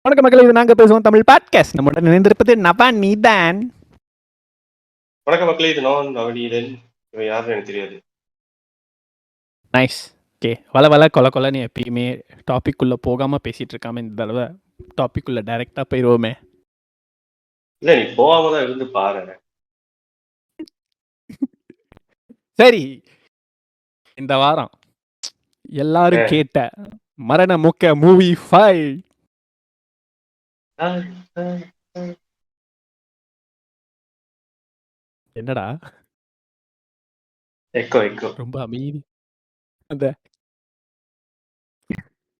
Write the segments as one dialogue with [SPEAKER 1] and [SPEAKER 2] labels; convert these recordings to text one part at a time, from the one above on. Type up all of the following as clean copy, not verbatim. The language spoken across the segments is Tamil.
[SPEAKER 1] வணக்கம் மக்களே, இது நாங்க பேசுவோம் தமிழ் பாட்காஸ்ட். நம்முடன் இணைந்திருப்பது நவான் நீதான்.
[SPEAKER 2] வணக்கம் மக்களே, இது நான் நவநீதன். இவன் யாருன்னு எனக்கு தெரியாது.
[SPEAKER 1] நைஸ். ஓகே, வள கொல கொலன்னு எப்பயுமே டாபிக் உள்ள போகாம பேசிட்டு இருக்காம இந்த தடவை டாபிக் உள்ள டைரக்டா போயிருவோமே.
[SPEAKER 2] இல்ல, நீ போகாம தான் இருந்து பாரு.
[SPEAKER 1] சரி, இந்த வாரம் எல்லாரும் கேட்ட மரண முக்க மூவி 5. என்னடா
[SPEAKER 2] எக்கோ எக்கோ
[SPEAKER 1] ரொம்ப அமைதி. அந்த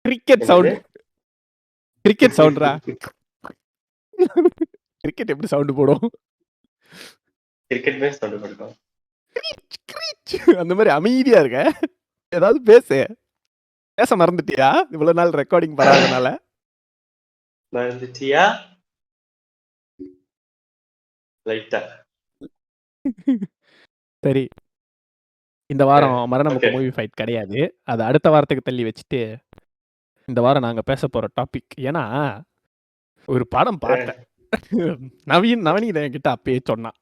[SPEAKER 1] கிரிக்கெட் சவுண்ட், கிரிக்கெட் சவுண்ட்ரா. கிரிக்கெட் எப்படி சவுண்ட் போடும்?
[SPEAKER 2] கிரிக்கெட் மேட்ச் சவுண்ட் போடுறோம்.
[SPEAKER 1] அந்த மாதிரி அமைதியா இருக்க. ஏதாவது பேச மறந்துட்டியா இவ்வளவு நாள் ரெக்கார்டிங் பண்ணாதனால?
[SPEAKER 2] மறந்துட்டியா? லைட்டா.
[SPEAKER 1] சரி, இந்த வாரம் மரண முக்க மூவி ஃபைட் கிடையாது. அது அடுத்த வாரத்துக்கு தள்ளி வச்சுட்டு இந்த வாரம் நாங்க பேச போற டாபிக். ஏன்னா ஒரு படம் பார்த்தேன். நவநீதன் என்கிட்ட அப்பயே சொன்னான்,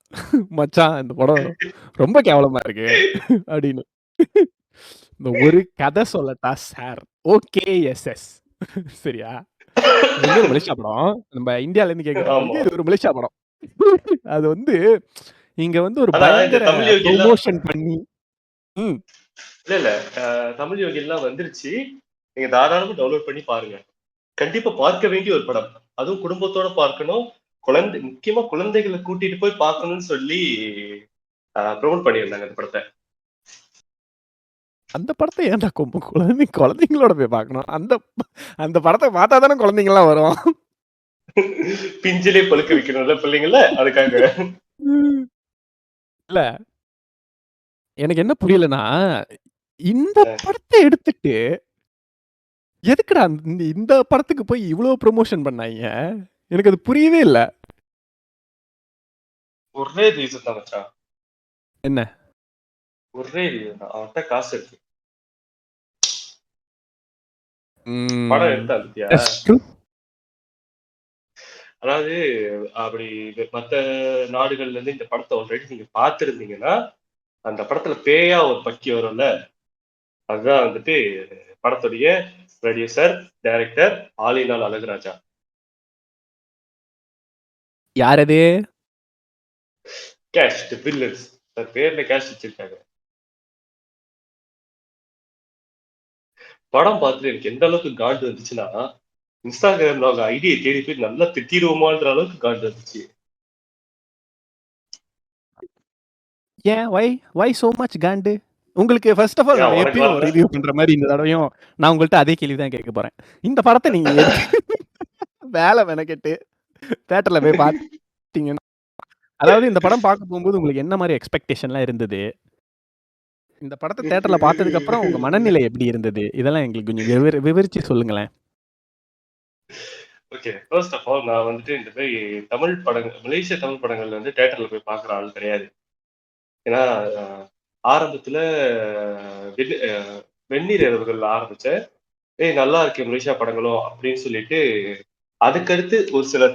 [SPEAKER 1] மச்சான் இந்த படம் ரொம்ப கேவலமா இருக்கு அப்படின்னு. இந்த ஒரு கதை சொல்லட்டா சார்? OKSS. சரியா? இது வந்து ஒரு மலேசியா படம். நம்ம இந்தியால இருந்து கேக்குறவங்களுக்கு இது ஒரு மலேசியா படம். அது வந்து இங்க வந்து ஒரு பயங்கர ப்ரமோஷன் பண்ணி
[SPEAKER 2] இல்ல தமிழ் யோகி எல்லாம் வந்துருச்சு. நீங்க தாராளமா டவுன்லோட் பண்ணி பாருங்க. கண்டிப்பா பார்க்க வேண்டிய ஒரு படம். அதுவும் குடும்பத்தோட பார்க்கணும். முக்கியமா குழந்தைகளை கூட்டிட்டு போய் பார்க்கணும்னு சொல்லி ப்ரொமோட் பண்ணியிருந்தாங்க அந்த படத்தை.
[SPEAKER 1] அந்த படத்தை ஏன்டா குழந்தைங்களோட போய் பார்க்கணும்? அந்த படத்தை பார்த்தா தானே குழந்தைங்கலாம் வரும்.
[SPEAKER 2] பிஞ்சிலே பழுக்க வைக்கணும்ல பிள்ளைங்கள, அதுக்காக.
[SPEAKER 1] இல்ல, எனக்கு என்ன புரியலன்னா, இந்த படத்தை எடுத்துட்டு எதுக்குடா இந்த படத்துக்கு போய் இவ்வளவு ப்ரமோஷன் பண்ணாங்க? எனக்கு அது புரியவே இல்ல.
[SPEAKER 2] ஒரே ரீசன் தான் மச்சான்.
[SPEAKER 1] என்ன?
[SPEAKER 2] ஒரே ரீசன் தான், அவன்கிட்ட காசு இருக்கு. படம் எடுத்தா பத்தியா? அதாவது அப்படி மத்த நாடுகள்ல இருந்து இந்த படத்தை ஆல்ரெடி நீங்க பார்த்திருந்தீங்கன்னா, அந்த படத்துல பேயா ஒரு பக்கி வரும்ல, அதுதான் வந்துட்டு படத்துடைய ப்ரொடியூசர், டைரக்டர் ஆலினால் அழகுராஜா.
[SPEAKER 1] யார் அது?
[SPEAKER 2] கேஷ் தி வில்லன்ஸ். பேர்ல கேஷ் வச்சிருக்காங்க. படம் பார்த்துட்டு எனக்கு எந்த அளவுக்கு காண்டு வந்துச்சுன்னா, இன்ஸ்டாகிராம்ல அவங்க ஐடியை தேடி போய் நல்லா திட்டிடுவோமான்ற அளவுக்கு காண்டு வந்துச்சு.
[SPEAKER 1] ஏன் வை சோ மச் காண்டு? உங்களுக்கு ஃபர்ஸ்ட் ஆஃப் ஆல் நான் எப்பயும் ரிவ்யூ பண்ற மாதிரி இந்த தடவையும் நான் உங்கள்கிட்ட அதே கேள்வி தான் கேட்க போறேன். இந்த படத்தை நீங்க வேலை மெனக்கெட்டு தியேட்டர்ல போய் பார்த்தீங்கன்னா, அதாவது இந்த படம் பார்க்க போகும்போது உங்களுக்கு என்ன மாதிரி எக்ஸ்பெக்டேஷன்லாம் இருந்தது? இந்த படத்தை தியேட்டர்ல பார்த்ததுக்கு அப்புறம் உங்க மனநிலை எப்படி இருந்தது? இதெல்லாம் எங்களுக்கு கொஞ்சம் விவரிச்சு சொல்லுங்களேன்.
[SPEAKER 2] ஓகே, ஃபர்ஸ்ட் ஆஃப் ஆல் நான் வந்துட்டு இந்த மாதிரி தமிழ் படங்கள், மலேசிய தமிழ் படங்கள் வந்து தியேட்டர்ல போய் பார்க்குற ஆள் கிடையாது. ஏன்னா ஆரம்பத்துல வெந்நீர் இரவுகள் ஆரம்பிச்சேன். நல்லா இருக்கு மலேசியா படங்களும் அப்படின்னு சொல்லிட்டு, அதுக்கடுத்து ஒரு சில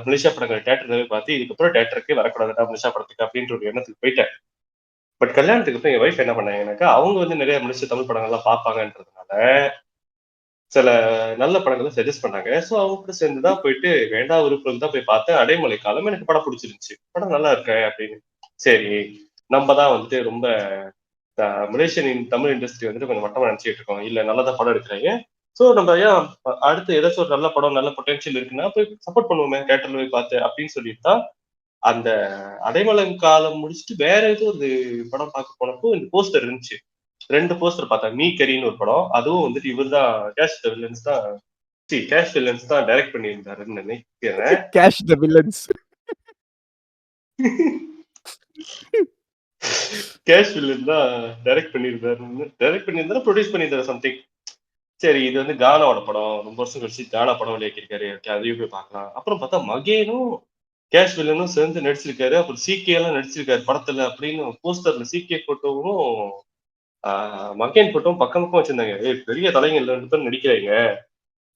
[SPEAKER 2] மலேசியா படங்கள் தியேட்டர்ல போய் பார்த்து இதுக்கப்புறம் தியேட்டருக்கே வரக்கூடாதுடா மலேசியா படத்துக்கு அப்படின்ற ஒரு எண்ணத்துக்கு போயிட்டேன். பட் கல்யாணத்துக்கு அப்புறம் என் ஒய்ஃப் என்ன பண்ணாங்கன்னாக்கா, அவங்க வந்து நிறைய மலேசிய தமிழ் படங்கள்லாம் பார்ப்பாங்கன்றதுனால சில நல்ல படங்களை சஜஸ்ட் பண்ணாங்க. ஸோ அவங்க கூட சேர்ந்துதான் போயிட்டு வேண்டா விருப்பம் தான் போய் பார்த்தேன். அடைமழை காலம் எனக்கு படம் பிடிச்சிருந்துச்சு. படம் நல்லா இருக்கு அப்படின்னு. சரி, நம்ம தான் வந்துட்டு ரொம்ப மலேசியன் தமிழ் இண்டஸ்ட்ரி வந்துட்டு கொஞ்சம் மட்டமா நினைச்சிட்டு இருக்கோம். இல்ல நல்லதா படம் எடுக்கிறாங்க. ஸோ நம்ம ஏன் அடுத்து ஏதாச்சும் ஒரு நல்ல படம், நல்ல பொட்டன்ஷியல் இருக்குன்னா போய் சப்போர்ட் பண்ணுவோமே தியேட்டர்ல போய் பார்த்து அப்படின்னு சொல்லிட்டு தான் அந்த அடைமழை காலம் முடிச்சுட்டு வேற ஏதோ ஒரு படம் பார்க்க போனப்போ இந்த போஸ்டர் இருந்துச்சு. 2 போஸ்டர் பார்த்தேன். மீ கரின்னு ஒரு படம். அதுவும் வந்துட்டு இவர் தான் கேஷ் தி வில்லன்ஸ் தான் கேஷ் வில்லன்ஸ் தான் டைரக்ட் பண்ணியிருந்தாருன்னு நினைக்கிறேன்.
[SPEAKER 1] கேஷ் தி வில்லன்ஸ்.
[SPEAKER 2] கேஷ் வில்லன் தான் டைரக்ட் பண்ணியிருந்தாரு, ப்ரொடியூஸ் பண்ணியிருந்தாரு சம்திங். சரி, இது வந்து கானாவோட படம். ரொம்ப வருஷம் கழிச்சு கானா படம் வெளியாக்கியிருக்காரு. அதையும் போய் பார்க்கலாம். அப்புறம் பார்த்தா மகேனும் கேஷ் வில்லனும் சேர்ந்து நடிச்சிருக்காரு. அப்புறம் சிகே எல்லாம் நடிச்சிருக்காரு படத்துல அப்படின்னு போஸ்டர்ல சிகே போட்டோவும் மகேன் போட்டோவும் பக்கம் பக்கம் வச்சிருந்தாங்க. பெரிய தலைங்க 2 பேரும் நடிக்கிறாங்க.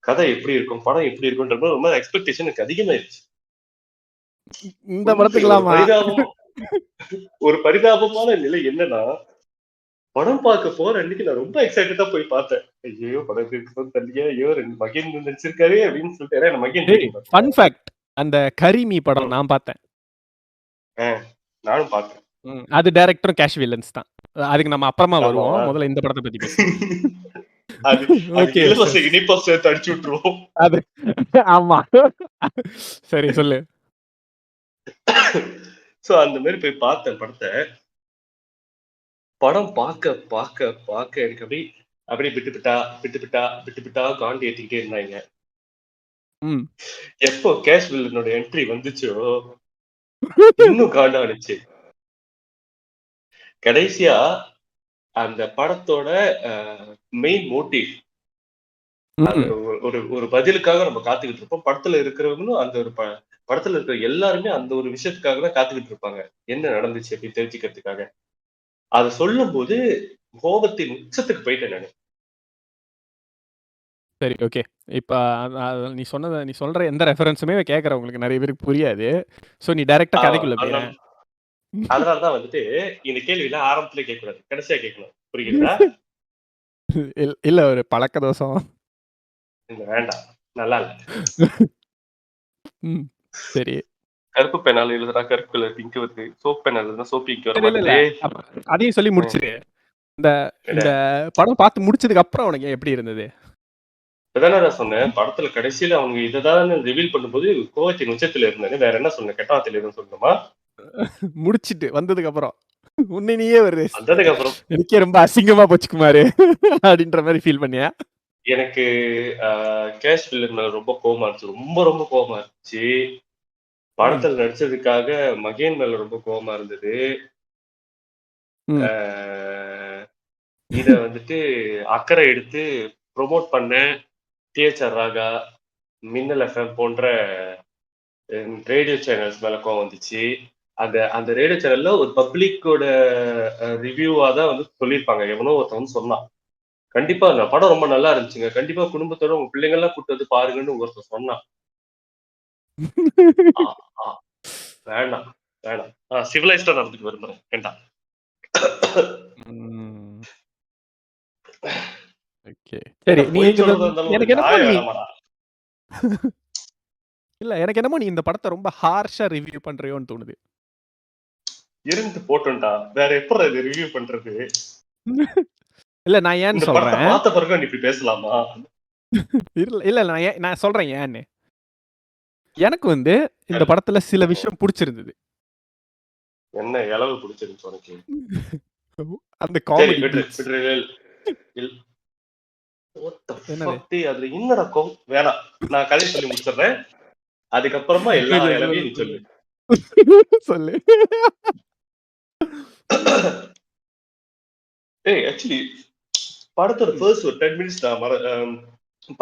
[SPEAKER 2] கதை எப்படி இருக்கும், படம் எப்படி இருக்கும்ன்ற மாதிரி ரொம்ப எக்ஸ்பெக்டேஷன் எனக்கு அதிகமாயிருச்சு.
[SPEAKER 1] இந்த
[SPEAKER 2] உண்மை
[SPEAKER 1] படத்துக்கலாமா?
[SPEAKER 2] ஒரு பரிதாபமான நிலை என்னன்னா, படம் பார்க்க போற அன்னைக்கு நான் ரொம்ப எக்ஸைட்டடா போய் பார்த்தேன். ஐயோ படம் எப்படி இருக்குன்னு தெரியலையே, ஐயோ மகேன் நடிச்சிருக்காரு அப்படின்னு சொல்லிட்டு. ஏன்னா எனக்கு மகேன் தெரியும் பாத்தீங்களா?
[SPEAKER 1] ஃபன் ஃபேக்ட், அந்த கரிமி படம் நான் பார்த்தேன்.
[SPEAKER 2] நானும் பார்த்தேன்.
[SPEAKER 1] அது டைரக்டரும் கேஷ் வில்லன்ஸ் தான். அதுக்கு நம்ம அப்புறமா வருவோம்.
[SPEAKER 2] ஆமாவா?
[SPEAKER 1] முதல்ல இந்த படத்தை பத்தி பேசுவோம்.
[SPEAKER 2] அது
[SPEAKER 1] ஓகே,
[SPEAKER 2] இலவச இணைப்பா சேர்த்து அடிச்சு விட்டுருவோம்.
[SPEAKER 1] அது ஆமா. சரி சொல்லு.
[SPEAKER 2] சோ அந்த மாதிரி போய் பார்த்தேன் படத்தை. படம் பார்க்க பார்க்க பார்க்க எனக்கு அப்படியே விட்டு விட்டா காண்டி ஏத்திக்கிட்டே இருந்தாங்க. எப்போ கேஷ் வில்லனோட என்ட்ரி வந்துச்சோ இன்னும் காண்டானுச்சு. கடைசியா அந்த படத்தோட மெயின் மோட்டிவ், ஒரு பதிலுக்காக நம்ம காத்துக்கிட்டு இருப்போம். படத்துல இருக்கிறவங்களும் அந்த ஒரு படத்துல இருக்கிற எல்லாருமே அந்த ஒரு விஷயத்துக்காக தான் காத்துக்கிட்டு இருப்பாங்க. என்ன நடந்துச்சு அப்படின்னு தெரிஞ்சுக்கிறதுக்காக. அதை சொல்லும் போது கோபத்தின் உச்சத்துக்கு போயிட்டேன் நானு.
[SPEAKER 1] சரி, ஓகே. இப்ப நீ சொல்ற எந்த ரெஃபரன்ஸுமே கேட்கறவங்களுக்கு நிறைய பேருக்கு புரியாது. சோ நீ டைரக்டா கதைக்குள்ள போயிரு.
[SPEAKER 2] அதனாலதான் வந்துட்டு இந்த கேள்வியில ஆரம்பத்துல கேட்கக்கூடாது, கடைசியா கேட்கணும். புரியுதா?
[SPEAKER 1] இல்ல ஒரு பழக்க தோஷம்.
[SPEAKER 2] வேண்டாம், நல்லா இல்ல.
[SPEAKER 1] சரி.
[SPEAKER 2] கருப்பு பெண்ணால் எழுதுறா கருப்பு கலர் பிங்க் வருது, சோப் பெண்ணால் எழுதுனா சோப் பிங்க் வர மாட்டேங்குது.
[SPEAKER 1] அதையும் சொல்லி முடிச்சிரு. இந்த படம் பார்த்து முடிச்சதுக்கு அப்புறம் உனக்கு எப்படி இருந்தது?
[SPEAKER 2] இப்பதானே நான் சொன்னேன், படத்துல கடைசியில அவங்க இதைதான் ரிவீல் பண்ணும்போது கோவத்தின் உச்சத்துல இருந்தேன். வேற என்ன சொன்னேன்? கெட்ட வார்த்தையில எதுவும் சொல்லணுமா?
[SPEAKER 1] முடிச்சிட்டு வந்ததுக்கு அப்புறம் உன்னையே ஒரு
[SPEAKER 2] வந்ததுக்கு அப்புறம்
[SPEAKER 1] எனக்கே ரொம்ப அசிங்கமா போச்சு குமாரு அப்படின்ற மாதிரி ஃபீல் பண்ணியா?
[SPEAKER 2] எனக்கு கேஷ் வில்லன் மேல ரொம்ப கோவமா இருந்துச்சு. ரொம்ப ரொம்ப கோவமா இருந்துச்சு. படத்துல நடிச்சதுக்காக மகேன் மேல ரொம்ப கோவமா இருந்தது. இத வந்துட்டு அக்கறை எடுத்து ப்ரொமோட் பண்ண டிஎச்ஆர் ராகா, மின்னல் எஃப்எம் போன்ற ரேடியோ சேனல்ஸ் மேல கோவம் வந்துச்சு. அந்த ரேடியோ சேனல்ல ஒரு பப்ளிக்கோட ரிவ்யூவா தான் வந்து சொல்லியிருப்பாங்க. எவனோ ஒருத்தன் வந்து சொன்னான், கண்டிப்பா அந்த படம் ரொம்ப நல்லா இருந்துச்சுங்க, கண்டிப்பா குடும்பத்தோட உங்க பிள்ளைங்க எல்லாம் கூட்டு வந்து பாருங்கன்னு ஒருத்தன் சொன்னான். வேண்டாம் வேண்டாம், சிவிலைஸ்டா நடந்துட்டு விரும்புறேன், வேண்டாம்.
[SPEAKER 1] சரி, நீ
[SPEAKER 2] எனக்கு
[SPEAKER 1] இல்ல எனக்கு என்னமோ நீ இந்த படத்தை ரொம்ப ஹார்ஷா ரிவ்யூ பண்றியோன்னு தோணுது.
[SPEAKER 2] இருந்து போட்டோம்டா, வேற எப்படி இது ரிவ்யூ பண்றது?
[SPEAKER 1] இல்ல நான் ஏன்னு சொல்றேன்,
[SPEAKER 2] பார்த்த பிறகு நீ இப்படி பேசலாமா?
[SPEAKER 1] இல்ல நான் சொல்றேன் ஏன்னு. எனக்கு வந்து இந்த படத்துல சில விஷயம் பிடிச்சிருந்தது.
[SPEAKER 2] என்ன இளவு பிடிச்சிருந்துச்சு உனக்கு?
[SPEAKER 1] அந்த காமெடி
[SPEAKER 2] அதுல என்னடா வேணாம், நான் கதை சொல்லி முடிச்சிடுறேன். அதுக்கப்புறமா எல்லா இளவையும் நீ சொல்லு.
[SPEAKER 1] சொல்லு.
[SPEAKER 2] ஆக்சுவலி படத்தோட ஃபர்ஸ்ட் ஒரு 10 மினிட்ஸ் நான்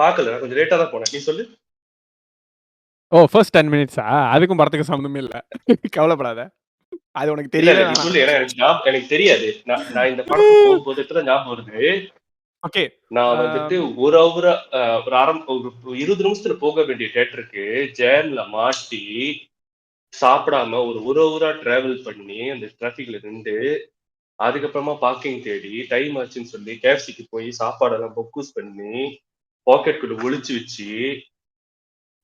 [SPEAKER 2] பார்க்கல, கொஞ்சம் லேட்டா தான் போனேன். நீ சொல்லு.
[SPEAKER 1] ஓ, ஃபர்ஸ்ட் 10 மினிட்ஸா? அதுக்கும் படத்துக்கு சம்பந்தமே இல்ல. கவலைப்படாத, அது உனக்கு தெரியல.
[SPEAKER 2] நீ சொல்லு, எனக்கு தெரியாது. நான் இந்த படத்துக்கு போகும்போது இப்பதான் ஞாபகம் வருது.
[SPEAKER 1] ஓகே,
[SPEAKER 2] நான் வந்துட்டு ஒரு 20 நிமிஷத்துல போக வேண்டிய தியேட்டருக்கு ஜேம்ல மாட்டி சாப்பிடாம ஒரு ஊரா டிராவல் பண்ணி அந்த டிராபிக்ல நின்று, அதுக்கப்புறமா பார்க்கிங் தேடி டைம் ஆச்சுன்னு சொல்லி கேஎஃப்சிக்கு போய் சாப்பாடெல்லாம் பொக்கூஸ் பண்ணி பாக்கெட்டுக்குள்ள ஒளிச்சு வச்சு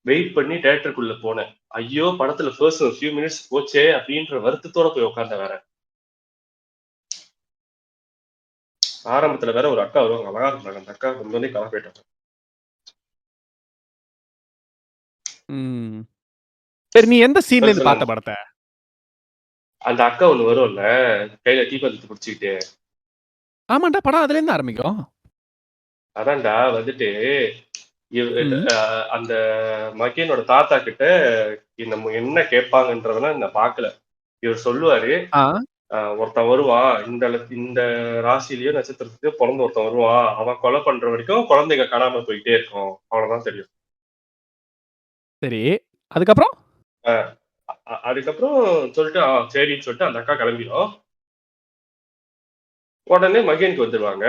[SPEAKER 2] வெயிட் பண்ணி தியேட்டருக்குள்ள போனேன். ஐயோ படத்துல ஃபர்ஸ்ட் ஒரு ஃபியூ மினிட்ஸ் போச்சே அப்படின்ற வருத்தத்தோட போய் உட்கார்ந்த. வேற ஆரம்பத்துல வேற ஒரு அக்கா வருவாங்க, அழகா இருந்தாங்க. அந்த அக்கா வந்தோடனே கலா போயிட்டாங்க.
[SPEAKER 1] சரி, நீ எந்த சீன்ல இருந்து பார்த்த படத்தை?
[SPEAKER 2] அந்த அக்கா ஒண்ணு வரும்ல, கையில தீபத்தை பிடிச்சிக்கிட்டு.
[SPEAKER 1] ஆமாண்டா, படம் அதுல இருந்து ஆரம்பிக்கும்.
[SPEAKER 2] அதான்டா வந்துட்டு அந்த மகேனோட தாத்தா கிட்ட நம்ம என்ன கேட்பாங்கன்றதெல்லாம் நான் பார்க்கல. இவர் சொல்லுவாரு, ஒருத்தன் வருவான், இந்த ராசிலயோ நட்சத்திரத்துக்கு பிறந்த ஒருத்தன் வருவான், அவன் கொலை பண்ற வரைக்கும் குழந்தைங்க காணாம போயிட்டே இருக்கும், அவ்வளவுதான் தெரியும்.
[SPEAKER 1] சரி, அதுக்கப்புறம்
[SPEAKER 2] அதுக்கப்புறம் சொல்லிட்டு சரின்னு சொல்லிட்டு அந்த அக்கா கிளம்பிடும். உடனே மகேனுக்கு வந்துடுவாங்க.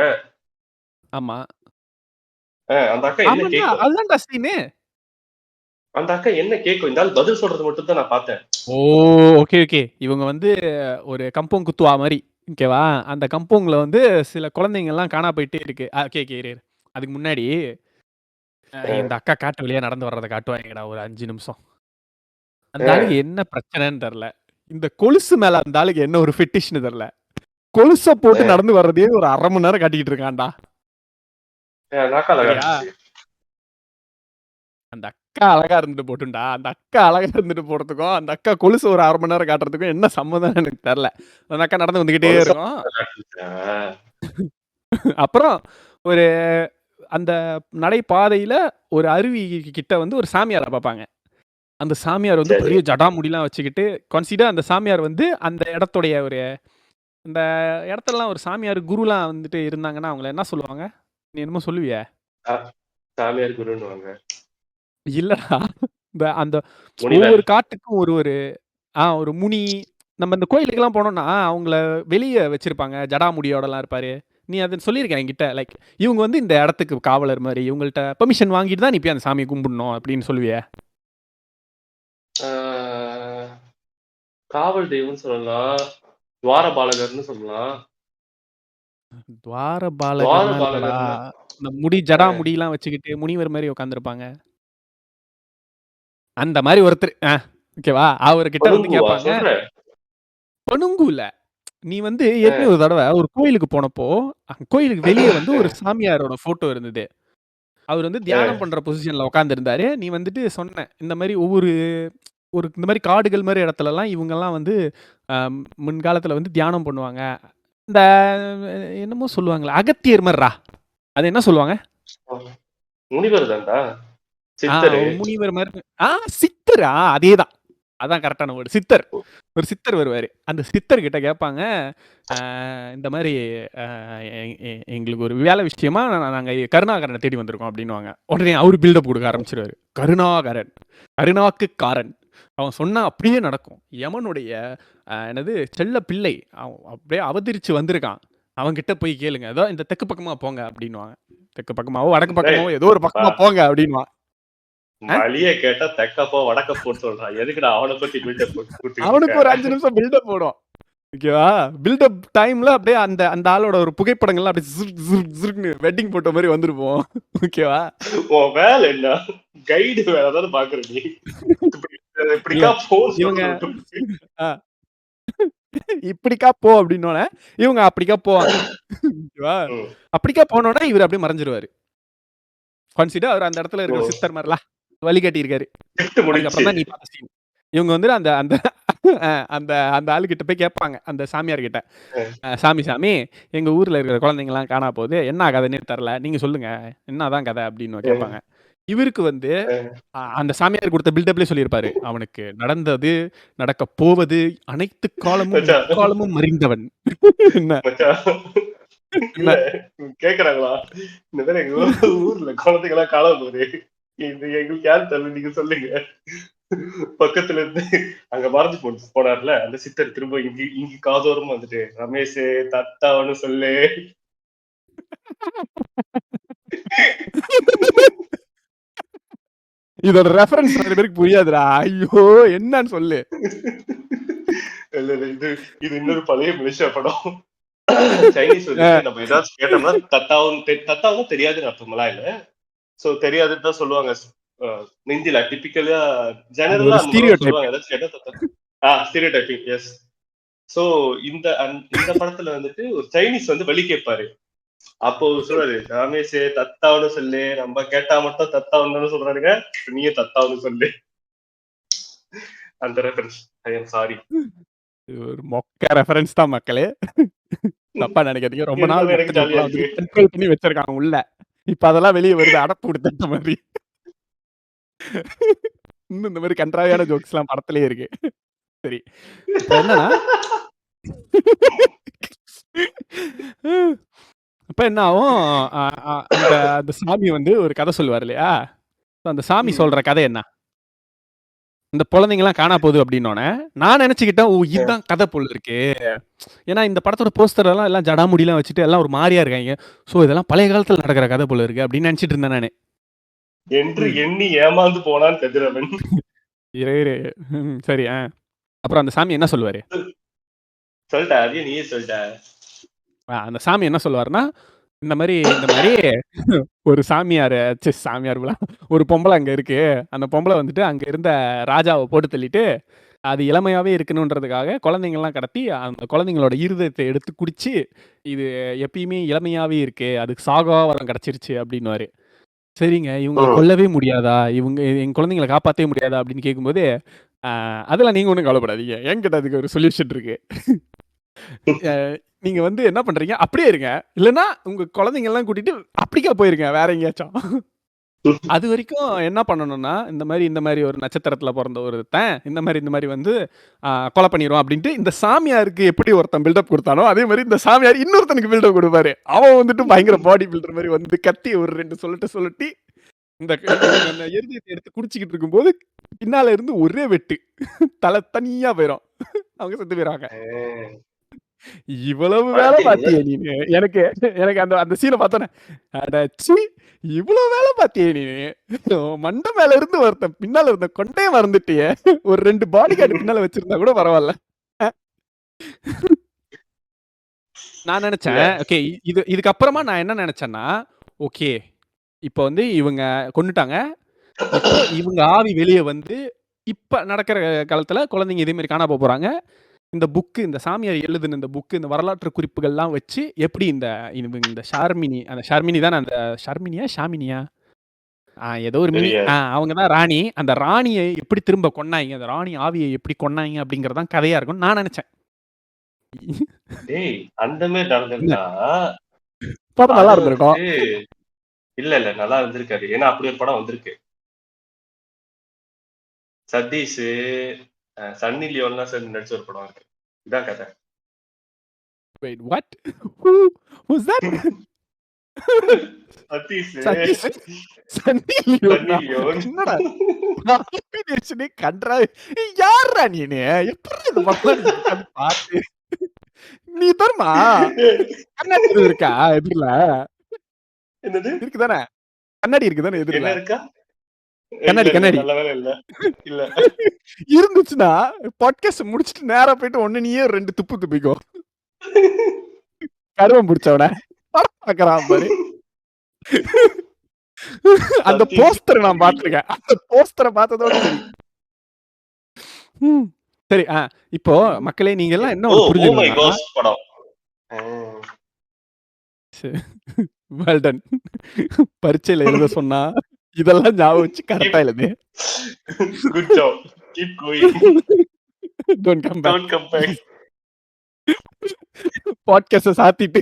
[SPEAKER 1] ஆமா,
[SPEAKER 2] அந்த அக்கா என்ன
[SPEAKER 1] ஆமாண்டா,
[SPEAKER 2] கேட்கும்?
[SPEAKER 1] அதுதான்டா சீனு.
[SPEAKER 2] அந்த அக்கா என்ன கேட்கும்? இந்த ஆள் பதில் சொல்றது மட்டும் தான் நான் பார்த்தேன்.
[SPEAKER 1] ஓ! Okay, okay. இவங்க வந்து ஒரு கம்பம் குத்துவா மாரி. ஓகேவா? அந்த கம்பொங்ல வந்து சில குழந்தைங்கலாம் காணா போயிட்டே இருக்கு. Okay, okay. இரு, இரு. அதுக்கு முன்னாடி இந்த அக்கா காட்டு வழியா நடந்து வர்றத காட்டுவாய்ங்கடா ஒரு 5 நிமிஷம். அந்த
[SPEAKER 2] அ,
[SPEAKER 1] ஆளுக்கு என்ன பிரச்சனைன்னு தெரியல. இந்த கொலுசு மேல அந்த ஆளுக்கு என்ன ஒரு ஃபெட்டிஷ்ன்னு தெரியல. கொலுச போட்டு
[SPEAKER 2] அ,
[SPEAKER 1] நடந்து வர்றதையே ஒரு 1/2 மணி நேரம் காட்டிக்கிட்டு இருக்கான்டா.
[SPEAKER 2] அந்த அக்கா அழகா
[SPEAKER 1] சரியா?
[SPEAKER 2] இருந்துச்சு.
[SPEAKER 1] அந்த அக்கா அழகா இருந்துட்டு போட்டும்டா. அந்த அக்கா அழகா இருந்துட்டு போறதுக்கும், அந்த அக்கா கொலுசு ஒரு 1/2 மணி நேரம் காட்டுறதுக்கும் என்ன சம்மந்தம்னு எனக்கு தெரியல. அந்த அக்கா நடந்து வந்துகிட்டே
[SPEAKER 2] கொலுசா
[SPEAKER 1] இருக்கும்.
[SPEAKER 2] இருந்துச்சா?
[SPEAKER 1] அப்புறம் ஒரு அந்த நடைபாதையில ஒரு அருவி கிட்ட வந்து ஒரு சாமியார பார்ப்பாங்க. அந்த சாமியார் வந்து
[SPEAKER 2] சரி.
[SPEAKER 1] பெரிய ஜடாமுடிலாம் வச்சுக்கிட்டு, கன்சிடர் அந்த சாமியார் வந்து அந்த இடத்துடைய ஒரு அந்த இடத்துலலாம் ஒரு சாமியார், குருலாம் வந்துட்டு இருந்தாங்கன்னா, அவங்கள என்ன சொல்லுவாங்க? நீ என்னமோ சொல்லுவியே?
[SPEAKER 2] அ சாமியார் குருன்னுவாங்க.
[SPEAKER 1] இல்லடா. இந்த அந்த
[SPEAKER 2] முனிவர்.
[SPEAKER 1] ஒவ்வொரு காட்டுக்கும் ஒரு ஒரு ஒரு முனி, நம்ம இந்த கோயிலுக்குலாம் போனோம்னா, அவங்கள வெளிய வச்சிருப்பாங்க. ஜடாமுடியோடலாம் இருப்பாரு. நீ அத சொல்லியிருக்க என்கிட்ட. லைக் இவங்க வந்து இந்த இடத்துக்கு காவலர் மாரி. இவங்கள்ட்ட பெர்மிஷன் வாங்கிட்டு தான் நீ போய் அந்த சாமிய கும்பிடணும் அப்படின்னு சொல்லுவியே?
[SPEAKER 2] ஆ காவல் தெய்வம்னு சொல்லலாம். துவாரபாலகர்ன்னு சொல்லலாம்.
[SPEAKER 1] துவாரபாலகர்லாம் இல்லடா.
[SPEAKER 2] துவாரபாலகர்னா
[SPEAKER 1] இந்த முடி ஜடா முடிலாம் வச்சுக்கிட்டு முனிவர் மாரி உட்கார்ந்திருப்பாங்க. அந்த மாரி ஒருத்தர். ஓகேவா? அவர்கிட்ட வந்து
[SPEAKER 2] பனுங்குவா
[SPEAKER 1] கேட்பாங்க.
[SPEAKER 2] சொல்ற?
[SPEAKER 1] பனுங்கு இல்ல. நீ வந்து ஏற்கனவே
[SPEAKER 2] அ,
[SPEAKER 1] ஒரு தடவ ஒரு கோயிலுக்கு போனப்போ, கோயிலுக்கு வெளிய வந்து ஒரு சாமியாரோட ஃபோட்டோ இருந்தது. அவர் வந்து தியானம்
[SPEAKER 2] அ,
[SPEAKER 1] பண்ற பொசிஷன்ல உட்கார்ந்திருந்தாரு. நீ வந்துட்டு சொன்ன. இந்த மாரி ஒவ்வொரு இந்த மாரி காடுகள் மாரி இடத்துலலாம் இவங்கலாம் வந்து அ முன்காலத்துல வந்து தியானம் பண்ணுவாங்க. இந்த என்னமோ சொல்லுவாங்களே, அகத்தியர் மார்றா. அது என்ன சொல்லுவாங்க?
[SPEAKER 2] முனிவர் தான்டா.
[SPEAKER 1] ஆ
[SPEAKER 2] சித்தரு.
[SPEAKER 1] ஒரு முனிவர் மாரி. சித்தரா? அதேதான். அதான் கரெக்ட்டான வேர்ட். சித்தர். ஒரு சித்தர் வருவாரு. அந்த சித்தர் கிட்ட கேட்பாங்க. இந்த மாரி அ எ எ எங்களுக்கு ஒரு வேலை விஷயமா நாங்க கருணாகரன தேடி வந்திருக்கோம் அப்டின்னுவாங்க. உடனே அவரு பில்டப் குடுக்க ஆரம்பிச்சுருவாரு. கருணாகரன், கருணாக்கு காரன். அவன் சொன்னா அப்படியே நடக்கும். யமனுடைய என்னது செல்ல பிள்ளை. அவன் அப்படியே அவதரிச்சு வந்திருக்கான். அவன்கிட்ட போய் கேளுங்க. ஏதோ இந்த தெற்கு பக்கமா போங்க அப்டின்னுவாங்க. தெற்கு பக்கமாவோ, வடக்கு
[SPEAKER 2] டேய்
[SPEAKER 1] பக்கமாவோ ஏதோ ஒரு
[SPEAKER 2] பா
[SPEAKER 1] பக்கமா போங்க அப்டின்னுவான். அ
[SPEAKER 2] வழிய கேட்டா தெக்கப்போ, வடக்கப்போன்னு சொல்றான். எதுக்குடா அவன பத்தி பில்டப் குடுத்துக்கிட்டு இருக்க?
[SPEAKER 1] அவனுக்கு ஒரு 5 நிமிஷம் பில்டப் போடும். ஓகேவா? பில்டப் டைம்ல அப்படியே அந்த அந்த ஆளோட ஒரு புகைப்படங்கள்லாம் அப்படியே ஜிர்க்ன்னு வெட்டிங் போட்டோ மாரி வந்திருக்கும். ஓகேவா?
[SPEAKER 2] உன் வேலை என்ன? கைடு வேலை தானே பாக்குற நீ. இப்படி
[SPEAKER 1] இல்ல
[SPEAKER 2] இப்படிக்கா போன்னு
[SPEAKER 1] இவங்க
[SPEAKER 2] சொல்றத விட்டுப்புட்டு
[SPEAKER 1] அ இப்படிக்கா போ அப்படின்னோனே, இவங்க அப்படிக்கா போவாங்க. ஓகேவா?
[SPEAKER 2] ம்.
[SPEAKER 1] அப்படிக்கா போனோனே இவரு அப்படியே மறைஞ்சிருவாரு. கன்சிடர் அவர் அந்த இடத்துல
[SPEAKER 2] ஓ!
[SPEAKER 1] இருக்கிற சித்தர் மாரிலாம் வழிகாட்டியிருக்காரு.
[SPEAKER 2] ஷிஃப்ட் முடிஞ்சுச்சு.
[SPEAKER 1] அதுக்கப்புறம் தான் நீ பார்த்த சீன். இவங்க வந்து அந்த அந்த அந்த அந்த ஆளுகிட்ட போய் கேட்பாங்க. அந்த சாமியார் கிட்ட.
[SPEAKER 2] அ,
[SPEAKER 1] சாமி சாமி, எங்க ஊர்ல இருக்கிற குழந்தைங்கலாம் காணா போகுது. என்ன கதைன்னே தெர்ல. நீங்க சொல்லுங்க. என்னதான் கதை அப்படின்னு
[SPEAKER 2] அ,
[SPEAKER 1] கேட்பாங்க. இவருக்கு வந்து
[SPEAKER 2] அ.
[SPEAKER 1] அந்த சாமியார் குடுத்த பில்டப்லயே சொல்லியிருப்பாரு. அவனுக்கு நடந்தது, நடக்கப் போவது, அனைத்து காலமும்
[SPEAKER 2] மச்சான்,
[SPEAKER 1] முக்காலமும் அறிந்தவன். என்ன?
[SPEAKER 2] மச்சான் இல்ல
[SPEAKER 1] என்ன?
[SPEAKER 2] கேக்குறாங்களா? இந்த மாரி எங்க ஊர்ல குழந்தைங்கலாம் காணாம போகுது. இது எங்களுக்கு யாரு தெரியல நீங்க சொல்லுங்க. பக்கத்துல இருந்து அங்க மறைஞ்சு போனார்ல, அந்த சித்தர் திரும்ப இங்க காதோரமா வந்துட்டு, "ரமேஷு தத்தாவன்னு சொல்லு."
[SPEAKER 1] இதோட ரெஃபரன்ஸ் நெறைய பேருக்கு புரியாதுடா. ஐயோ! என்னன்னு சொல்லு.
[SPEAKER 2] இல்ல, இல்ல. இது இன்னொரு பழைய மலேசியா படம். சைனீஸ் வந்துட்டு
[SPEAKER 1] அ
[SPEAKER 2] நம்ம ஏதாச்சும் கேட்டோம்னா, தத்தாவும் தெரியாதுன்னு அர்த்தமெல்லாம் இல்ல. சோ தெரியாதுன்னு தான் சொல்லுவாங்க. அ ஹிந்தில டிபிக்கலா
[SPEAKER 1] அது
[SPEAKER 2] ஜெனரலா
[SPEAKER 1] ஒரு
[SPEAKER 2] அந்த மாரி தான் சொல்லுவாங்க.
[SPEAKER 1] ஸ்டீரியோடைப்பிங்.
[SPEAKER 2] ஏதாச்சும் கேட்டா ஸ்டீரியோடைப்பிங். எஸ். சோ இந்த படத்துல வந்துட்டு ஒரு சைனீஸ் வந்து வழி கேட்பாரு. அப்போ சொல்றாரு, "ரமேஷு தத்தான்னு சொல்லு. நம்ம கேட்டா மட்டும் தத்தான்னு தானே சொல்றானுங்க. நீயும் தத்தான்னு சொல்லு." அந்த ரெஃபரன்ஸ். I am sorry.
[SPEAKER 1] இது ஒரு மொக்க ரெஃபரன்ஸ் தான் மக்களே. தப்பா நெனைக்காதீங்க. ரொம்ப நாள்
[SPEAKER 2] இருந்தாலும்
[SPEAKER 1] மொக்க
[SPEAKER 2] எனக்கு ஜாலியா
[SPEAKER 1] ஜோக்லாம்
[SPEAKER 2] இருக்கு.
[SPEAKER 1] வந்துட்டு கண்ட்ரோல் பண்ணி வச்சிருக்காங்க உள்ள. இப்ப அதெல்லாம் வெளிய வருது. அடப்பு குடுத்த மாரி. இன்னும் இந்த மாரி கண்றாவியான ஜோக்ஸ்லாம் படத்திலேயே இருக்கு. சரி. இப்ப என்னன்னா அப்ப என்ன ஆகும்? அ அ அந்த அந்த சாமி வந்து ஒரு கதை சொல்லுவாரு இல்லையா? அந்த சாமி
[SPEAKER 2] ம்.
[SPEAKER 1] சொல்ற கதை என்ன? இந்த குழந்தைங்கலாம் காணா போகுது அப்படின்னோனே, நான் நெனச்சுக்கிட்டேன், ஓ! இதுதான் கதை போல இருக்கு. ஏன்னா இந்த படத்தோட போஸ்டர் எல்லாம் ஜடாமுடிலாம் வச்சுட்டு எல்லாம் ஒரு மாரியா இருக்காய்ங்க. ஸோ இதெல்லாம் பழைய காலத்துல நடக்கிற கதை போல இருக்கு அப்படின்னு நெனச்சுட்டு இருந்தேன் நானு.
[SPEAKER 2] என்று எண்ணி ஏமாந்து போனான் கதிரவன்.
[SPEAKER 1] இரு. சரி. அப்புறம் அந்த சாமி என்ன சொல்லுவாரு?
[SPEAKER 2] சொல்லிட்ட, அதையும் நீயே சொல்லிட்ட.
[SPEAKER 1] அந்த சாமி என்ன சொல்லுவாருன்னா, இந்த மாரி ஒரு சாமியார் ஒரு பொம்பளை அங்க இருக்கு. அந்த பொம்பளை வந்துட்டு அங்க இருந்த ராஜாவ போட்டு தள்ளிட்டு, அது இளமையாவே இருக்கணுன்றதுக்காக குழந்தைங்கலாம் கடத்தி, அந்த குழந்தைங்களோட இருதயத்த எடுத்து குடிச்சு, இது எப்பயுமே இளமையாவே இருக்கு. அதுக்கு சாகா வரம் கிடைச்சிருச்சு அப்படின்னுவாரு. சரிங்க, இவங்கள கொல்லவே முடியாதா? எங்க குழந்தைங்கள காப்பாத்தவே முடியாதா? அப்படின்னு கேட்கும்போது, அதெல்லாம் நீங்க ஒண்ணும் கவலைப்படாதீங்க. என்கிட்ட அதுக்கு ஒரு சொல்யூஷன் இருக்கு. நீங்க வந்து என்ன பண்றீங்க? அப்படியே இருங்க. இல்லன்னா உங்க குழந்தைங்கலாம் கூட்டிட்டு அப்படிக்கா போயிருங்க வேற எங்கேயாச்சும். அது வரைக்கும் என்ன பண்ணணும்னா, இந்த மாரி ஒரு நட்சத்திரத்துல பொறந்த ஒருத்தன், இந்த மாரி வந்து கொலை பண்ணிருவான் அப்படின்ட்டு, இந்த சாமியாருக்கு எப்படி ஒருத்தன் பில்டப் குடுத்தானோ, அதே மாரி இந்த சாமியார் இன்னொருத்தனுக்கு பில்டப் குடுப்பாரு. அவன் வந்துட்டு பயங்கர பாடி பில்டர் மாரி வந்து கத்தி ஒரு 2 சுழட்டி, இந்த எருதியத்தை எடுத்து குடிச்சுக்கிட்டு இருக்கும்போது, பின்னால இருந்து ஒரே வெட்டு. தலை தனியா போயிரும். அவங்க செத்து போயிருவாங்க. இவ்வளவு வேலை பாத்தியே நீனு. எனக்கு எனக்கு அந்த அந்த சீனை பார்த்தோன்னே, அட ச்சீ! இவ்வளவு வேலை பாத்தியே நீனு. மண்டை மேல இருந்து ஒருத்தன் பின்னால இருந்த கொண்டைய மறந்துட்டியே. ஒரு 2 பாடி கார்டு பின்னால வச்சிருந்தா கூட பரவால்ல. நான் நினைச்சேன், ஓகே இதுக்கு அப்புறமா நான் என்ன நினைச்சேன்னா, ஓகே இப்ப வந்து இவங்க கொன்னுட்டாங்க. இப்போ இவங்க ஆவி வெளிய வந்து, இப்ப நடக்கிற காலத்துல குழந்தைங்க இதே மாரி காணாம போறாங்க. இந்த சாமியார் எழுதுன இந்த புக்கு, இந்த வரலாற்று குறிப்புகள்லாம் வச்சு, எப்படி இந்த ஷார்மினி அந்த ஷர்மினி தானே அந்த ஷர்மினியா? ஷாமினியா? ஏதோ ஒரு மினி. அவங்க தான் ராணி. அந்த ராணிய எப்படி திரும்ப கொன்னாய்ங்க? அந்த ராணி ஆவிய எப்படி கொன்னாய்ங்க? அப்படிங்கிறது தான் கதையா இருக்கும்னு நான் நெனச்சேன்.
[SPEAKER 2] டேய், அந்த மாரி நடந்திருந்தா
[SPEAKER 1] படம் நல்லா இருந்திருக்கும்.
[SPEAKER 2] இல்ல நல்லா இருந்திருக்காது. ஏன்னா அப்படி ஒரு படம் வந்திருக்கு. சதீஷ், சன்னி லியோன்லாம் சேர்ந்து நடிச்ச ஒரு படம் இருக்கு. இதான் கதை.
[SPEAKER 1] Wait, what? Who's that?
[SPEAKER 2] Sathish, Sunny Leone.
[SPEAKER 1] என்னடா காம்பினேஷனே கன்றாவி. யார்ரா நீனு? எப்படி இந்த படம் பார்த்து நீ தருமா? கண்ணாடி இருக்கா எதிர்ல?
[SPEAKER 2] என்னது?
[SPEAKER 1] இருக்குதானே? கண்ணாடி இருக்குதானே எதிர்ல?
[SPEAKER 2] என்ன இருக்கா?
[SPEAKER 1] கண்ணாடி.
[SPEAKER 2] நல்ல வேலை இல்ல. இல்ல.
[SPEAKER 1] இருந்துச்சுன்னா பாட்காஸ்ட் முடிச்சிட்டு நேரா போயிட்டு ஒண்ணு நீயே 2 துப்பு துப்பிக்கோ. கருவம் பிடிச்சவன படம் பார்க்கறான் பாரு. அந்த போஸ்டர் நான் பார்த்திருக்கேன். அந்த போஸ்டரை பார்த்ததோட சரி. சரி. இப்போ மக்களே நீங்க எல்லாம் என்ன புரிஞ்சுக்கணும்?
[SPEAKER 2] படம்.
[SPEAKER 1] Well done. பரீட்சையில எழுத சொன்னா இதெல்லாம் ஞாபகம் வச்சு கரெக்டா எழுது.
[SPEAKER 2] Good job. Keep going.
[SPEAKER 1] Don't come back. Podcast சாத்திட்டு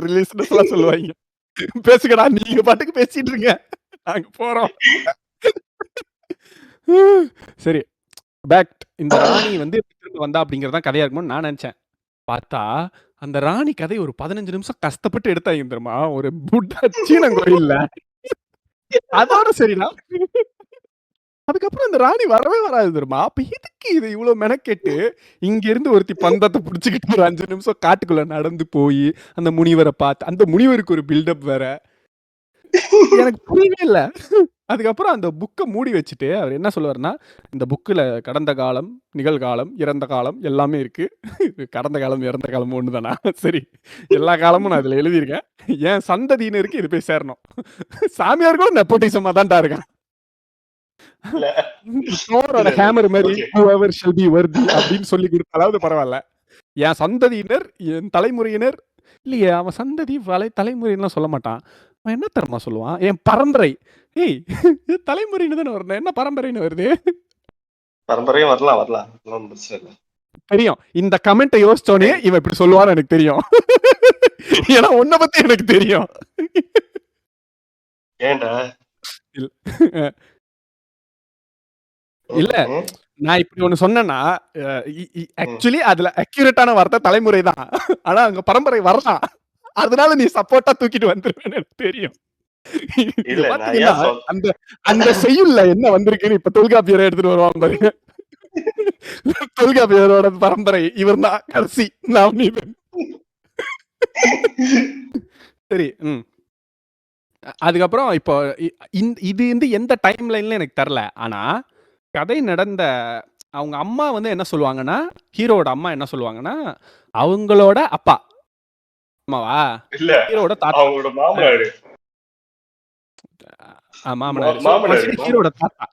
[SPEAKER 1] ரிலீஸ்னஸ்லாம் சொல்லுவாங்க. பேசுங்கடா நீங்க பாட்டுக்கு பேசிட்டு இருங்க. நாங்க போறோம். சரி. பேக் இந்த ராணி வந்து திரும்ப வந்தா அப்படிங்கறது தான் கதையா இருக்கும்னு நான் நினைச்சேன். பார்த்தா அந்த ராணி கதை ஒரு 15 நிமிஷம் கஷ்டப்பட்டு எடுத்தாங்க தெரியுமா? ஒரு புத்தா சீனம் கோயில்ல. அதோட சரிடா. அதுக்கப்புறம் அந்த ராணி வரவே வராது தெரியுமா? அப்ப எதுக்கு இது இவ்வளவு மெனக்கெட்டு இங்க இருந்து ஒருத்தி பந்தத்தை புடிச்சுக்கிட்டு ஒரு 5 நிமிஷம் காட்டுக்குள்ள நடந்து போய் அந்த முனிவரை பார்த்து அந்த முனிவருக்கு ஒரு பில்டப் வேற. எனக்கு புரியவே இல்ல. அதுக்கப்புறம் அந்த புக்கை மூடி வச்சுட்டு அவர் என்ன சொல்லுவாருன்னா, இந்த புக்கில் கடந்த காலம், நிகழ்காலம், இறந்த காலம் எல்லாமே இருக்கு. கடந்த காலம் இறந்த காலம் ஒன்று தானா? சரி, எல்லா காலமும் நான் இதில் எழுதியிருக்கேன். ஏன் சந்ததியினருக்கு இது போய் சேரணும். சாமியார் கூட நெப்போட்டிசமா தான்டா இருக்கான். தோரோட ஹேமர் மாதிரி whoever shall be worthy அப்படின்னு சொல்லி கொடுத்தாலாவது பரவாயில்ல. என் சந்ததியினர், என் தலைமுறையினர் இல்லையே, அவன் சந்ததி தலைமுறைன்னு சொல்ல மாட்டான். அவன் என்ன தரமா சொல்லுவான்? என் பரம்பரை. ஏய், தலைமுறைன்னு தானே வரணும், என்ன பரம்பரைன்னு வருது?
[SPEAKER 2] பரம்பரையும் வரலாம்.
[SPEAKER 1] தெரியும். இந்த கமெண்ட்டை யோசிச்சோனே இவன் இப்படி சொல்லுவான்னு எனக்கு தெரியும். ஏன்னா உன்னை பத்தி எனக்கு தெரியும்.
[SPEAKER 2] ஏன்டா?
[SPEAKER 1] இல்ல, நான் இப்படி ஒண்ணு சொன்னேன்னா ஆக்சுவலி அதுல அக்யூரேட்டான வார்த்தை தலைமுறை தான். ஆனா அங்க பரம்பரை வரலாம். அதனால நீ சப்போர்ட்டா தூக்கிட்டு வந்துருவேன்னு எனக்கு தெரியும். இது
[SPEAKER 2] இல்ல நான்
[SPEAKER 1] பாத்தீங்கன்னா
[SPEAKER 2] ஏன் சொல்
[SPEAKER 1] அந்த அந்த செய்யுள்ல என்ன வந்திருக்குன்னு இப்ப தொல்காப்பியரை எடுத்துட்டு வருவாங்க பாருங்க. தொல்காப்பியரோட பரம்பரை இவர்தான் கடைசி நவநீதன். சரி. அதுக்கப்புறம் இப்போ இது வந்து எந்த டைம் லைன்ல எனக்கு தெரியல. ஆனா கதை நடந்த அவங்க அம்மா வந்து என்ன சொல்லுவாங்கன்னா, ஹீரோவோட அம்மா என்ன சொல்லுவாங்கன்னா, அவங்களோட அப்பா அம்மாவா?
[SPEAKER 2] இல்ல
[SPEAKER 1] ஹீரோவோட தாத்தா.
[SPEAKER 2] அவங்களோட மாமனாரு
[SPEAKER 1] மாமனாரு. ஸோ
[SPEAKER 2] மாமனாரு
[SPEAKER 1] கடைசியில ஹீரோவோட தாத்தா.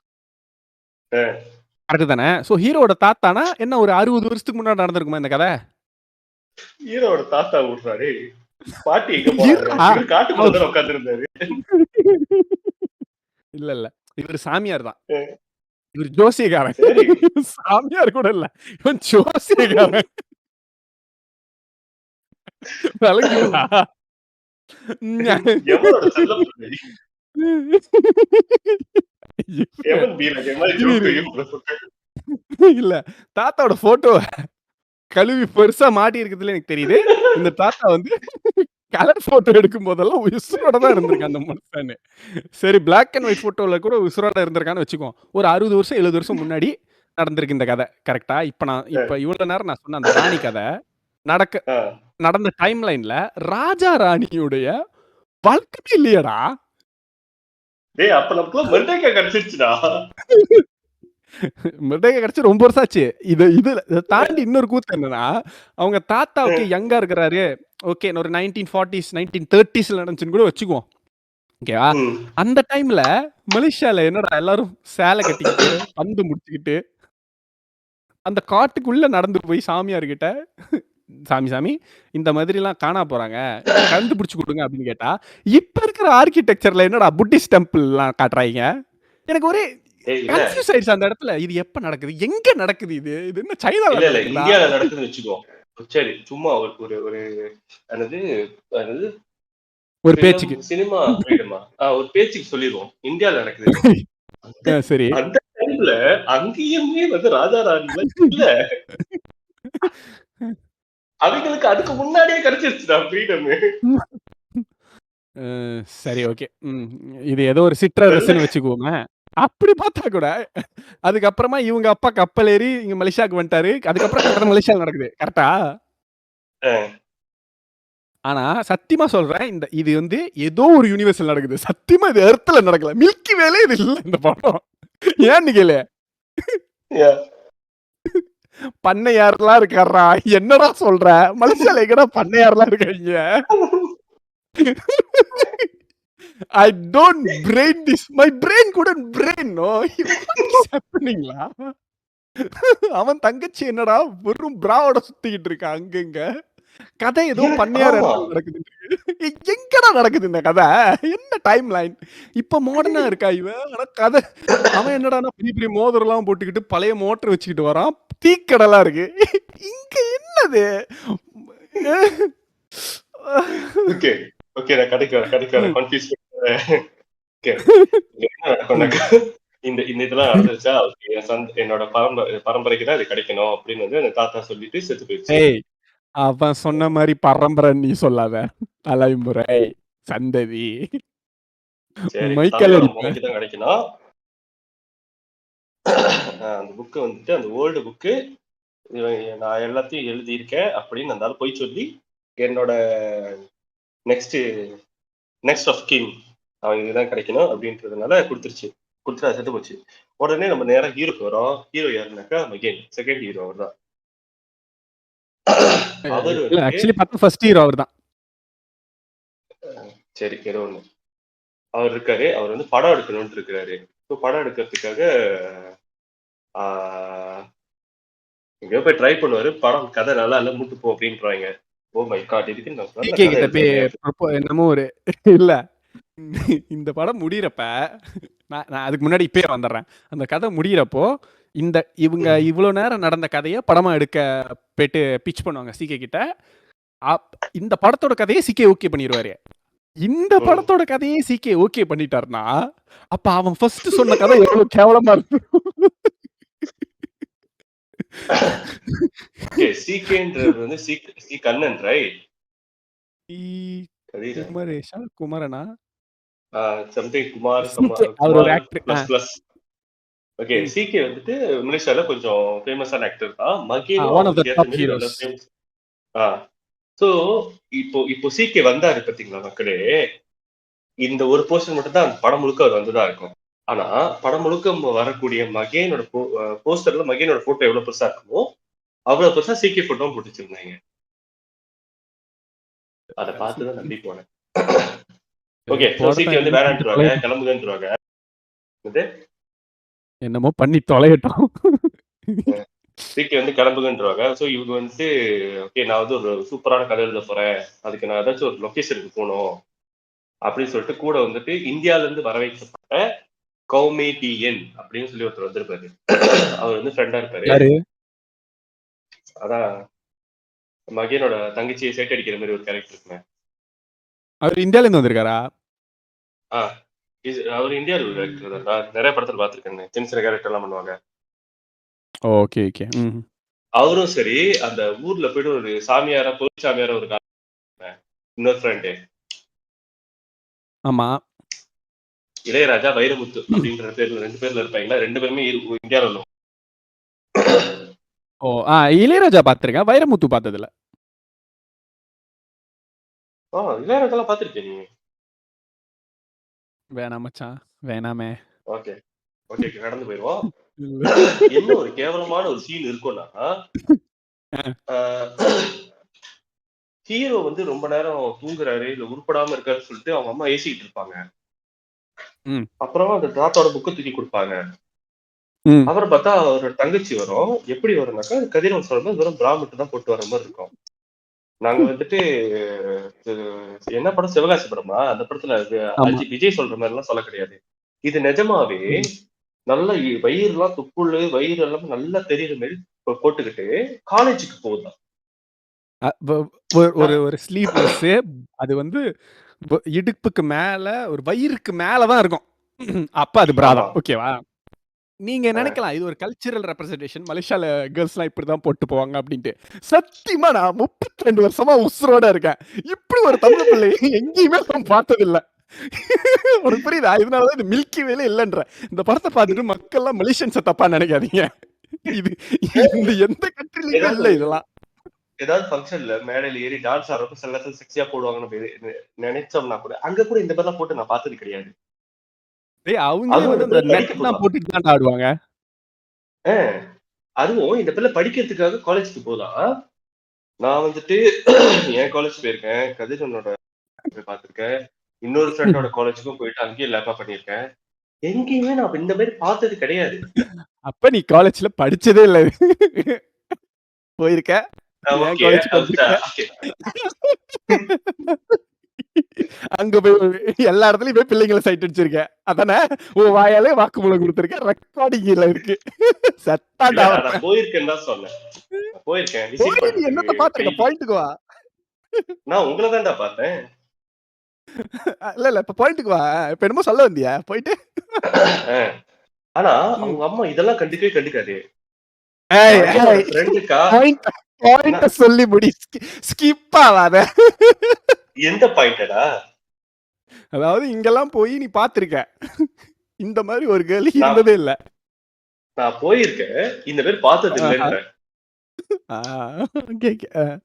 [SPEAKER 1] கரெக்ட் தானே? ஸோ ஹீரோவோட தாத்தானா என்ன ஒரு 60 வருஷத்துக்கு முன்னாடி நடந்திருக்குமா இந்த கதை?
[SPEAKER 2] ஹீரோவோட தாத்தா விடுறாரு. பாட்டி எங்க போனாங்க?
[SPEAKER 1] இருடா.
[SPEAKER 2] இவர் காட்டுக்குள்ள தானே உட்கார்ந்து இருந்தாரு.
[SPEAKER 1] இல்ல இல்ல. இவர் சாமியார் தான். இவர் ஜோசியக்காரன்.
[SPEAKER 2] சரி
[SPEAKER 1] சாமியார் கூட இல்ல. இவன் ஜோசியக்காரன். விளங்குதா?
[SPEAKER 2] எவனோட செல்ல பிள்ளை? எவன் வீரன் மாதிரி ஜோக்கு
[SPEAKER 1] இல்ல தாத்தாவோட போட்டோ கழுவி பெருசா மாட்டி இருக்கிறதுல எனக்கு தெரியுது. இந்த தாத்தா வந்து கலர் போட்டோ எடுக்கும் போதெல்லாம் உசுரோட தான் இருந்திருக்கு அந்த மனுஷன். சரி பிளாக் அண்ட் ஒயிட் போட்டோல கூட உசுரோட இருந்திருக்கான்னு வச்சுக்கோம். ஒரு 60 வருஷம் 70 வருஷம் முன்னாடி நடந்திருக்கு இந்த கதை. கரெக்டா? இப்ப இவ்வளவு நேரம் நான் சொன்ன அந்த ராணி கதை நடந்த டைம் லைன்ல ராஜா ராணியுடைய வாழ்க்கை இல்லையடா.
[SPEAKER 2] டேய் அப்ப நமக்கு மெர்டேக்கா கிடைச்சிருச்சுடா.
[SPEAKER 1] மெர்டேக்கா கிடைச்சு ரொம்ப வருஷம் ஆச்சு. இதை தாண்டி இன்னொரு கூத்து என்னன்னா, அவங்க தாத்தா ஓகே யங்கா இருக்கிறாரு. ஓகே ஒரு 1940s 1930ஸ்ல நடந்துச்சுன்னு கூட வச்சுக்குவோம். ஓகேவா? அந்த டைம்ல மலேசியால என்னடா எல்லாரும் சேலை கட்டிக்கிட்டு பந்து முடிச்சுக்கிட்டு அந்த காட்டுக்குள்ள நடந்து போய் சாமியார் கிட்ட சாமி இந்த மாதிரி எல்லாம் காணா போறாங்க கண்டுபிடிச்சு கொடுங்க அப்படின்னு கேட்டா இப்ப இருக்கிற ஆர்கிடெக்சர்ல என்னடா புத்திஸ்ட் டெம்பிள் எல்லாம் காட்டுறாங்க. எனக்கு ஒரே கன்ஃபியூஸ் ஆயிடுச்சு அந்த இடத்துல. இது எப்ப நடக்குது, எங்க நடக்குது, இது என்ன சைனால
[SPEAKER 2] இல்ல இந்தியால நடக்குதுன்னு வச்சுக்கோ. சரி சும்மா ஒரு ஒரு என்னது என்னது
[SPEAKER 1] ஒரு பேச்சுக்கு
[SPEAKER 2] சினிமா ஃப்ரீடமா ஒரு பேச்சுக்கு சொல்லிடுவோம். இந்தியால நடக்குது.
[SPEAKER 1] சரி
[SPEAKER 2] அந்த டைம்ல அங்கேயுமே வந்து ராஜா ராணி இல்ல அவங்களுக்கு அதுக்கு முன்னாடியே கிடைச்சிருச்சுடா ஃப்ரீடம்.
[SPEAKER 1] சரி ஓகே. இது ஏதோ ஒரு சிற்றரசுன்னு வச்சுக்குவோமே. அப்படி பார்த்தா கூட அதுக்கப்புறமா இவங்க அப்பா கப்பல் ஏறி இங்க மலேசியாவுக்கு வந்துட்டாரு. அதுக்கப்புறம் கதை மலேசியால நடக்குது. கரெக்டா? ஆனா சத்தியமா சொல்றேன், இது வந்து ஏதோ ஒரு யூனிவர்ஸ்ல நடக்குது. சத்தியமா இது எர்த்ல நடக்கல. மில்கி வேலே இது இல்ல இந்த படம். ஏன்னு கேளு. பண்ணையாரெல்லாம் இருக்காரா? என்னடா சொல்ற? மலேசியால எங்கடா பண்ணையாரெல்லாம் இருக்காங்க? I don't brain this. My brain couldn't brain. No. What is happening? அவன் தங்கச்சி என்னடா வெறும் பிராவோட சுத்திக்கிட்டு இருக்கா அங்கங்க. கதை ஏதோ பண்ணையார் நடக்குது. எங்கடா நடக்குது இந்த கதை? என்ன டைம் லைன்? இப்ப மாடர்னா இருக்கா இவன்? ஆனா கதை அவன் என்னடானா பெரிய பெரிய மோதிரம் எல்லாம் போட்டுக்கிட்டு பழைய மோட்டர் வச்சுக்கிட்டு வரான். தீக்கடலா இருக்கு. இங்க என்னது?
[SPEAKER 2] ஓகே ஓகே நான் கடைக்கு கன்ஃபியூஸ் இந்த இதெல்லாம் நடந்துச்சா என்னோட பரம்பரைக்கு தான் இது கிடைக்கணும் அப்படின்னு வந்து அந்த தாத்தா சொல்லிட்டு செத்து போயிடுச்சு.
[SPEAKER 1] அவன் சொன்ன மாதிரி பரம்பரை நீ சொல்லாத. தலைமுறை சந்ததி மைக்கேல்
[SPEAKER 2] தான் கிடைக்கணும். அந்த புக்கு வந்துட்டு அந்த ஓல்டு புக்கு நான் எல்லாத்தையும் எழுதியிருக்கேன் அப்படின்னு அந்த போய் சொல்லி என்னோட நெக்ஸ்ட் ஆஃப் கிங் அவன் இதுதான் கிடைக்கணும் அப்படின்றதுனால கொடுத்துருச்சு. கொடுத்துட்டு செத்து போச்சு. உடனே நம்ம நேரம் ஹீரோக்கு வரோம். ஹீரோ யாருனாக்கா மகேன் செகண்ட் ஹீரோ அவர் தான். சரி ஏதோ ஒண்ணு அவர் இருக்காரு. அவர் வந்து படம் எடுக்கணும்னு இருக்கிறாரு. படம் எடுக்கிறதுக்காக எங்கேயோ போய் ட்ரை பண்ணுவாரு. படம் கதை நல்லா இல்ல மூட்டு போ அப்படின்றாங்க. ஓ மை காட் இதுக்கு
[SPEAKER 1] என்னமோ ஒரு இல்ல இந்த படம் முடியறப்ப நான் அதுக்கு முன்னாடி இப்பயே வந்துடுறேன். அந்த கதை முடியறப்போ இவங்க இவ்வளவு நேரம் நடந்த கதையை படமா எடுக்க போயிட்டு பிச் பண்ணுவாங்க சிகே கிட்ட. இந்த படத்தோட கதையை சிகே ஓகே பண்ணிடுவாரு. இந்த படத்தோட கதையை சிகே ஓகே பண்ணிட்டாருன்னா அப்ப அவன் ஃபர்ஸ்ட் சொன்ன கதை எவ்வளவு கேவலமா இருக்கு.
[SPEAKER 2] சிகேன்றது வந்து சி கண்ணன் ரைட்?
[SPEAKER 1] குமரேஷா குமரனா
[SPEAKER 2] சம்திங் குமார்
[SPEAKER 1] அவர் ஒரு
[SPEAKER 2] Kumar
[SPEAKER 1] actor.
[SPEAKER 2] Plus plus. Okay, CK வந்துட்டு மலேசியால கொஞ்சம் ஃபேமஸான ஆக்டர் தான். மகேனும்
[SPEAKER 1] ஒன் ஆஃப் த
[SPEAKER 2] அவருக்கு ஏத்த
[SPEAKER 1] டாப்
[SPEAKER 2] மாதிரி நல்ல
[SPEAKER 1] ஹீரோஸ்.
[SPEAKER 2] ஃபேமஸ். ஆ சோ இப்போ சிகே வந்தாரு பாத்தீங்களா மக்களே, இந்த ஒரு போர்ஷன் மட்டும் தான் படம் முழுக்க அவர் வந்துதான் இருக்கும். ஆனா படம் முழுக்க வரக்கூடிய மகேனோட போஸ்டர்ல மகேனோட போட்டோ எவ்வளவு பெருசா இருக்குமோ அவ்வளவு பெருசா சிகே போட்டோவும் போட்டு வச்சிருந்தாங்க. அதை பார்த்துதான் நம்பி போனேன். ஓகே, சோ சிகே வந்து வேணான்றாங்க, கிளம்புங்கன்றாங்க.
[SPEAKER 1] என்னமோ பண்ணி தொலையட்டும்.
[SPEAKER 2] சிகே வந்து கிளம்புங்கன்றாங்க. சோ இவங்க வந்துட்டு ஓகே, நான் வந்து ஒரு சூப்பரான கதை எழுத போறேன், அதுக்கு நான் ஏதாச்சும் ஒரு லொகேஷனுக்கு போகணும் அப்படின்னு சொல்லிட்டு கூட வந்துட்டு இந்தியால இருந்து வர வைக்கப்பட்ட கௌமேடியன் அப்படின்னு சொல்லி ஒருத்தர் வந்திருப்பாரு. அவர் வந்து ஃப்ரெண்டா இருப்பாரு. அதான் மகேனோட தங்கச்சியை சேட் அடிக்கிற மாதிரி ஒரு கேரக்டர் இருக்குங்க.
[SPEAKER 1] அவர் இந்தியால இருந்து வந்திருக்காரா?
[SPEAKER 2] அவர் இந்தியாவில் உள்ள ஆக்டர் தான். நிறைய படத்துல பாத்துருக்கேன், சின்ன சின்ன கேரக்டர் எல்லாம் பண்ணுவாங்க.
[SPEAKER 1] Okay okay.
[SPEAKER 2] அவரும் சரி, அந்த ஊர்ல போயிட்டு ஒரு சாமியாரா பொது சாமியாரா ஒரு இன்னொரு ஃப்ரெண்டு.
[SPEAKER 1] ஆமா,
[SPEAKER 2] இளையராஜா வைரமுத்து அப்படின்ற பேர்ல 2 பேர்ல இருப்பாங்களா, 2 பேருமே இந்தியாவில் உள்ள.
[SPEAKER 1] ஓ இளையராஜா பாத்திருக்கேன், வைரமுத்து பார்த்ததில்ல.
[SPEAKER 2] இளையராஜா பாத்திருக்கேன் நீ?
[SPEAKER 1] வேணாம் மச்சான், வேணாமே.
[SPEAKER 2] ஓகே ஓகே, கடந்து போயிருவோம். என்ன ஒரு கேவலமான ஒரு சீன் இருக்கும்னா, ஹீரோ வந்து ரொம்ப நேரம் தூங்குறாரு இல்ல உருப்படாம இருக்காருன்னு சொல்லிட்டு அவங்க அம்மா ஏசிக்கிட்டு இருப்பாங்க. அப்புறம் அந்த தாத்தாவோட புக்கை தூக்கி கொடுப்பாங்க. அப்புறம் பார்த்தா அவரோட தங்கச்சி வரும். எப்படி வரும்னாக்கா, கதிரவன் சொல்றது வெறும் பிராமட்டு தான் போட்டு வர மாதிரி இருக்கும். நாங்க வந்துட்டு என்ன படம், சிவகாசி படமா? அந்த படத்துல விஜய் சொல்ற மாதிரி எல்லாம் சொல்ல கிடையாது. இது நிஜமாவே நல்ல வயிறு எல்லாம் துப்புள்ளு, வயிறு எல்லாம் நல்லா தெரியுற மாதிரி போட்டுக்கிட்டு காலேஜுக்கு போகுதான்.
[SPEAKER 1] ஒரு ஸ்லீவ்லெஸ், அது வந்து இடுப்புக்கு மேல ஒரு வயிறுக்கு மேலதான் இருக்கும். அப்ப அது பிராதா, ஓகேவா? நீங்க நினைக்கலாம் இது ஒரு கல்ச்சரல் ரெப்ரசன்டேஷன், மலேசியால கேர்ள்ஸ் எல்லாம் இப்படிதான் போட்டு போவாங்க அப்படின்ட்டு. சத்தியமா நான் 32 வருஷமா உசுரோட இருக்கேன், இப்படி ஒரு தமிழ் பிள்ளை எங்கேயுமே நான் பார்த்தது இல்ல. உனக்கு புரியுதா? இதனாலதான் இது மில்கி வேலே இல்லைன்ற. இந்த படத்தை பார்த்துட்டு மக்கள் எல்லாம் மலேசியன்ஸை தப்பா நினைக்காதீங்க. இது இந்த எந்த கண்ட்ரிலயுமே இல்ல இதெல்லாம்.
[SPEAKER 2] ஏதாவது ஃபங்க்ஷன்ல மேடையில ஏறி டான்ஸ் ஆடுறப்ப சில நேரத்துல செக்ஸியா போடுவாங்கன்னு நினைச்சோம்னா கூட அங்க கூட இந்த மாதிரிலாம் போட்டு நான் பார்த்தது கிடையாது.
[SPEAKER 1] அவங்களே வந்து அந்த நெட்லாம் போட்டுட்டு தான் ஆடுவாங்க.
[SPEAKER 2] அதுவும் இந்த பிள்ளை படிக்கிறதுக்காக காலேஜுக்கு போதான். நான் வந்துட்டு என் காலேஜ் போயிருக்கேன், கதிரவனோட பார்த்திருக்கேன், இன்னொரு ஃப்ரெண்டோட காலேஜுக்கும் போயிட்டு அங்கேயும் லேப்பா பண்ணியிருக்கேன். எங்கேயுமே நான் இந்த மாதிரி பார்த்தது கிடையாது.
[SPEAKER 1] அப்ப நீ காலேஜ்ல படிச்சதே இல்ல. போயிருக்க அங்க போய் எல்லா இடத்துலயும் போய் பிள்ளைங்களை சைட் அடிச்சிருக்க, அதானே? உன் வாயாலே வாக்குமூலம் கொடுத்திருக்க, ரெக்கார்டிங்ல இருக்கு. சத்தாண்டா
[SPEAKER 2] போயிருக்கேன் தான் சொன்னேன். போயிருக்கேன்.
[SPEAKER 1] என்னத்த பாத்துருக்க? பாயிண்ட்டுக்கு வா.
[SPEAKER 2] நான் உங்களை தான்டா பார்த்தேன்.
[SPEAKER 1] இல்ல இல்ல, இப்ப பாயிண்ட்டுக்கு வா. இப்ப என்னமோ சொல்ல வந்தியா? போயிட்டு
[SPEAKER 2] ஆனா அவங்க அம்மா இதெல்லாம் கண்டுக்காது.
[SPEAKER 1] சொல்லி முடி, ஸ்கிப் ஆகாத.
[SPEAKER 2] எந்த பாயிண்டடா?
[SPEAKER 1] அதாவது இங்கெல்லாம் போய் நீ பாத்திருக்க, இந்த மாதிரி ஒரு கேர்ள் இருந்ததே இல்ல.
[SPEAKER 2] நான் போயிருக்கேன், இந்த பேர் பார்த்தது இல்லைன்ற.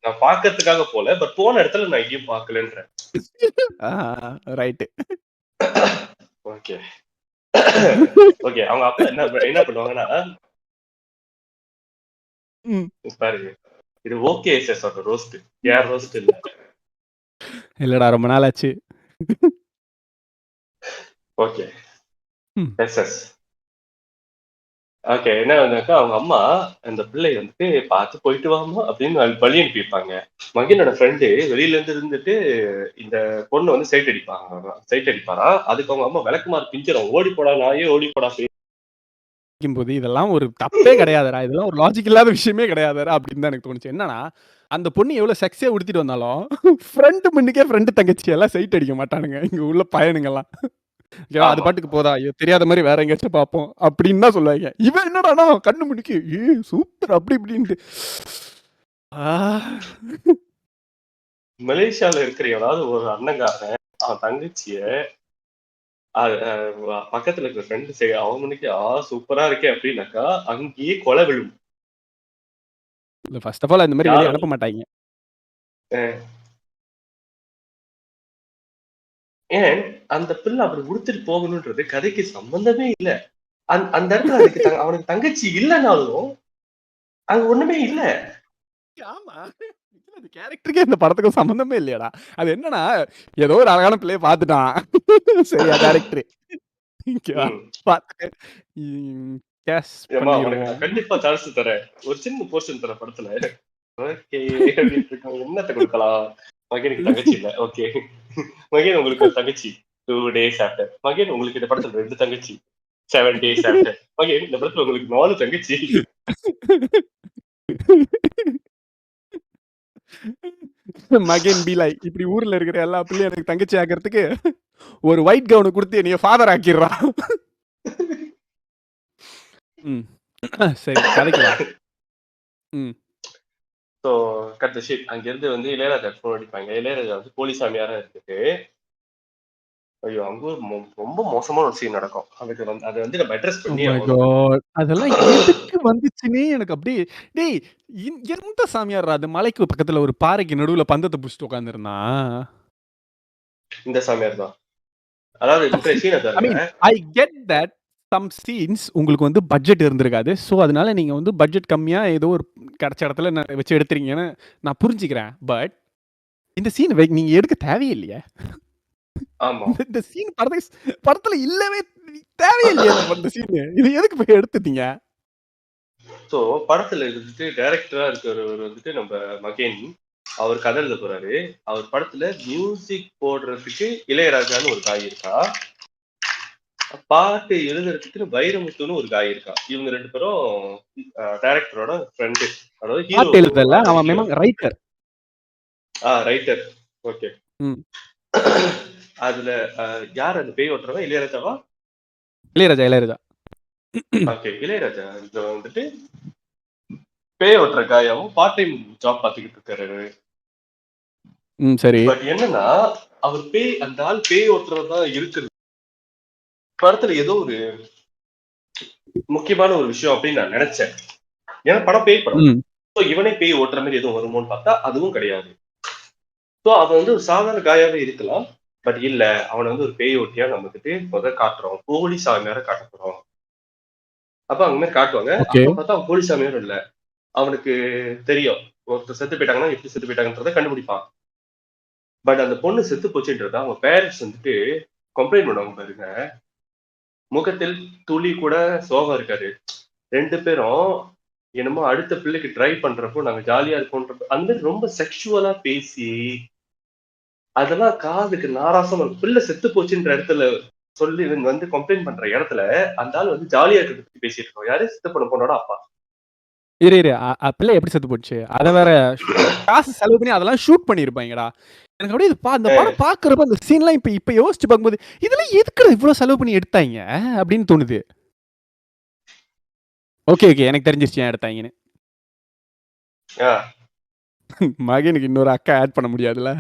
[SPEAKER 2] நான் பாக்கிறதுக்காக போல, பட் போன இடத்துல நான் எங்கேயும் பார்க்கலன்ற.
[SPEAKER 1] ரைட்.
[SPEAKER 2] Okay okay. அவங்க அப்பா என்ன பண்ணுவாங்கன்னா, பாருங்க, இது ஓகே சார் ரோஸ்ட், யார் ரோஸ்ட் இல்ல.
[SPEAKER 1] இல்லடா, ரொம்ப நாள் ஆச்சு.
[SPEAKER 2] Okay SS. ஓகே, என்ன வந்தாக்கா அவங்க அம்மா அந்த பிள்ளை வந்துட்டு பார்த்து போயிட்டு வாமா அப்படின்னு வழி அனுப்பியிருப்பாங்க. மகனோட ஃப்ரெண்டு வெளியில இருந்து இருந்துட்டு இந்த பொண்ணு வந்து சைட் அடிப்பாரா. அதுக்கு அவங்க அம்மா விளக்குமாறு பிஞ்சிடும், ஓடி போடா நாயே, ஓடி போடா
[SPEAKER 1] போது இதெல்லாம் ஒரு தப்பே கிடையாதுடா, இதெல்லாம் ஒரு லாஜிக் இல்லாத விஷயமே கிடையாதுடா அப்படின்னு தான் எனக்கு தோணுச்சு. என்னன்னா, அந்த பொண்ணு எவ்வளவு செக்ஸியா உடுத்திட்டு வந்தாலும் ஃப்ரெண்டு முன்னுக்கே ஃப்ரெண்டு தங்கச்சி எல்லாம் சைட் அடிக்க மாட்டானுங்க இங்க உள்ள பையனுங்கெல்லாம். அது பாட்டுக்கு போதா, ஐயோ தெரியாத மாதிரி வேற எங்கேயாச்சும் பார்ப்போம் அப்படின்னு தான் சொல்லுவாங்க. இவன் என்னடா கண்ணு முடிக்கு சூப்பர் அப்படி இப்படின்ட்டு.
[SPEAKER 2] மலேசியால இருக்கிற ஏதாவது ஒரு அண்ணங்காரன் அவன் தங்கச்சிய பக்கத்துல இருக்கிற ஃப்ரெண்டு அவனுக்கு சூப்பரா இருக்கே அப்படின்னாக்கா அங்கேயே கொலை விழும்.
[SPEAKER 1] இல்ல ஃபர்ஸ்ட் ஆஃப் ஆல் அந்த மாதிரி வெளிய
[SPEAKER 2] யாரும்
[SPEAKER 1] அனுப்ப மாட்டாய்ங்க.
[SPEAKER 2] ஏன் அந்த பிள்ளை அப்படி உடுத்திட்டு போகணுன்றது கதைக்கு சம்பந்தமே இல்ல. அந்த இடத்துல அதுக்கு அவனுக்கு தங்கச்சி இல்லைனாலும் அங்க ஒண்ணுமே இல்ல.
[SPEAKER 1] ஆமா. அந்த கேரக்டருக்கே இந்த படத்துக்கும் சம்பந்தமே இல்லையாடா. அது என்னன்னா ஏதோ ஒரு அழகான பிள்ளைய பார்த்துட்டான். சரியா டைரக்டர். ஓகேவா?
[SPEAKER 2] ம்.
[SPEAKER 1] பார்த்துட்டு கேஷ்
[SPEAKER 2] ஏம்மா உனக்கு
[SPEAKER 1] பண்ணிருவோம்.
[SPEAKER 2] நான் கண்டிப்பா சான்ஸ் தரேன். ஒரு சின்ன போர்ஷன் தரேன் படத்துல. ஓகே அப்படின்ட்டு இருக்காங்க. என்னத்த கொடுக்கலாம்? மகனுக்கு தங்கச்சி இல்ல. ஓகே. மகன் உங்களுக்கு ஒரு தங்கச்சி 2 days after. மகன் உங்களுக்கு இந்த படத்துல 2 தங்கச்சி 7 days after. மகன் இந்த படத்துல உங்களுக்கு 4 தங்கச்சி.
[SPEAKER 1] மகன் பி லைக் இப்படி ஊர்ல இருக்கிற எல்லா பிள்ளையும் எனக்கு தங்கச்சி ஆக்கிறதுக்கு ஒரு ஒயிட் கவுன் கொடுத்து என்னைய ஃபாதர் ஆக்கிடுறான். சரி கதைக்கு வா.
[SPEAKER 2] So cut the shit. அங்கிருந்து வந்து இளையராஜா ஃபோன் அடிப்பாங்க. இளையராஜா வந்து போலீசாமியாரா இருந்துட்டு ஐயோ அங்க ரொம்ப மோசமான ஒரு சீன் நடக்கும். அதுக்கு வந்து அதை வந்து நம்ம அட்ரஸ்
[SPEAKER 1] Oh
[SPEAKER 2] பண்ணி
[SPEAKER 1] my god. அதெல்லாம் எதுக்கு வந்துச்சுன்னே எனக்கு அப்படியே டேய் எந்த சாமியார்ரா அது மலைக்கு பக்கத்துல ஒரு பாறைக்கு நடுவுல பந்தத்தை புடிச்சிட்டு உட்கார்ந்திருந்தான்.
[SPEAKER 2] இந்த சாமியார் தான். அதாவது இந்த சீனை
[SPEAKER 1] I
[SPEAKER 2] தருங்க.
[SPEAKER 1] mean, I get that some scenes உங்களுக்கு வந்து பட்ஜெட் இருந்திருக்காது. ஸோ அதனால நீங்க வந்து பட்ஜெட் கம்மியா ஏதோ ஒரு கிடைச்ச இடத்துல வச்சு எடுத்துறீங்கன்னு நான் புரிஞ்சுக்கிறேன். பட் இந்த சீன் நீங்க எடுக்க தேவையில்லையே.
[SPEAKER 2] ஆமா.
[SPEAKER 1] இந்த சீன் படத்துல இல்லவே தேவையில்லையே இந்த சீன். இது எதுக்கு போய் எடுத்துட்டீங்க?
[SPEAKER 2] ஸோ படத்துல இருந்துட்டு டைரக்டரா இருக்கிறவர் வந்துட்டு நம்ம மகேன் அவர் கதை எழுத போறாரு. அவர் படத்துல மியூசிக் போடுறதுக்கு இளையராஜான்னு ஒரு காய் இருக்கா, பாட்டு எழுதுறதுக்கு வைரமுத்துன்னு ஒரு காய் இருக்கா. இவங்க 2 பேரும் டைரக்டரோட ஃப்ரெண்டு. அதாவது ஹீரோ
[SPEAKER 1] பாட்டு எழுதல அவன் ரைட்டர்.
[SPEAKER 2] ரைட்டர். ஓகே. அதுல யார் அந்த பேய் ஓட்டுறவன்? இளையராஜாவா?
[SPEAKER 1] இளையராஜா.
[SPEAKER 2] ஓகே. இளையராஜா வந்துட்டு பேய் ஓட்டுற காயாவும் பார்ட் டைம் ஜாப் பார்த்துக்கிட்டு இருக்காரு.
[SPEAKER 1] சரி.
[SPEAKER 2] பட் என்னன்னா அவர் அந்த ஆள் பேய் ஓட்டுறதா இருக்குது படத்துல ஏதோ ஒரு முக்கியமான ஒரு விஷயம் அப்படின்னு நான் நினைச்சேன். ஏன்னா படம் பேய் படம். இவனே பேய் ஓட்டுற மாதிரி எதுவும் வருமோன்னு பார்த்தா அதுவும் கிடையாது. ஸோ அவன் வந்து ஒரு சாதாரண காயாவே இருக்கலாம். பட் இல்ல, அவனை வந்து ஒரு பேய் ஓட்டியா நம்ம கிட்ட முதல் காட்டுறோம். போலி சாமியார காட்ட போறோம். அப்ப அவங்க மாதிரி காட்டுவாங்க. அப்ப பார்த்தா அவன் போலி சாமியாரும் இல்ல. அவனுக்கு தெரியும் ஒருத்தர் செத்து போயிட்டாங்கன்னா எப்படி செத்து போயிட்டாங்கன்றதை கண்டுபிடிப்பான். பட் அந்த பொண்ணு செத்து போச்சுன்றத அவங்க பேரண்ட்ஸ் வந்துட்டு கம்ப்ளைண்ட் பண்ணுவாங்க பாருங்க. முகத்தில் துளி கூட சோகம் இருக்காது. 2 பேரும் என்னமோ அடுத்த பிள்ளைக்கு ட்ரை பண்றப்போ நாங்க ஜாலியா இருக்கோன்ற அந்த மாதிரி ரொம்ப செக்ஷுவலா பேசி அதெல்லாம் காதுக்கு நாராசம். பிள்ளை செத்து போச்சுன்ற இடத்துல சொல்லி வந்து கம்ப்ளைண்ட் பண்ற இடத்துல அந்த ஆள் வந்து ஜாலியா இருக்கிறத பத்தி பேசிட்டு இருக்கோம். யாரு? செத்து போன பொண்ணோட அப்பா.
[SPEAKER 1] இரு பிள்ளை எப்படி செத்து போச்சு? அத வேற காசு செலவு பண்ணி அதெல்லாம் ஷூட் பண்ணிருப்பாங்கடா. எனக்கு அப்படியே இந்த படம் பாக்குறப்ப அந்த சீன்லாம் இப்ப யோசிச்சு பார்க்கும்போது இதெல்லாம் எதுக்குடா இவ்வளவு செலவு பண்ணி எடுத்தாங்க அப்படின்னு தோணுது. ஓகே எனக்கு தெரிஞ்சிருச்சு ஏன் எடுத்தாங்கன்னு. மகனுக்கு இன்னொரு அக்கா ஆட் பண்ண முடியாதுல்ல.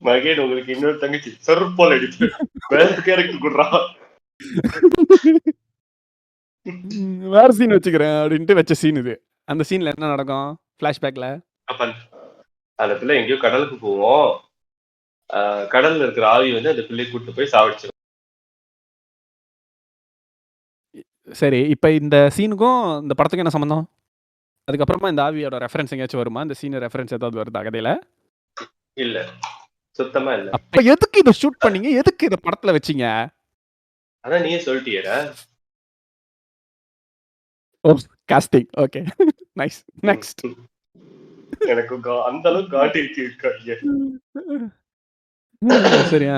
[SPEAKER 2] மகன் உங்களுக்கு இன்னொரு தங்கச்சி செருப்பால் அடிச்சு வேற கேரக்டர் குடுறா.
[SPEAKER 1] வேற சீன் வச்சுக்கிறேன் அப்படின்ட்டு வச்ச சீன் இது. அந்த சீன்ல என்ன நடக்கும்? பிளாஷ்பேக்ல
[SPEAKER 2] அந்த பிள்ளை எங்கேயோ கடலுக்கு போவோம். கடல்ல இருக்கிற ஆவி வந்து அந்த பிள்ளையை கூட்டு போய் சாவடிச்சிடும்.
[SPEAKER 1] சரி, இப்ப இந்த சீனுக்கும் இந்த படத்துக்கும் என்ன சம்பந்தம்? அதுக்கப்புறமா இந்த ஆவியோட ரெஃபரன்ஸ் எங்கேயாச்சும் வருமா? இந்த சீன் ரெஃபரன்ஸ் ஏதாவது வருதா கதையில?
[SPEAKER 2] இல்ல, சுத்தமா இல்ல.
[SPEAKER 1] அப்ப எதுக்கு இத ஷூட் பண்ணீங்க? எதுக்கு இத படத்துல வச்சீங்க?
[SPEAKER 2] அதான் நீயே சொல்லிட்டியேடா.
[SPEAKER 1] ஓ, காஸ்டிங். ஓகே. நைஸ். நெக்ஸ்ட்.
[SPEAKER 2] எனக்கு அந்த அளவுக்கு காட்டி இருக்காங்க.
[SPEAKER 1] சரியா?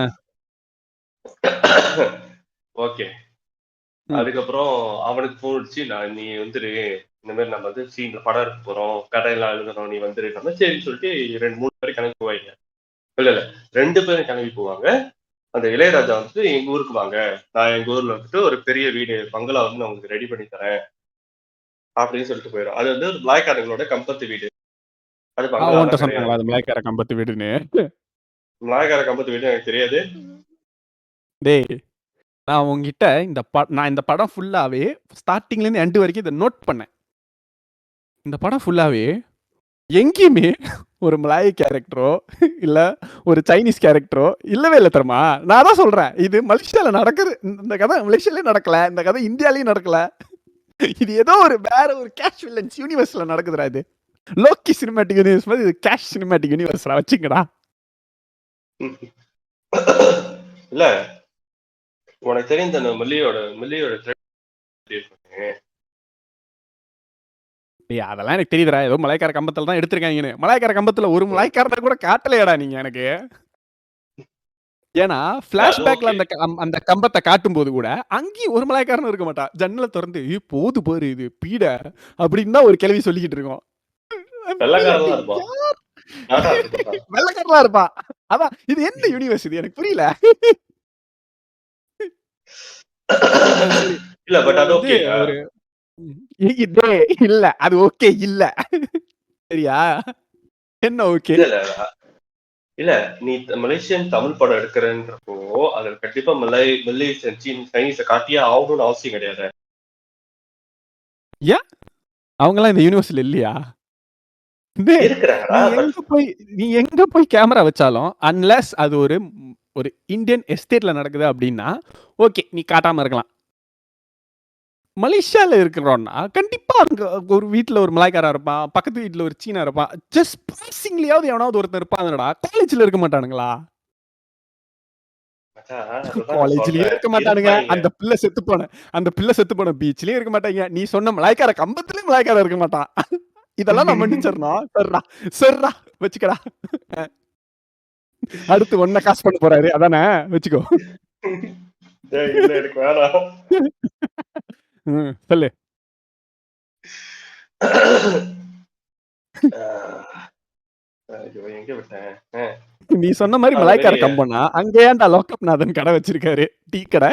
[SPEAKER 1] ஓகே.
[SPEAKER 2] அதுக்கப்புறம் அவனுக்கு போன் அடிச்சு நீ வந்துரு, இந்த மாதிரி நம்ம வந்து சீன்ல படம் எடுக்க போறோம், கதையெல்லாம் எழுதுறோம், நீ வந்துரு. சரின்னு சொல்லிட்டு 2-3 பேரும் கிளம்பி போவாங்க. இல்ல 2 பேரும் கிளம்பி போவாங்க. அந்த இளையராஜா வந்துட்டு எங்க ஊருக்கு வாங்க, நான் எங்க ஊர்ல வந்துட்டு ஒரு பெரிய வீடு பங்களா வந்து நான் உங்களுக்கு ரெடி பண்ணி தரேன் அப்படின்னு சொல்லிட்டு போயிடும். அது வந்து மலாய்க்காரங்களோட கம்பத்து வீடு. அது பங்களா
[SPEAKER 1] சொன்னாங்களா அது மலாய்க்கார கம்பத்து வீடுன்னு?
[SPEAKER 2] மலாய்க்கார கம்பத்து வீடு எனக்கு தெரியாது.
[SPEAKER 1] டேய் நான் உங்ககிட்ட நான் இந்த படம் ஃபுல்லாவே ஸ்டார்டிங்ல இருந்து எண்ட் வரைக்கும் இதை நோட் பண்ணேன். இந்த படம் ஃபுல்லாவே எங்கேயுமே ஒரு மலாய் கேரக்டரோ இல்ல ஒரு சைனீஸ் கேரக்டரோ இல்லவே இல்லை தெரியுமா? நான் தான் சொல்றேன், இது மலேசியால நடக்குது. இந்த கதை மலேசியாலயும் நடக்கல, இந்த கதை இந்தியாலயும் நடக்கல. இது ஏதோ ஒரு வேற ஒரு கேஷ் வில்லன்ஸ் யூனிவர்ஸ்ல நடக்குதுடா. இது லோக்கி சினிமேட்டிக் யூனிவர்ஸ் மாதிரி இது கேஷ் சினிமேட்டிக் யூனிவர்ஸ்ல வச்சுங்கடா.
[SPEAKER 2] இல்ல உனக்கு தெரியும் இந்த மில்லியோட
[SPEAKER 1] அதெல்லாம் எனக்கு தெரியுதுடா. ஏதோ மலைக்கார கம்பத்துல தான் எடுத்திருக்காங்கன்னு. மலைக்கார கம்பத்துல ஒரு மலைக்காரத்தை கூட காட்டலையாடா நீங்க எனக்கு. ஏன்னா பிளாஷ்பேக்ல அந்த கம்பத்தை காட்டும் போது கூட அங்கேயும் ஒரு மலைக்காரனும் இருக்க மாட்டா. ஜன்னலை திறந்து போது பாரு இது பீட அப்படின்னு தான் ஒரு கேள்வி சொல்லிக்கிட்டு இருக்கோம். வெள்ளக்காரலா இருப்பா. அதான் இது என்ன யூனிவர்ஸ் இது எனக்கு புரியல.
[SPEAKER 2] இல்ல பட் அது ஓகே.
[SPEAKER 1] இல்ல அது ஓகே இல்ல. சரியா? என்ன ஓகே?
[SPEAKER 2] இல்ல நீ மலேசியன் தமிழ் படம் எடுக்கிறன்றப்போ அதுல கண்டிப்பா மலேசியன் சைனீஸை காட்டியே ஆகணும்னு அவசியம் கிடையாது.
[SPEAKER 1] ஏன் அவங்க எல்லாம் இந்த யூனிவர்ஸ்ல இல்லையா? நீ எங்க போய் கேமரா வச்சாலும் அன்லெஸ் அது ஒரு இந்தியன் எஸ்டேட்ல நடக்குது அப்படின்னா ஓகே நீ காட்டாம இருக்கலாம். மலேசியால இருக்கிறோம்னா கண்டிப்பா அங்க ஒரு வீட்டுல ஒரு மலாய்க்காரா இருப்பான், பக்கத்து வீட்டுல ஒரு சீனா இருப்பான். ஜஸ்ட் பாசிங்லயாவது எவனாவது ஒருத்தர் இருப்பாங்கடா. காலேஜ்ல இருக்க மாட்டானுங்களா? காலேஜ்லயே இருக்க மாட்டானுங்க. அந்த பிள்ளை செத்து போன பீச்லயும் இருக்க மாட்டாங்க. நீ சொன்ன மலாய்க்கார கம்பத்திலயும் மலாய்க்கார இருக்க மாட்டான். இதெல்லாம் நான் மன்னிச்சிடணும். சரிடா வச்சுக்கடா. அடுத்து ஒன்ன காசு பண்ண போறாரு அதானே? வச்சுக்கோ. சொல்லு.
[SPEAKER 2] எங்க விட்டேன்?
[SPEAKER 1] நீ சொன்ன மாதிரி மலாய்க்கார கம்பனா அங்க ஏன்டா லோக்கப் நாதன் கடை வச்சிருக்காரு, டீ கடை.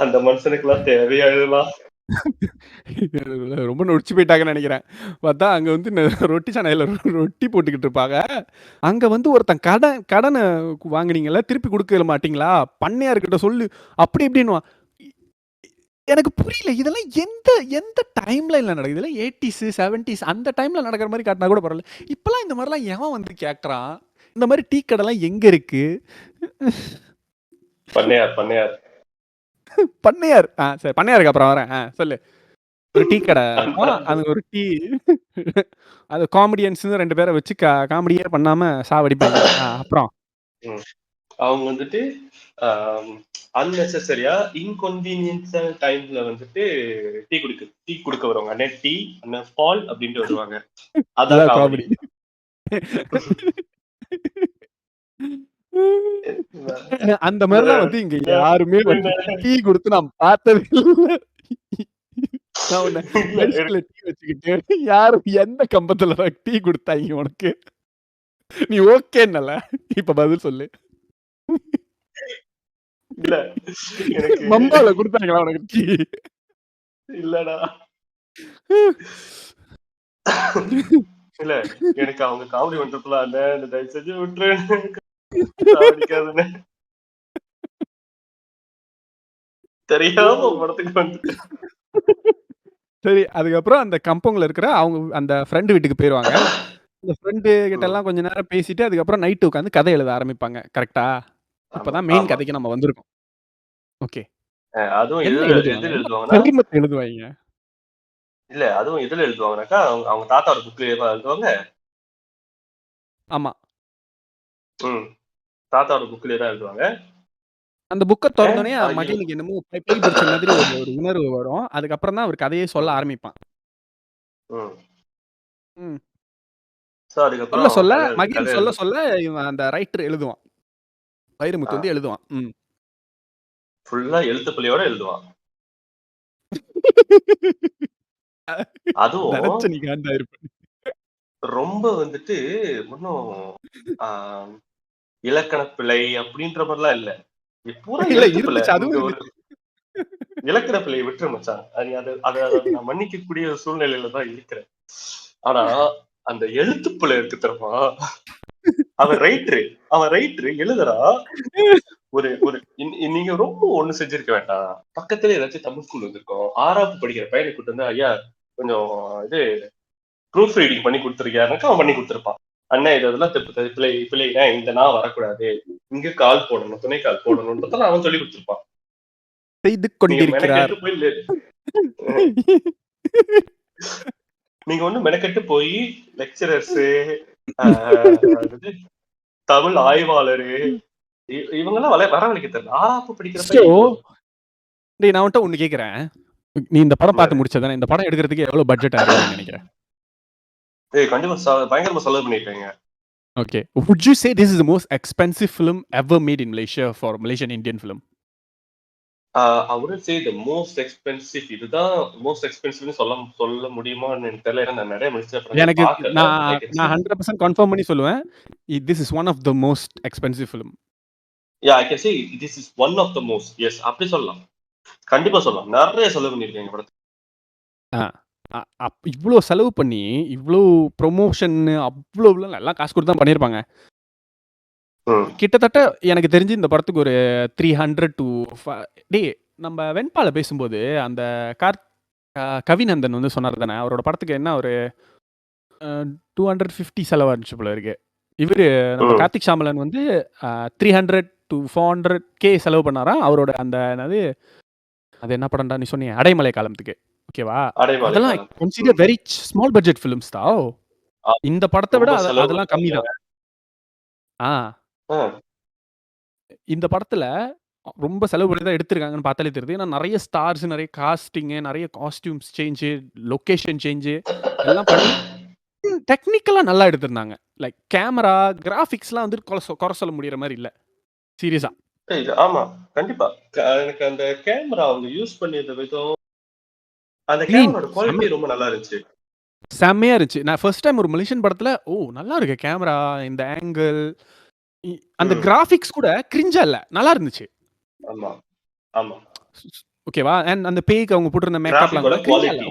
[SPEAKER 2] அந்த மனுஷனுக்கு எல்லாம் தேவையா இதெல்லாம்?
[SPEAKER 1] ரொம்ப நொடிச்சு போயிட்டாங்கன்னு நினைக்கிறேன். பார்த்தா அங்க வந்து ரொட்டி சாணையில ரொட்டி போட்டுக்கிட்டு இருப்பாங்க. அங்க வந்து ஒருத்தன் கடனை வாங்குனீங்கல்ல திருப்பி கொடுக்க மாட்டீங்களா, பண்ணையார்கிட்ட சொல்லு அப்படி இப்படின்னு. எனக்கு புரியல இதெல்லாம் எந்த டைம்ல இல்ல நடக்குது. இதெல்லாம் 80s 70s அந்த டைம்ல நடக்கிற மாதிரி காட்டினா கூட பரவாயில்ல. இப்பெல்லாம் இந்த மாதிரிலாம் எவன் வந்து கேட்கறான்? இந்த மாதிரி டீ கடைலாம் எங்க இருக்கு? பண்ணையார் சரி பண்ணையாருக்கு அப்புறம் வரேன். சொல்லு. ஒரு டீ கடை அது ஒரு டீ அது காமெடியன்ஸ் 2 பேரை வச்சு காமெடியே பண்ணாம சாவடிப்பாங்க. அப்புறம்
[SPEAKER 2] அவங்க வந்துட்டு அன்னெசரியா இன்கன்வீனியன்ஸ் டைம்ல வந்துட்டு டீ குடுக்க வருவாங்க. அண்ணன் டீ அண்ணன் பால் அப்படின்ட்டு வருவாங்க. அதான் காமெடி.
[SPEAKER 1] அந்த மாதிரிலாம் வந்து இங்க யாருமே வந்து டீ கொடுத்து நான் பார்த்தது இல்லை. நான் உன்னை டீ வச்சுக்கிட்டு யாரும் எந்த கம்பத்துல டீ கொடுத்தாங்க உனக்கு? நீ ஓகேன்னல இப்ப பதில் சொல்லு.
[SPEAKER 2] இல்ல
[SPEAKER 1] மம்பால கொடுத்தாங்களா உனக்கு டீ?
[SPEAKER 2] இல்லடா. இல்ல எனக்கு அவங்க காமெடி பண்றதுலாம் அந்த தயவு செஞ்சு விட்டுருக்காதுன்னு தெரியாம படத்துக்கு வந்து.
[SPEAKER 1] சரி அதுக்கப்புறம் அந்த கம்பவுண்ட்ல இருக்கிற அவங்க அந்த ஃப்ரெண்டு வீட்டுக்கு போயிருவாங்க. அந்த ஃப்ரெண்டு கிட்ட எல்லாம் கொஞ்ச நேரம் பேசிட்டு அதுக்கப்புறம் நைட்டு உட்காந்து கதை எழுத ஆரம்பிப்பாங்க. கரெக்டா? இப்பதான் மெயின் கதைக்கு நம்ம வந்திருக்கோம். ஓகே.
[SPEAKER 2] அதுவும் எதுல
[SPEAKER 1] எழுதுவாங்க?
[SPEAKER 2] இல்ல அதுவும் எதுல எழுதுவாங்கனாக்கா அவங்க தாத்தாவோட புக்ல எழுதுவாங்க.
[SPEAKER 1] ஆமா.
[SPEAKER 2] தாத்தாவோட புக்லயே தான் எழுதுவாங்க.
[SPEAKER 1] அந்த புக்க திறந்தோனே மகனுக்கு என்னமோ பேய் பிடிச்ச மாதிரி ஒரு உணர்வு வரும். அதுக்கப்புறம் தான் அவர் கதையை சொல்ல ஆரம்பிப்பான். சொல்ல மகன் சொல்ல இவன் அந்த ரைட்டர் எழுதுவான். வைரமுத்து வந்து எழுதுவான்.
[SPEAKER 2] ஃபுல்லா எழுத்துப்பிள்ளையோட எழுதுவான். அதுவும் ரொம்ப வந்துட்டு ஒன்னும் இலக்கண பிழை அப்படின்ற மாதிரிலாம் இல்ல. இலக்கண பிழையை விட்டு மச்சான். அதை நான் மன்னிக்கக்கூடிய சூழ்நிலையில தான் இருக்கிறேன். ஆனா அந்த எழுத்துப்பிழை இருக்கு தெரியுமா? அவன் ரைட்டரு எழுதுறா. ஒரு ஒரு நீங்க ரொம்ப ஒண்ணு செஞ்சிருக்க வேண்டாம். பக்கத்துல ஏதாச்சும் தமிழ் ஸ்கூல் வந்திருக்கும். 6வது படிக்கிற பையனை கூட்டு வந்து, ஐயா கொஞ்சம் இது ப்ரூஃப் ரீடிங் பண்ணி கொடுத்துருக்கியாருனாக்கா அவன் பண்ணி கொடுத்துருப்பான். அண்ணன் இதெல்லாம் பிள்ளைங்க இந்த நான் வரக்கூடாது. இங்க கால் போடணும், துணை கால் போடணும்ன்றதெல்லாம் அவன் சொல்லி கொடுத்துருப்பான்.
[SPEAKER 1] செய்து
[SPEAKER 2] நீங்க
[SPEAKER 1] கொண்டிருக்கிறார்.
[SPEAKER 2] மெனக்கெட்டு போய் நீங்க வந்து மெனக்கெட்டு போய் லெக்சரர்ஸ், தமிழ் ஆய்வாளரு இவங்கெல்லாம் வரவழைக்க தெரியல. 6வது படிக்கிற
[SPEAKER 1] ஸோ
[SPEAKER 2] பையன்
[SPEAKER 1] டேய் நான் உன்ட்ட ஒண்ணு கேட்கிறேன். நீ இந்த படம் பார்த்து முடிச்சதானே? இந்த படம் எடுக்கிறதுக்கு எவ்வளவு பட்ஜெட் ஆயிருக்கும்னு நினைக்கிறேன்?
[SPEAKER 2] கண்டிப்பா பயங்கரமா செலவு பண்ணிருக்காங்க.
[SPEAKER 1] Okay. Would you say this is the most expensive film ever made in Malaysia for Malaysian Indian film?
[SPEAKER 2] I wouldn't say the most expensive. இதுதான் மோஸ்ட் எக்ஸ்பென்சிவ்னு சொல்ல முடியுமான்னு எனக்கு தெரியல. ஏன்னா நான் நிறைய மலேசியா படங்கள்
[SPEAKER 1] எனக்கு
[SPEAKER 2] பார்க்கல.
[SPEAKER 1] நான் 100% கன்ஃபார்ம் பண்ணி சொல்லுவேன். This is one of the most expensive film.
[SPEAKER 2] Yeah, I can say this is one of the most. Yes, அப்படி சொல்லலாம். கண்டிப்பா சொல்லலாம். நிறைய செலவு பண்ணிருக்காங்க படத்துக்கு.
[SPEAKER 1] இவ்ளோ செலவு பண்ணி, இவ்ளோ ப்ரமோஷன் அவ்ளோ எல்லாம் காசு கொடுத்து தான் பண்ணியிருப்பாங்க. கிட்டத்தட்ட எனக்கு தெரிஞ்சு இந்த படத்துக்கு ஒரு 300 to டேய் நம்ம வெண்பால பேசும்போது அந்த கவிநந்தன் வந்து சொன்னார் தானே, அவரோட படத்துக்கு என்ன ஒரு 250 செலவாச்சு போல இருக்கு. இவரு நம்ம கார்த்திக் சாமலன் வந்து 300 to 400K செலவு பண்ணாரா அவரோட அந்த என்னது அது என்ன படம்டா நீ சொன்னீங்க அடைமலை காலத்துக்கு. ஓகேவா? அதெல்லாம் consider very small budget films தான். இந்த படத்தை விட அதெல்லாம் கம்மி தான். இந்த படத்துல ரொம்ப செலவு பண்ணி தான் எடுத்திருக்காங்கன்னு பார்த்தாலே தெரியுது. ஏன்னா நிறைய ஸ்டார்ஸ், நிறைய காஸ்டிங்கு, நிறைய காஸ்டியூம்ஸ் சேஞ்சு, லொகேஷன் சேஞ்சு எல்லாம் பண்ணி டெக்னிக்கலா நல்லா எடுத்திருந்தாங்க. லைக் கேமரா, கிராபிக்ஸ்லாம் வந்து குறை சொல்ல முடியற மாதிரி இல்ல. சீரியஸா.
[SPEAKER 2] ஆமா, கண்டிப்பா. எனக்கு அந்த கேமரா அவங்க யூஸ் பண்ணியத விதம், அந்த கேமராவோட குவாலிட்டி ரொம்ப நல்லா இருந்துச்சு.
[SPEAKER 1] செம்மையா இருந்துச்சு. நான் ஃபர்ஸ்ட் டைம் ஒரு மலேசியன் படத்துல நல்லா இருக்கு கேமரா, இந்த ஆங்கிள், அந்த கிராபிக்ஸ் கூட கிரிஞ்சா இல்ல, நல்லா இருந்துச்சு.
[SPEAKER 2] ஆமா ஆமா.
[SPEAKER 1] ஓகேவா? அண்ட் அந்த பேய்க்கு அவங்க போட்டிருந்த மேக்கப்லாம் கூட கிரிஞ்சா இல்ல.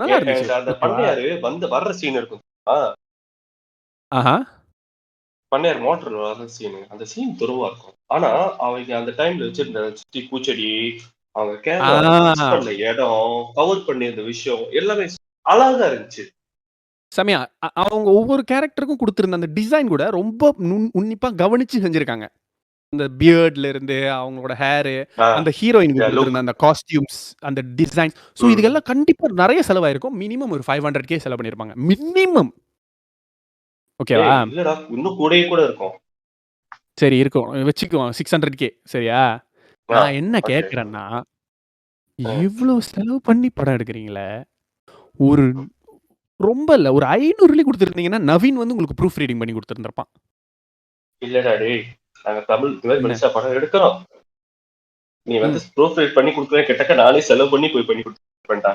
[SPEAKER 1] நல்லா இருந்துச்சு.
[SPEAKER 2] அந்த பண்ணையாரு வர்ற சீன் இருக்கும். பண்ணையார் மோட்டர் வர்ற சீன், அந்த சீன் துருவா இருக்கும். ஆனா அவங்க அந்த டைம்ல வச்சிருந்த சுத்தி பூச்செடி, அவங்க கேமரா ஃபிக்ஸ் பண்ண இடம், கவர் பண்ணியிருந்த விஷயம் எல்லாமே அழகா இருந்துச்சு.
[SPEAKER 1] செமையா அவங்க ஒவ்வொரு கேரக்டருக்கும் கொடுத்திருந்த அந்த டிசைன் கூட ரொம்ப உன்னிப்பா கவனிச்சு செஞ்சிருக்காங்க. அந்த பியர்ட்ல இருந்து அவங்களோட ஹேர், அந்த ஹீரோயினுக்கு கொடுத்திருந்த அந்த காஸ்டியூம்ஸ், அந்த டிசைன். சோ இதுக்கெல்லாம் கண்டிப்பா நிறைய செலவாயிருக்கும். மினிமம் ஒரு 500K செலவு பண்ணிருப்பாங்க. மினிமம். ஓகேவா?
[SPEAKER 2] இல்லடா இன்னும் கூடயே கூட இருக்கும்.
[SPEAKER 1] சரி இருக்கும். வெச்சுக்குவோம் 600K சரியா? நான் என்ன கேக்குறேன்னா, இவ்ளோ செலவு பண்ணி படம் எடுக்குறீங்களே, ஒரு ரொம்ப இல்ல ஒரு 500 கொடுத்திருந்தீங்கன்னா நவீன் வந்து உங்களுக்கு ப்ரூஃப் ரீடிங் பண்ணி கொடுத்திருந்திருப்பான்.
[SPEAKER 2] இல்லடா டேய், நாங்க தமிழ் மலேசியா படம் எடுக்கிறோம். நீ வந்து ப்ரூஃப் ரீட் பண்ணி கொடுக்குறேன் கேட்டக்க நானே செலவு பண்ணி போய் பண்ணி கொடுத்துட்டேன்டா.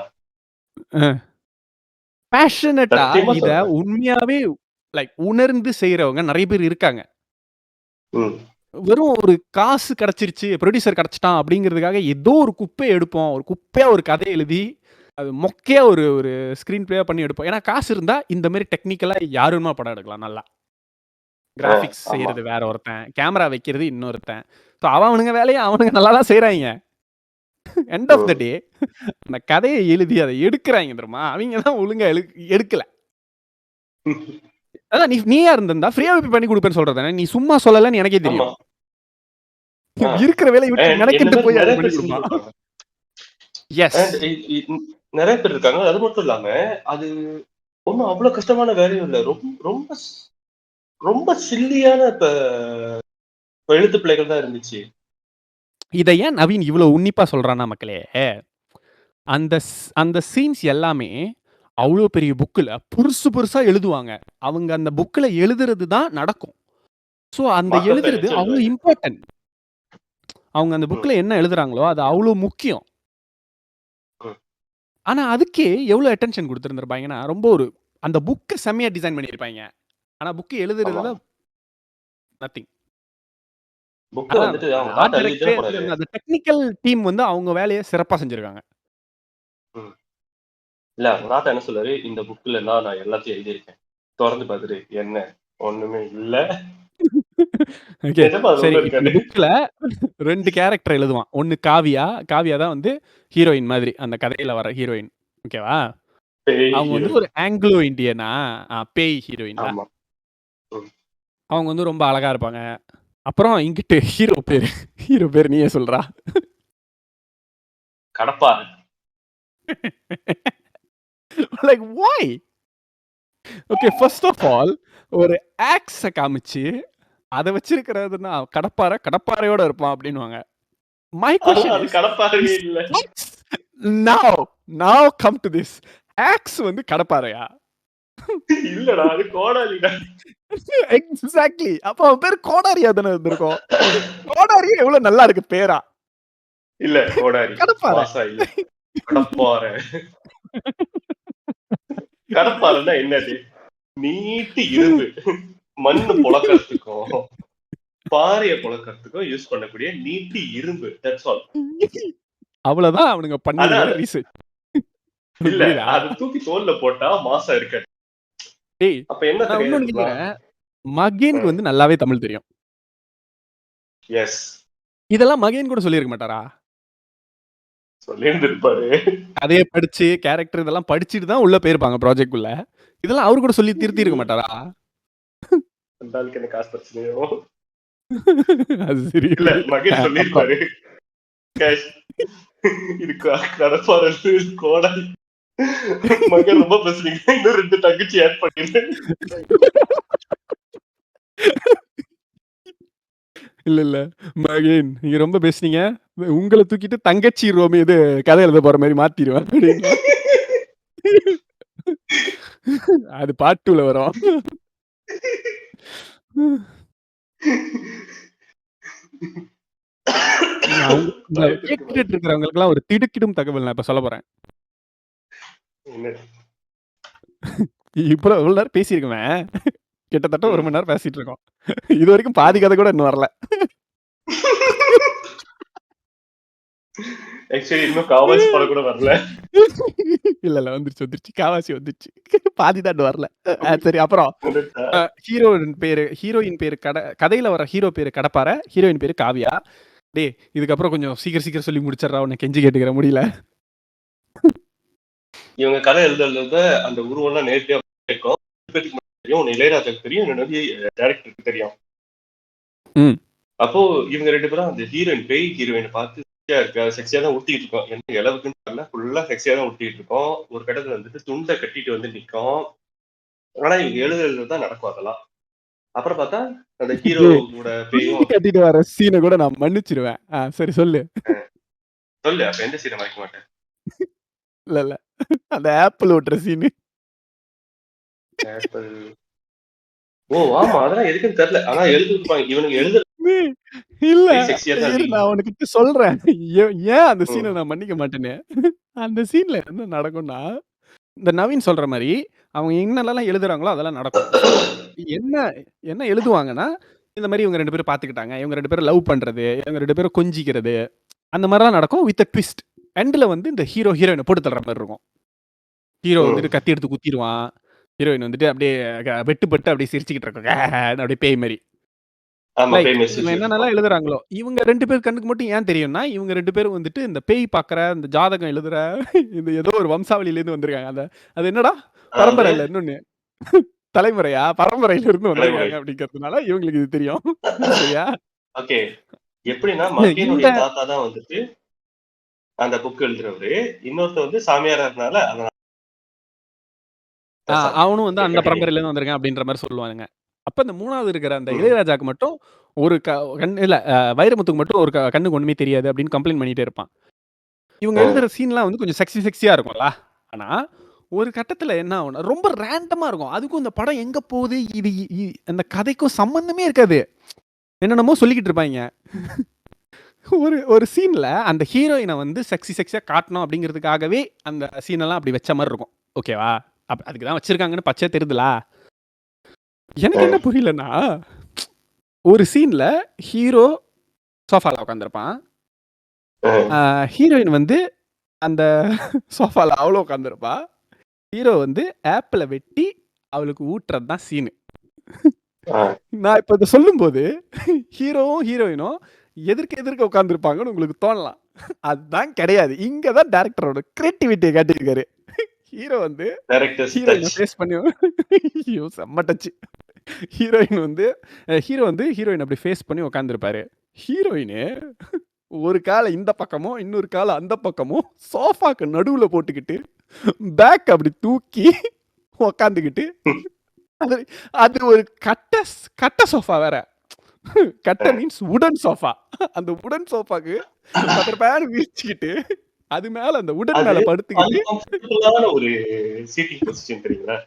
[SPEAKER 1] பேஷனட்டா இத உண்மையாவே லைக் உணர்ந்து செய்றவங்க நிறைய பேர் இருக்காங்க. வெறும் ஒரு காசு கிடைச்சிருச்சு, ப்ரொடியூசர் கிடைச்சிட்டான் அப்படிங்கிறதுக்காக ஏதோ ஒரு குப்பையை எடுப்போம். ஒரு குப்பையா ஒரு கதை எழுதி அது மொக்கையா ஒரு ஒரு ஸ்கிரீன் பிளேயா பண்ணி எடுப்போம். ஏன்னா காசு இருந்தா இந்த மாதிரி டெக்னிக்கலா யாருமா படம் எடுக்கலாம் நல்லா. கிராபிக்ஸ் செய்யறது வேற ஒருத்தன், கேமரா வைக்கிறது இன்னொருத்தன். ஸோ அவனுங்க வேலையை அவனுங்க நல்லா தான் செய்யறாங்க. எண்ட் ஆஃப் த டே அந்த கதையை எழுதி அதை எடுக்கிறாங்க தெரியுமா, அவங்க தான் ஒழுங்கா எடுக்கல. அதான் நீயா இருந்தா ஃப்ரீயா பண்ணி கொடுப்பேன்னு சொல்றதானே, நீ சும்மா சொல்லலன்னு எனக்கே தெரியும். இருக்கிற வேலையை விட்டு மெனக்கிட்டு போய் அதை பண்ணி கொடுப்பான்.
[SPEAKER 2] நிறைய பேர் இருக்காங்க. அது மட்டும் இல்லாம அது ஒன்னும் அவ்வளவு கஷ்டமான வேலையும் இல்ல. ரொம்ப ரொம்ப சில்லியான எழுத்து பிள்ளைகள் தான் இருந்துச்சு.
[SPEAKER 1] இதை ஏன் நவீன் இவ்வளவு உன்னிப்பா சொல்றானா மக்களே, அந்த அந்த சீன்ஸ் எல்லாமே அவ்வளோ பெரிய புக்கில் புதுசு புதுசா எழுதுவாங்க. அவங்க அந்த புக்கில் எழுதுறது தான் நடக்கும். ஸோ அந்த எழுதுறது அவ்வளோ இம்பார்ட்டன்ட். அவங்க அந்த புக்கில் என்ன எழுதுறாங்களோ அது அவ்வளோ முக்கியம். ஆனா அதுக்கே எவ்வளோ அட்டென்ஷன் கொடுத்துருந்துருப்பாங்கன்னா, ரொம்ப ஒரு அந்த புக்கு செம்மையா டிசைன் பண்ணியிருப்பாங்க. ஆனா புக்கு எழுதுறதுல நத்திங். அந்த டெக்னிக்கல் டீம் வந்து அவங்க வேலையை சிறப்பா செஞ்சிருக்காங்க.
[SPEAKER 2] இல்ல அவங்க தாத்தா என்ன சொல்றாரு, இந்த புக்ல எல்லாம் நான் எல்லாத்தையும் எழுதியிருக்கேன். தொறந்து பார்த்துட்டு என்ன ஒண்ணுமே இல்ல.
[SPEAKER 1] ஓகே.
[SPEAKER 2] நிஜமா அது
[SPEAKER 1] சரி.
[SPEAKER 2] உள்ள
[SPEAKER 1] இப்ப இந்த
[SPEAKER 2] இருக்காது.
[SPEAKER 1] புக்ல 2 கேரக்டர் எழுதுவான். ஒண்ணு காவியா. காவியா தான் வந்து ஹீரோயின் மாதிரி. அந்த கதையில வர ஹீரோயின். ஓகேவா?
[SPEAKER 2] பேய்
[SPEAKER 1] அவங்க வந்து ஒரு
[SPEAKER 2] ஹீரோயின்.
[SPEAKER 1] ஆங்கிலோ இண்டியனா? பேய் ஹீரோயின்ல.
[SPEAKER 2] ஆமா. ம்.
[SPEAKER 1] அவங்க வந்து ரொம்ப அழகா இருப்பாங்க. அப்புறம் இங்கிட்டு ஹீரோ பேரு. ஹீரோ பேரு நீயே சொல்றா.
[SPEAKER 2] கடப்பாரு.
[SPEAKER 1] Like why? Okay. First of all ஒரு ஆக்ஸ காமிச்சு, அத வச்சிருக்கிறதுன்னா கடப்பாரையோட இருப்பான் அப்டின்னுவாங்க. மை கொஸ்டின்
[SPEAKER 2] அது
[SPEAKER 1] இஸ்
[SPEAKER 2] கடப்பாரையே இல்ல.
[SPEAKER 1] Now now come to this. Axe வந்து கடப்பாரையா?
[SPEAKER 2] இல்லடா அது கோடாலிடா.
[SPEAKER 1] எக்ஸாக்ட்லி. அப்ப அவன் பேரு கோடாரியா தானே இருந்திருக்கும். கோடாரியே எவ்வளவு நல்லா இருக்கு பேரா.
[SPEAKER 2] இல்ல கோடாரி.
[SPEAKER 1] கடப்பாரை.
[SPEAKER 2] மாசா இல்ல. கடப்பாரை. கடப்பாரைன்னா என்னது? நீட்டு இரும்பு. மண்ணு பொளக்கறதுக்கும், பாறைய பொளக்கறதுக்கும் யூஸ் பண்ணக்கூடிய நீட்டு இரும்பு. That's all.
[SPEAKER 1] அவ்வளவுதான் அவனுங்க
[SPEAKER 2] ஆனா
[SPEAKER 1] பண்ணிருக்கிற ரீசர்ச்.
[SPEAKER 2] இல்ல
[SPEAKER 1] புரியுதா?
[SPEAKER 2] அது தூக்கி தோல்ல போட்டா மாசா இருக்காது.
[SPEAKER 1] டேய்,
[SPEAKER 2] அப்ப என்ன
[SPEAKER 1] நான்
[SPEAKER 2] தெரியாது
[SPEAKER 1] இன்னொன்னு
[SPEAKER 2] இருக்கலாம்?
[SPEAKER 1] கேக்குறேன். மகேனுக்கு வந்து நல்லாவே தமிழ் தெரியும்.
[SPEAKER 2] எஸ்.
[SPEAKER 1] இதெல்லாம் மகேன் கூட சொல்லியிருக்க மாட்டாரா?
[SPEAKER 2] சொல்லியிருந்திருப்பாரு.
[SPEAKER 1] கதைய படிச்சு, கேரக்டர் இதெல்லாம் படிச்சுட்டு தான் உள்ள போயிருப்பாங்க ப்ராஜெக்ட்குள்ள. இதெல்லாம் அவரு கூட சொல்லி திருத்தி இருக்க மாட்டாரா?
[SPEAKER 2] அந்த ஆளுக்கு என்ன காசு பிரச்சனையோ?
[SPEAKER 1] அது சரி.
[SPEAKER 2] இல்ல மகன்
[SPEAKER 1] அப்புறம்
[SPEAKER 2] சொல்லியிருப்பாரு. கேஷ் இது கடப்பாரை கோடாலி. மகன் ரொம்ப பேசுறீங்க. இன்னும் 2 தங்கச்சி ஆட் பண்ணிருந்தேன்.
[SPEAKER 1] இல்ல. மகேன் நீங்க ரொம்ப பேசுனீங்க. உங்கள தூக்கிட்டு தங்கச்சி ரோமி இது கதை எழுத போற மாரி மாத்திருவேன் அப்டின்னுவான். அது பார்ட் 2ல வரும். நான் இந்த
[SPEAKER 2] பயத்திற்கு
[SPEAKER 1] கேட்டுட்டு இருக்கிறவங்களுக்கெல்லாம் ஒரு திடுக்கிடும் தகவல் நான் இப்ப சொல்லப் போறேன்.
[SPEAKER 2] என்ன?
[SPEAKER 1] இப்போ இவ்வளவு நேரம் பேசியிருக்கவன் கிட்டத்தட்ட 1 மணி நேரம் பேசிட்டு இருக்கோம். இதுவரைக்கும் பாதி கதை கூட இன்னும் வரல.
[SPEAKER 2] ஆக்சுவலி இன்னும் காவாசி படம் கூட வரல.
[SPEAKER 1] இல்ல வந்துருச்சு. காவாசி வந்துருச்சு. பாதி தான் இன்னும் வரல. சரி அப்புறம்
[SPEAKER 2] வந்துட்டா?
[SPEAKER 1] ஹீரோயின் பேரு கதையில வர ஹீரோ பேரு கடப்பாரை, ஹீரோயின் பேரு காவியா. டேய் இதுக்கப்புறம் கொஞ்சம் சீக்கிரம் சொல்லி முடிச்சிடுறா உன்னை கெஞ்சி கேட்டுக்கிற முடியல.
[SPEAKER 2] இவங்க கதை எழுத அந்த உருவம்லாம் நேரடியா இருக்கும். தெரியும் இளையராஜாக்கு தெரியும், இன்னொன்னு வந்து டைரக்டருக்கு தெரியும். அப்போ இவங்க 2 பேரும் அந்த ஹீரோயின் பேய் ஹீரோயினை பார்த்து செக்ஸியா தான் ஊட்டிட்டு இருக்கோம். என்ன இளவுக்குன்னு தெரியல, ஃபுல்லா செக்ஸியா தான் ஊட்டிட்டு இருக்கோம். ஒரு கட்டத்துல வந்துட்டு துண்டை கட்டிட்டு வந்து நிக்கும். ஆனா இவங்க எழுதுதான் நடக்கும் அதெல்லாம். அப்புறம் பார்த்தா அந்த ஹீரோவோட பேயும்
[SPEAKER 1] கட்டிட்டு வர சீனை கூட நான் மன்னிச்சிருவேன். சரி சொல்லு.
[SPEAKER 2] சொல்லு. அப்ப எந்த சீனை மறைக்க மாட்டேன்.
[SPEAKER 1] இல்ல அந்த ஆப்பிள் ஓட்டுற சீனு.
[SPEAKER 2] ஆப்பிள். ஓ ஆமா, அதெல்லாம் எதுக்குன்னு தெரியல. ஆனா எழுதிருப்பாங்க. இவனுக்கு எழுத
[SPEAKER 1] இல்ல
[SPEAKER 2] செக்ஸியா தான்
[SPEAKER 1] இரு
[SPEAKER 2] இருக்கு.
[SPEAKER 1] நான் உனக்கிட்ட சொல்றேன். ஏன் அந்த சீனை நான் மன்னிக்க மாட்டேன்னு. அந்த சீன்ல என்ன நடக்கும்னா, இந்த நவீன் சொல்ற மாரி அவங்க என்னெல்லாம் எழுதுறாங்களோ அதெல்லாம் நடக்கும். என்ன என்ன எழுதுவாங்கன்னா, இந்த மாரி இவங்க 2 பேரும் பார்த்துக்கிட்டாங்க. இவங்க 2 பேரும் லவ் பண்றது, இவங்க 2 பேரும் கொஞ்சிக்கிறது. அந்த மாரிலாம் நடக்கும் வித் அ ட்விஸ்ட். எண்ட்ல வந்து இந்த ஹீரோயின போட்டு தள்ளுற மாரி இருக்கும். ஹீரோ வந்துட்டு கத்தி எடுத்து குத்திருவான். ஹீரோயின் வந்துட்டு அப்படியே வெட்டுப்பட்டு அப்படியே சிரிச்சுக்கிட்டு இருக்கும். அப்படியே பேய் மாரி.
[SPEAKER 2] ஆமா,
[SPEAKER 1] லைக்
[SPEAKER 2] பேய் மெசேஜ்
[SPEAKER 1] இவன் என்னென்னலாம் எழுதுறாங்களோ, இவங்க 2 பேர் கண்ணுக்கு மட்டும் ஏன் தெரியும்னா, இவங்க 2 பேரும் வந்துட்டு இந்த பேய் பார்க்குற, இந்த ஜாதகம் எழுதுற, இந்த ஏதோ ஒரு வம்சாவளியிலேருந்து வந்திருக்காங்க. அது என்னடா? பரம்பரை இல்ல இன்னொன்னு. தலைமுறையா? பரம்பரையில இருந்து
[SPEAKER 2] தலைமுறை.
[SPEAKER 1] வந்திருக்காங்க அப்படிங்கிறதுனால இவங்களுக்கு இது தெரியும். சரியா?
[SPEAKER 2] ஓகே. எப்படின்னா
[SPEAKER 1] இந்த
[SPEAKER 2] மகேனுடைய தாத்தா தான் வந்துட்டு அந்த புக் எழுதுறவரு. இன்னொருத்தர் வந்து சாமியாரா இருந்தால அதனால
[SPEAKER 1] அவனும் வந்து அந்த
[SPEAKER 2] கண்டினியூ.
[SPEAKER 1] பரம்பரையில இருந்து வந்திருக்கான் அப்படின்ற மாரி சொல்லுவானுங்க. அப்ப இந்த 3வது இருக்கிற அந்த இளையராஜாக்கு மட்டும் ஒரு கண் இல்ல வைரமுத்துக்கு மட்டும் ஒரு கண்ணுக்கு ஒண்ணுமே தெரியாது அப்படின்னு கம்ப்ளைண்ட் பண்ணிட்டே இருப்பான். இவங்க எழுதுற சீன்லாம் வந்து கொஞ்சம் செக்ஸியா இருக்கும்ல. ஆனா, ஒரு கட்டத்துல என்ன ஆகும்னா, ரொம்ப ரேண்டமா இருக்கும். அதுக்கும் இந்த படம் எங்க போகுது? இது அந்த கதைக்கும் சம்மந்தமே இருக்காது. என்னென்னமோ சொல்லிக்கிட்டு இருப்பாய்ங்க. ஒரு சீன்ல அந்த ஹீரோயின வந்து செக்ஸியா காட்டணும் அப்படிங்கிறதுக்காகவே அந்த சீனெல்லாம் அப்படி வச்ச மாரி இருக்கும். ஓகேவா? அதுக்கு தான் வச்சிருக்காங்கன்னு பச்சையா தெரியுதுல. எனக்கு என்ன புரியலன்னா, ஒரு சீன்ல ஹீரோ சோஃபால உட்கார்ந்திருப்பான். ஹீரோயின் வந்து அந்த சோஃபால அவளும் உட்கார்ந்திருப்பா. ஹீரோ வந்து ஆப்பிள வெட்டி அவளுக்கு ஊட்டுறது தான் சீனு.
[SPEAKER 2] ஆ.
[SPEAKER 1] நான் இப்ப இத சொல்லும்போது ஹீரோவும், ஹீரோயினும் எதிர்க்க உட்கார்ந்திருப்பாங்கன்னு உங்களுக்கு தோணலாம். அதுதான் கிடையாது. இங்க தான் டைரக்டரோட கிரியேட்டிவிட்டிய காட்டியிருக்காரு. ஹீரோ வந்து
[SPEAKER 2] டைரக்டர்ஸ்
[SPEAKER 1] ஹீரோயின
[SPEAKER 2] டச்.
[SPEAKER 1] ஃபேஸ் பண்ணி ஐயோ! செம்ம டச்சு. ஹீரோயின் வந்து ஹீரோ வந்து ஹீரோயின் அப்படி ஃபேஸ் பண்ணி உட்கார்ந்திருப்பாரு. ஹீரோயினு ஒரு கால இந்த பக்கமும், இன்னொரு கால அந்த பக்கமும் சோஃபாக்கு நடுவுல போட்டுக்கிட்டு, பேக் அப்படி தூக்கி உட்காந்துக்கிட்டு, அது அது ஒரு கட்ட சோஃபா வேற. கட்ட மீன்ஸ் வுடன் சோஃபா. அந்த வுடன் சோஃபாக்கு பதறப்பான்னு விரிச்சுக்கிட்டு, அது மேல அந்த வுடன்
[SPEAKER 2] அது
[SPEAKER 1] மேல படுத்துக்கிட்டு
[SPEAKER 2] அன்கம்ஃபர்டபுளான ஒரு சீட்டிங் பொசிஷன் தெரியுங்களா?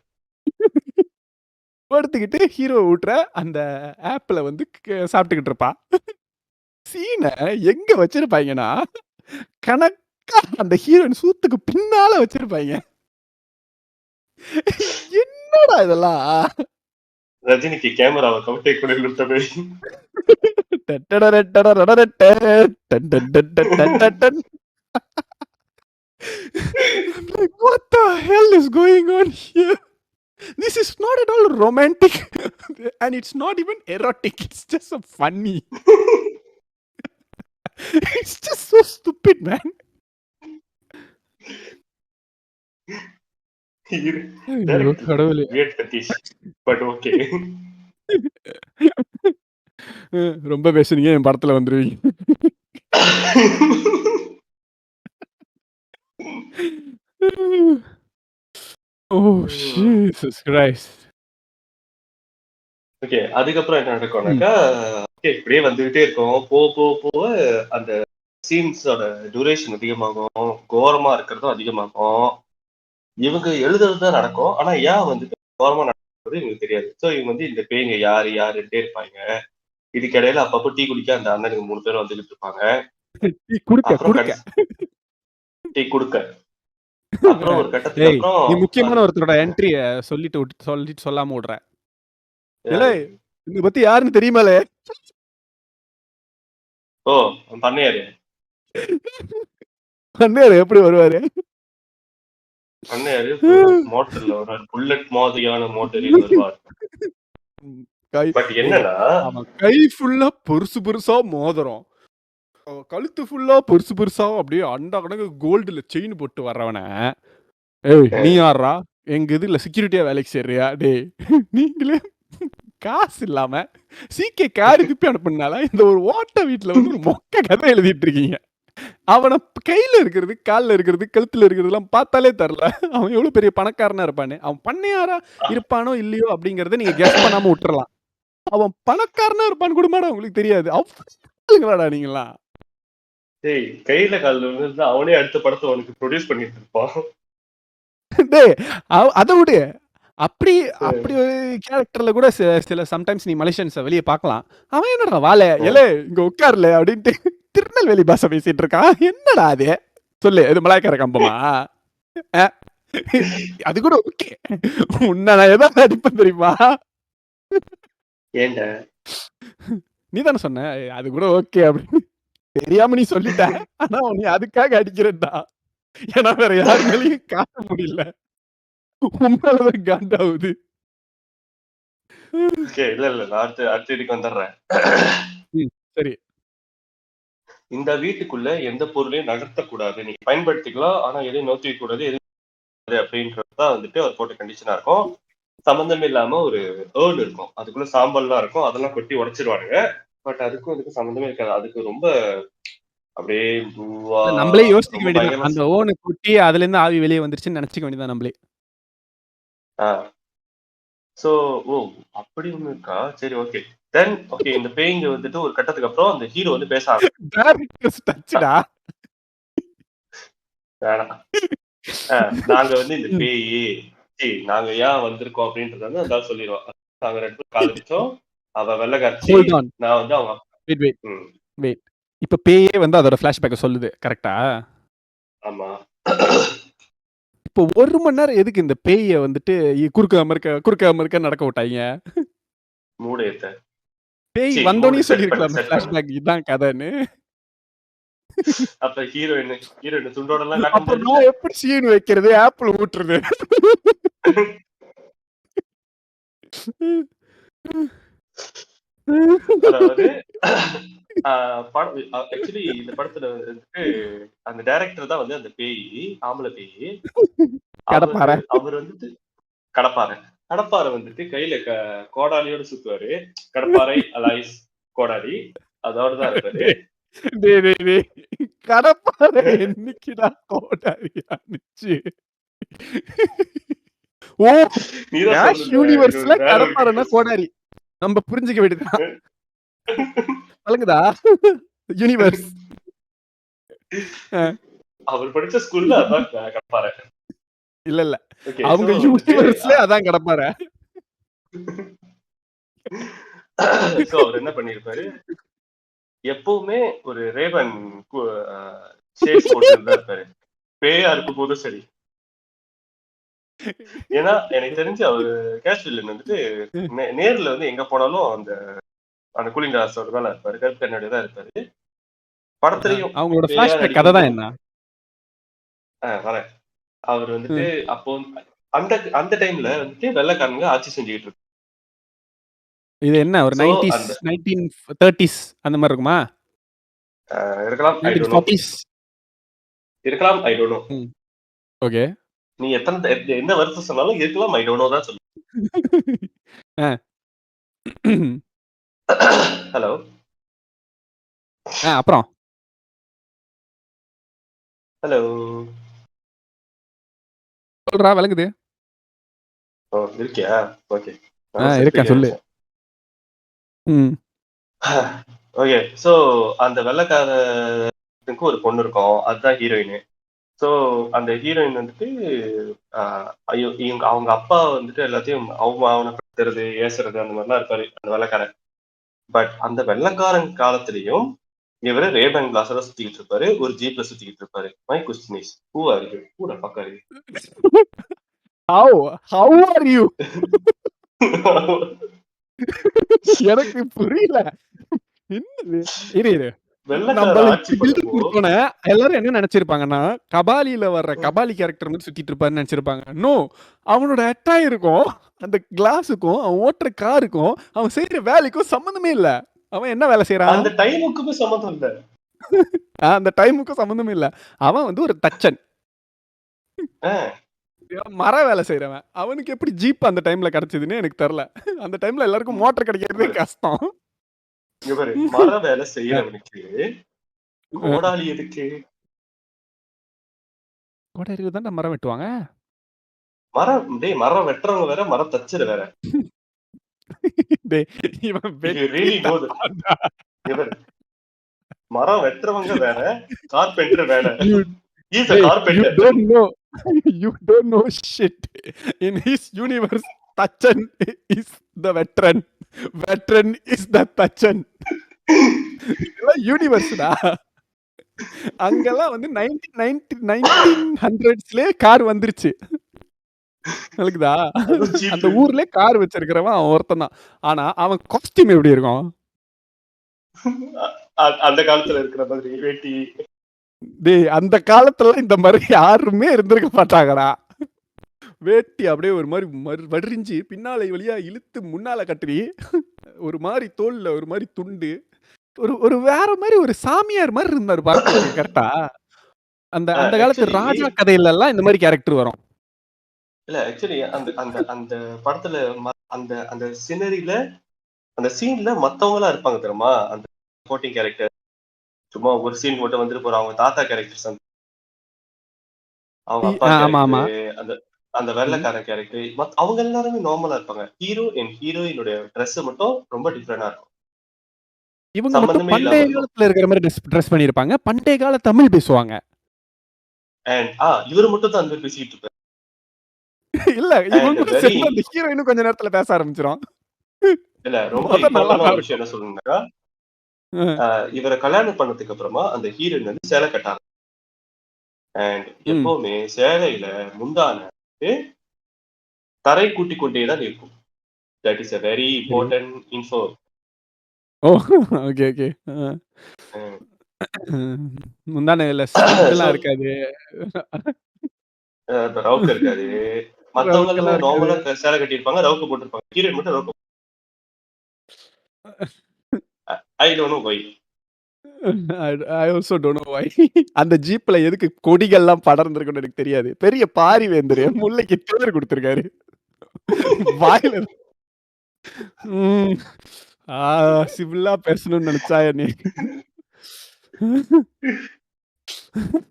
[SPEAKER 1] படுத்துக்கிட்டு ஹீரோ ஊட்டுற அந்த ஆப்பிள வந்து சாப்பிட்டுக்கிட்டு இருப்பா. சீன எங்க வச்சிருப்பாய்ங்கன்னா, கணக்கா அந்த ஹீரோயின் சூத்துக்கு பின்னால வச்சிருப்பாய்ங்க. என்னடா இதெல்லாம்?
[SPEAKER 2] ரஜினிக்கு கேமராவை கவுட்டை கூட கொடுத்தது.
[SPEAKER 1] I'm like, what the hell is going on here? This is not at all romantic and it's not even erotic. It's just so funny. It's just so stupid, man. ஐயோ கடவுளே.
[SPEAKER 2] Weird fetish. But okay.
[SPEAKER 1] ரொம்ப பேசுனீங்க என் படத்துல வந்துருவீங்க. Oh Jesus Christ.
[SPEAKER 2] ஓகே. அதுக்கப்புறம் என்ன நடக்கும்னாக்கா, ஓகே இப்படியே வந்துகிட்டே இருக்கும். போக அந்த சீன்ஸோட டியூரேஷன் அதிகமாகும். கோரமா இருக்கிறதும் அதிகமாகும். இவங்க எழுதுறது தான் நடக்கும். ஆனா ஏன் வந்துட்டு கோரமா நடக்குறது இவங்களுக்கு தெரியாது. சோ இவங்க வந்து இந்த பேய்ங்க யாருன்ட்டே இருப்பாங்க. இதுக்கிடையில அப்பப்போ டீ குடிக்க அந்த அண்ணனுங்க 3 பேரும் வந்துகிட்டு இருப்பாங்க. அப்புறம்
[SPEAKER 1] குடுக்க.
[SPEAKER 2] டீ குடுக்க. அப்புறம் ஒரு கட்டத்துக்கு
[SPEAKER 1] ஏய்,
[SPEAKER 2] அப்புறம்
[SPEAKER 1] நீ முக்கியமான ஒருத்தரோட என்ட்ரிய சொல்லிட்டு சொல்லாம விடுற.
[SPEAKER 2] யாரு?
[SPEAKER 1] இத பத்தி யாருன்னு தெரியுமாலே?
[SPEAKER 2] ஓ பண்ணையாரு.
[SPEAKER 1] பண்ணையாரு எப்படி வருவாரு?
[SPEAKER 2] பண்ணையாரு மோட்டர்ல வருவார். புல்லட் மாதிரியான மோட்டரில் வருவார். பட் என்னன்னா
[SPEAKER 1] அவன் கை ஃபுல்லா பெருசா மோதிரம். கழுத்து ஃபுல்லா பெருசா அப்படியே அண்டா கணக்கு கோல்டுல செயின் போட்டு வர்றவன, ஏய் நீ யாரா? எங்க இதுல செக்யூரிட்டியா வேலைக்கு சேர்றியா? டேய் நீங்களே காசு இல்லாம சீக்கே கார் திருப்பி அனுப்புனால இந்த ஒரு ஓட்ட வீட்டுல வந்து ஒரு மொக்க கதை எழுதிட்டு இருக்கீங்க. அவனை கையில இருக்கிறது, கால்ல இருக்கிறது, கழுத்துல இருக்கிறதுலாம் பார்த்தாலே தெரியல. அவன் எவ்வளவு பெரிய பணக்காரனா இருப்பான்னு. அவன் பண்ணையாரா இருப்பானோ இல்லையோ அப்படிங்கறத நீங்க கெஸ் பண்ணாம விட்டுறலாம். அவன் பணக்காரனா இருப்பான்னு கூட மாடா உங்களுக்கு தெரியாது. அவ்வளவுங்களாடா நீங்களா?
[SPEAKER 2] டேய் கையில கால்ல விழுந்தா அவனே அடுத்த படத்தை உனக்கு ப்ரொடியூஸ் பண்ணிட்டு இருப்பான்.
[SPEAKER 1] டேய் அத விடு. அப்படி ஒரு கேரக்டர்ல கூட சில சம்டைம்ஸ் நீ மலேசியன்ஸ வெளிய பார்க்கலாம். அவன் என்னடா வாலே, எலே இங்க உட்கார்ல அப்படின்ட்டு திருநெல்வேலி பாஷை பேசிட்டு இருக்கான். என்னடா அது? சொல்லு, இது மலாய்க்கார கம்பமா? அது கூட ஓகே. உன்னை நான் எதாவது அடிப்பேன் தெரியுமா?
[SPEAKER 2] ஏன்டா?
[SPEAKER 1] நீ தானே சொன்ன அது கூட ஓகே அப்படின்னு. தெரியாம நீ சொல்லிட்ட. ஆனா நீ அதுக்காக அடிக்கிறடா. ஏன்னா வேற யாரு மேலயும் காட்ட முடியல. உண்மையிலதான் காண்டாவுது.
[SPEAKER 2] இல்ல நான் அடுத்த இதுக்கு வந்துடுறேன்.
[SPEAKER 1] சரி.
[SPEAKER 2] இந்த வீட்டுக்குள்ள எந்த பொருளையும் நகர்த்தக்கூடாது. நீங்க பயன்படுத்திக்கலாம். ஆனா எதையும் நோத்தி கூடாது. எது அப்படின்றதுதான் வந்துட்டு அவர் போட்ட கண்டிஷனா இருக்கும். சம்பந்தம் இல்லாம ஒரு ஏர்ன் இருக்கும். அதுக்குள்ள சாம்பல்லாம் இருக்கும். அதெல்லாம் கொட்டி உடைச்சிருவானுங்க. பட் அதுக்கும் இதுக்கும் சம்பந்தமே இருக்காது. அதுக்கு ரொம்ப அப்படியே
[SPEAKER 1] நம்மளே யோசிக்க
[SPEAKER 2] ரொம்ப
[SPEAKER 1] வேண்டியதான்.
[SPEAKER 2] பயங்கரமா
[SPEAKER 1] அந்த ஓனை கொட்டி அதுல இருந்து ஆவி வெளியே வந்துருச்சுன்னு நினைச்சுக்க வேண்டியதான் நம்மளே.
[SPEAKER 2] சோ அப்படி ஒண்ணு இருக்கா? சரி ஓகே. தென் ஓகே இந்த பேய்ங்க வந்துட்டு ஒரு கட்டத்துக்கு அப்புறம் அந்த ஹீரோ வந்து பேச வேணாம். நாங்க வந்து இந்த பேயி நாங்க ஏன் வந்திருக்கோம் அப்படின்றத வந்து அந்த சொல்லிடுவோம். நாங்க 2 பேரும் காதலிச்சோம். அவ வெள்ளை காட்சி. நான் வந்து அவங்க
[SPEAKER 1] வெயிட். இப்ப பேயே வந்து அதோட பிளாஷ்பேக்க சொல்லுது. கரெக்ட்டா?
[SPEAKER 2] ஆமா.
[SPEAKER 1] இப்போ 1 மணி நேரம் எதுக்கு இந்த பேய வந்துட்டு குறுக்க மறுக்க நடக்க விட்டாய்ங்க?
[SPEAKER 2] மூடையத்த.
[SPEAKER 1] பேய் வந்தோனே சொல்லிருக்கலாம் பிளாஷ்பேக் இதான் கதைன்னு.
[SPEAKER 2] அப்ப ஹீரோயின் துண்டோட எல்லாம் காட்ட
[SPEAKER 1] அப்புறம்
[SPEAKER 2] முடியாது.
[SPEAKER 1] நான் எப்படி சீன் வைக்கிறது, ஆப்பிள் ஊட்டுறது?
[SPEAKER 2] அதாவது ஆக்சுவலி இந்த படத்துல வந்துட்டு அந்த டைரக்டர் தான் வந்து அந்த பேய், ஆம்பளை பேய்.
[SPEAKER 1] கடப்பாரை.
[SPEAKER 2] அவர் வந்துட்டு கடப்பாரை வந்துட்டு கையில கோடாலியோட சுத்துவாரு. கடப்பாரை அலாய்ஸ் கோடாலி அதோடதான் இருப்பாரு.
[SPEAKER 1] கடப்பாரை என்னைக்குடா கோடாரி ஆனிச்சு? ஓ, யூனிவர்ஸ்ல கடப்பாரைன்னா கோடாரி. நம்ம புரிஞ்சுக்க வேண்டியதுதான். வழங்குதா யூனிவர்ஸ்.
[SPEAKER 2] அவர் படிச்ச ஸ்கூல்ல அதான் கடப்பாரை.
[SPEAKER 1] இல்ல அவங்க யூனிவர்ஸ்ல அதான் கடப்பாரை.
[SPEAKER 2] அவர் என்ன பண்ணிருப்பாரு, எப்பவுமே ஒரு ரேவன் ஷேட்ஸ் போட்டு இருப்பாரு. பேயா இருக்கும் போதும் சரி. ஏன்னா எனக்கு தெரிஞ்சு அவரு கேஷ்வில்லன் வந்துட்டு நேர்ல வந்து எங்க போனாலும் அந்த கூலிங் கிளாஸோட தான் இருப்பாரு, கருப்பு கண்ணாடி தான் இருப்பாரு. படத்துலயும்
[SPEAKER 1] அவங்களோட ஃபிளாஷ்பேக் கதை தான் என்ன
[SPEAKER 2] வரேன். அவர் வந்துட்டு அப்போ அந்த டைம்ல வந்துட்டு வெள்ளைக்காரங்க ஆட்சி செஞ்சுக்கிட்டு இருக்கு.
[SPEAKER 1] இது என்ன ஒரு 1930s அந்த மாதிரி இருக்குமா?
[SPEAKER 2] இருக்கலாம், ஐ டோன்ட் நோ. இருக்கலாம், ஐ டோன்ட் நோ.
[SPEAKER 1] ஓகே,
[SPEAKER 2] நீ என்ன வருஷம் சொன்னாலும் இருக்கலாம், ஐ டோன்ட் நோ தான் சொல்லு. ஹலோ,
[SPEAKER 1] அப்புறம்
[SPEAKER 2] ஹலோ
[SPEAKER 1] சொல்றா, விளங்குது.
[SPEAKER 2] ஓ இருக்கியா? ஓகே,
[SPEAKER 1] இருக்கேன், சொல்லு.
[SPEAKER 2] ஓகே, சோ அந்த வெள்ளைக்காரனுக்கு ஒரு பொண்ணு இருக்கும், அதுதான் ஹீரோயின். சோ அந்த ஹீரோயின் வந்துட்டு ஐயோ அவங்க அப்பா வந்துட்டு எல்லாத்தையும் அவமானப்படுத்துறது, ஏசுறது அந்த மாதிரிலாம் இருப்பாரு அந்த வெள்ளைக்காரன். பட் அந்த வெள்ளைக்காரன் காலத்திலையும் இவரு ரேபன் கிளாஸோட சுத்திக்கிட்டு இருப்பாரு, ஒரு ஜீப்ல சுத்திக்கிட்டு இருப்பாரு. My question is who are you? Who the fuck are you?
[SPEAKER 1] how are you? எனக்கு புரியல. என்னது? இரு எல்லாரும் என்ன நினைச்சிருப்பாங்கன்னா, கபாலியில வர்ற கபாலி கேரக்டர் மாதிரி சுத்திட்டு இருப்பாருன்னு நினைச்சிருப்பாங்க. நோ, அவனோட அட்டாய் இருக்கும், அந்த கிளாஸுக்கும் அவன் ஓட்டுற காருக்கும் அவன் செய்யற வேலைக்கும் சம்பந்தமே இல்ல. அவன் என்ன வேலை செய்யறான்?
[SPEAKER 2] அந்த டைமுக்கும் சம்பந்தம் இல்ல.
[SPEAKER 1] அந்த டைமுக்கும் சம்பந்தமே இல்ல. அவன் வந்து ஒரு தச்சன், மர வேலை செய்யறவன். அவனுக்கு எப்படி ஜீப் அந்த டைம்ல கிடைச்சதுன்னு எனக்கு தெரியல. அந்த டைம்ல எல்லாருக்கும் மோட்டர் கிடைக்கிறதே கஷ்டம்.
[SPEAKER 2] மர வேலை செய்யறவனுக்கு கோடாலி எதுக்கு?
[SPEAKER 1] கோடாரி தான் மரம் வெட்டுவாங்க.
[SPEAKER 2] மரம் வெட்டுறவங்க வேற, மரம் தச்சது வேற. மரம் வெட்டுறவங்க வேற, கார்பெண்டர் வேற. He's a carpenter.
[SPEAKER 1] You don't know shit. In his universe, Tachan is the veteran. Veteran is the Tachan. யூனிவர்ஸ்டா. அங்கெல்லாம் வந்து 1900ஸ்லயே கார் வந்துருச்சு. இருக்குதா? அந்த ஊர்ல கார் வச்சிருக்கிறவன் அவன் ஒருத்தன் தான். ஆனா அவன் காஸ்டியூம் எப்படி இருக்கும்?
[SPEAKER 2] அந்த காலத்துல இருக்கிற மாதிரி வேட்டி.
[SPEAKER 1] அந்த காலத்துல இந்த மாதிரி யாருமே இருந்திருக்க மாட்டாங்கடா. வேட்டி அப்படியே ஒரு மாதிரி வடிஞ்சு பின்னால வழியா இழுத்து முன்னால கட்டி, ஒரு மாதிரி தோல்ல ஒரு மாதிரி துண்டு, ஒரு வேற மாதிரி ஒரு சாமியார் மாதிரி இருந்தாரு பாக்க. கரெக்டா? அந்த காலத்து ராஜா கதையில எல்லாம் இந்த மாதிரி கேரக்டர் வரும்.
[SPEAKER 2] இல்ல ஆக்சுவலி அந்த படத்துல அந்த சினரியில அந்த சீன்ல மத்தவங்களா இருப்பாங்க தெரியுமா, அந்த சப்போர்ட்டிங் கேரக்டர். சும்மா ஒரு சீன் மட்டும் வந்துட்டு போற அவங்க தாத்தா கேரக்டர்ஸ், அவங்க அப்பா கேரக்டர், அந்த வெள்ளைக்காரன் கேரக்டர், அவங்க எல்லாருமே நார்மலா இருப்பாங்க. ஹீரோ அண்ட் ஹீரோயினுடைய ட்ரெஸ் மட்டும் ரொம்ப டிஃபரெண்டா இருக்கும்.
[SPEAKER 1] இவங்க மட்டும் பண்டைய காலத்துல இருக்கிற மாதிரி ட்ரெஸ் பண்ணிருப்பாங்க. பண்டைய கால தமிழ் பேசுவாங்க.
[SPEAKER 2] இவரு மட்டும் தான் அந்த பேசிட்டு இருப்பாரு. இல்ல,
[SPEAKER 1] இவங்க கூட சேர்ந்து அந்த ஹீரோயினும் கொஞ்ச நேரத்துல பேச ஆரம்பிச்சிரும்.
[SPEAKER 2] இல்ல, ரொம்ப இம்பார்ட்டன்டான விஷயம் என்ன சொல்லுங்கக்கா, இவரை கல்யாணம் பண்ணதுக்கு அப்புறமா அந்த ஹீரோயின் வந்து சேலை கட்டாங்க. அண்ட் எப்பவுமே சேலையில முந்தான தரை கூட்டிக் கொண்டேதான் இருக்கும். That is a very important info.
[SPEAKER 1] Oh, okay okay. முந்தானையில ஸ்டட்லாம் இருக்காது.
[SPEAKER 2] அந்த ரவுக்கு இருக்காது. மத்தவங்க எல்லாமே
[SPEAKER 1] ரவுக்கெல்லாம் இருக்காது.
[SPEAKER 2] நார்மலா சேலை கட்டியிருப்பாங்க. ரவுக்கு போட்டிருப்பாங்க. ஹீரோயின் மட்டும் ரவுக்கு. I don't know why.
[SPEAKER 1] I also don't know why. அந்த ஜீப்ல எதுக்கு கொடிகள்லாம் படர்ந்திருக்குன்னு எனக்கு தெரியாது. பெரிய பாரிவேந்தர் முல்லைக்கு பேர் குடுத்திருக்காரு. வாயில ம். ஆ சிவில்லா பேசணும்னு நெனச்சா என்னைய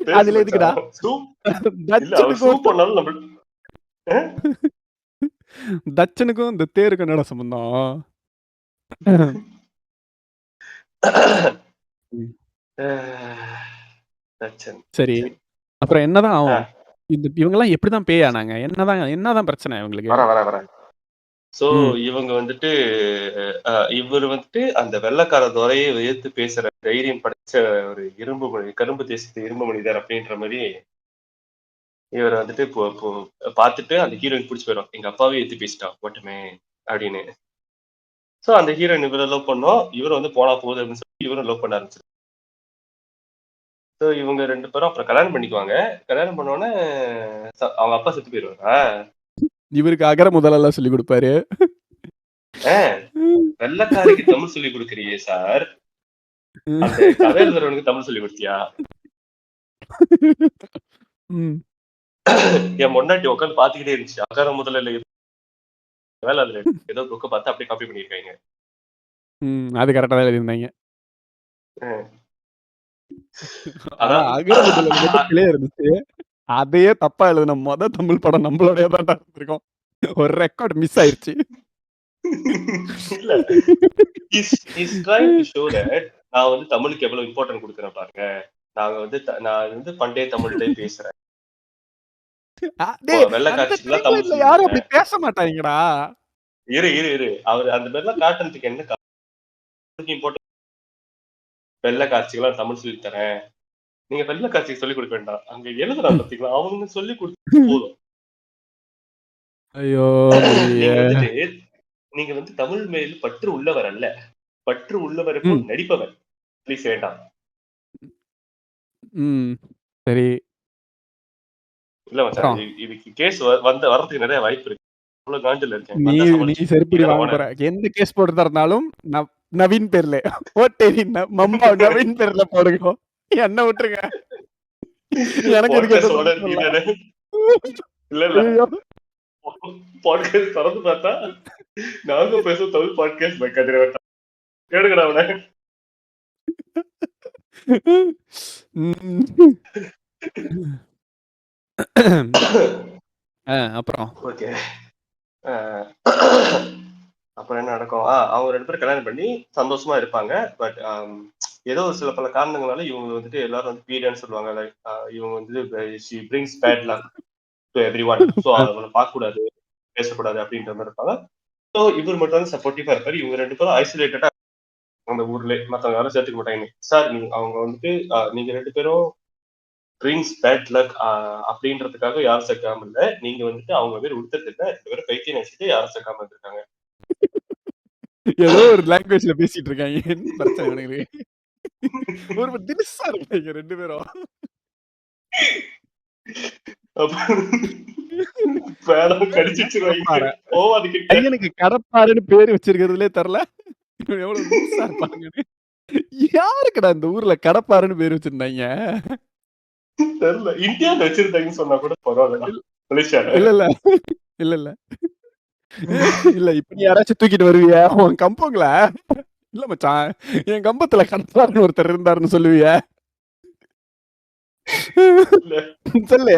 [SPEAKER 2] பேசு
[SPEAKER 1] அதுல எதுக்குடா?
[SPEAKER 2] மச்சான். இல்ல அவர்
[SPEAKER 1] தச்சனுக்கும்
[SPEAKER 2] சூப் பண்ணாலும் நம்ம
[SPEAKER 1] தச்சனுக்கும் இந்த தேருக்கும் என்னடா சம்பந்தம்? ம்.
[SPEAKER 2] தச்சன்,
[SPEAKER 1] சரி.
[SPEAKER 2] தச்சன்.
[SPEAKER 1] அப்புறம் என்னதான்
[SPEAKER 2] ஆ,
[SPEAKER 1] ஆவும்? இவங்கலாம் எப்படிதான் பேய் ஆனாங்க? என்னதான் பிரச்சனை இவங்களுக்கு?
[SPEAKER 2] வரேன். சோ
[SPEAKER 1] ம்.
[SPEAKER 2] இவங்க வந்துட்டு இவரு வந்துட்டு அந்த வெள்ளைக்கார துரையை எதிர்த்து பேசுற தைரியம் படைச்ச ஒரு கரும்பு தேசத்து இரும்பு மனிதர் அப்படின்ற மாதிரி இவர் வந்துட்டு பார்த்துட்டு அந்த ஹீரோயின் பிடிச்சி போயிடும். எங்க அப்பாவே எதிர்த்து பேசிட்டான் மட்டுமே அப்படின்னு. சோ அந்த ஹீரோயின் இவரை லவ் பண்ணோம். இவர் வந்து போனா போகுது அப்படின்னு சொல்லி இவரும் லவ் பண்ண ஆரம்பிச்சிரு. சோ இவங்க 2 பேரும் அப்புறம் கல்யாணம் பண்ணிக்குவாங்க. கல்யாணம் பண்ண உடனே அவங்க அப்பா செத்து போயிருவாரா?
[SPEAKER 1] இவருக்கு அகர முதலெல்லாம் சொல்லிக் குடுப்பாரு.
[SPEAKER 2] வெள்ளைக்காரிக்கு தமிழ் சொல்லி கொடுக்குறியே சார். அந்த கதை எழுதுறவனுக்கு தமிழ் சொல்லி கொடுத்தியா?
[SPEAKER 1] ம்.
[SPEAKER 2] என் பொண்டாட்டி உட்காந்து பாத்துக்கிட்டே இருந்துச்சு. அகர முதல்ல வேலை அதுல ஏதோ புக்க பார்த்து அப்படியே காப்பி பண்ணிருக்காங்க.
[SPEAKER 1] அது கரெக்ட்டா தான் எழுதியிருந்தாய்ங்க. ஆனா
[SPEAKER 2] அதாவது
[SPEAKER 1] அகர முதல்ல மட்டும் பிழையா இருந்துச்சு. அதையே தப்பா எழுதுன தமிழ் படம் நம்மளோடயே தான்டா இருந்திருக்கும். ஒரு ரெக்கார்ட் மிஸ் ஆயிருச்சு.
[SPEAKER 2] இல்ல is trying to show that நான் வந்து தமிழுக்கு எவ்வளவு இம்பார்ட்டன்ட் கொடுக்குறேன் பாருங்க. நான் வந்து பண்டைய தமிழ்லயே பேசுறேன்.
[SPEAKER 1] டேய் அந்த
[SPEAKER 2] வெள்ளைக்காட்சிக்குலாம்
[SPEAKER 1] டைம்ல
[SPEAKER 2] தமிழ்
[SPEAKER 1] இதுல
[SPEAKER 2] சொல்லி
[SPEAKER 1] யாரும் அப்படி
[SPEAKER 2] கொடுக்குறேன்.
[SPEAKER 1] பேச மாட்டாங்கடா.
[SPEAKER 2] இரு. அவர் அந்த மாதிரிலாம் காட்டுறதுக்கு என்ன இம்பார்ட்டன்ட்? வெள்ளைக்காட்சிக்கெல்லாம் தமிழ் சொல்லி தரேன். நீங்க வெள்ளைக்காட்சிக்கு சொல்லிக் கொடுக்க வேண்டாம். அங்க எழுதுறான் பாத்தீங்களா? அவனுங்க சொல்லி கொடுத்தா போதும்.
[SPEAKER 1] ஐயோ! முடியலையே.
[SPEAKER 2] நீங்க வந்து தமிழ் மேல் பற்று உள்ளவர் அல்ல. பற்று உள்ளவரை போல் நடிப்பவர். ப்ளீஸ் வேண்டாம்.
[SPEAKER 1] சரி.
[SPEAKER 2] இல்ல மச்சான். இதுக்கு கேஸ் வர்றதுக்கு நிறைய வாய்ப்பு இருக்கு. அவ்வளவு காண்டுல இருக்கேன்.
[SPEAKER 1] நீ செருப்படி வாங்க போற. எந்த கேஸ் போடுறதா இருந்தாலும் நவீன் பேர்ல ஓட்டேரி மம்பா நவீன் பேர்ல போடுங்க. என்ன விட்டுருங்க. எனக்கு இதுக்கு
[SPEAKER 2] இல்ல பாட்காஸ்ட் திறந்து பார்த்தா நாங்க பேசும் தமிழ் பாட்காஸ்ட் பை கதிரவன். கேடுங்கடா அவனை.
[SPEAKER 1] அப்புறம்
[SPEAKER 2] ஓகே. அப்புறம் என்ன நடக்கும்? அவங்க 2 பேரும் கல்யாணம் பண்ணி சந்தோஷமா இருப்பாங்க. பட் ஏதோ ஒரு சில பல காரணங்களால இவங்க வந்துட்டு எல்லாரும் வந்து பீரியட்னு சொல்லுவாங்க. லைக் இவங்க வந்து she brings bad luck to everyone. So அவங்கள பார்க்க கூடாது, பேசக்கூடாது அப்படின்ற மாதிரி இருப்பாங்க. சோ இவர் மட்டும் வந்து சப்போர்ட்டிவா இருப்பாரு. இவங்க 2 பேரும் ஐசோலேட்டடா அந்த ஊர்ல மத்தவங்க யாரும் சேர்த்துக்க மாட்டாங்க. சார் அவங்க வந்துட்டு நீங்க 2 பேரும் பிரிங்ஸ் பேட் லக் அப்படின்றதுக்காக யாரும் சேர்க்காம இல்ல. நீங்க வந்துட்டு அவங்க பேர் உடுத்துறது இல்ல. 2 பேரும் பைத்தியம் நினைச்சிட்டு யாரும் சேர்க்காம இருந்திருக்காங்க.
[SPEAKER 1] ஏதோ ஒரு லாங்குவேஜ்ல பேசிட்டு இருக்காங்க. என்ன பிரச்சனை இவனுங்களுக்கு? ஒரு தினுசா இருக்காங்க 2 பேரும். பையனுக்கு கடப்பாருன்னு பேரு வச்சிருக்கிறதுலே தெரியல. எவ்வளவு லூசா இருப்பாங்கன்னு. யாருக்குடா இந்த ஊர்ல கடப்பாருன்னு பேரு வச்சிருந்தாங்க?
[SPEAKER 2] தெரியல. இந்தியால வச்சிருந்தாங்கன்னு சொன்னா கூட பரவாயில்ல.
[SPEAKER 1] இல்ல. இல்ல இப்ப நீ யாராச்சும் தூக்கிட்டு வருவியா உன் கம்பங்கள? இல்ல மச்சான் என் கம்பத்துல கடப்பாருன்னு ஒருத்தர் இருந்தாருன்னு சொல்லுவியா? சொல்லு.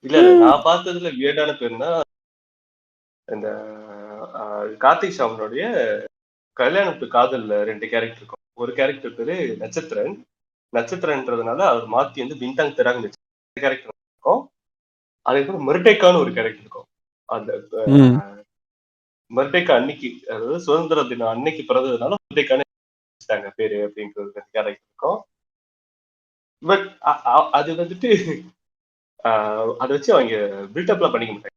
[SPEAKER 2] இல்ல நான் பார்த்ததுல வியர்டான பேருனா இந்த கார்த்திக் சாமனுடைய கல்யாணத்து காதல்ல 2 கேரக்டர் இருக்கும். ஒரு கேரக்டர் பேரு நட்சத்திரன்றதுனால அவர் மாத்தி வந்து பின்தாங் தெராங் கேரக்டர் இருக்கும். அதே போல மெர்டேக்கான்னு ஒரு கேரக்டர் இருக்கும். அந்த மெர்டேக்கா அன்னைக்கு அதாவது சுதந்திர தினம் அன்னைக்கு பிறந்ததுனால மெர்டேக்கான பேரு அப்படின்ற ஒரு கேரக்டர் இருக்கும். பட் அது வந்துட்டு அதை வச்சு அவங்க பில்டப்லாம் பண்ணிக்க மாட்டாங்க.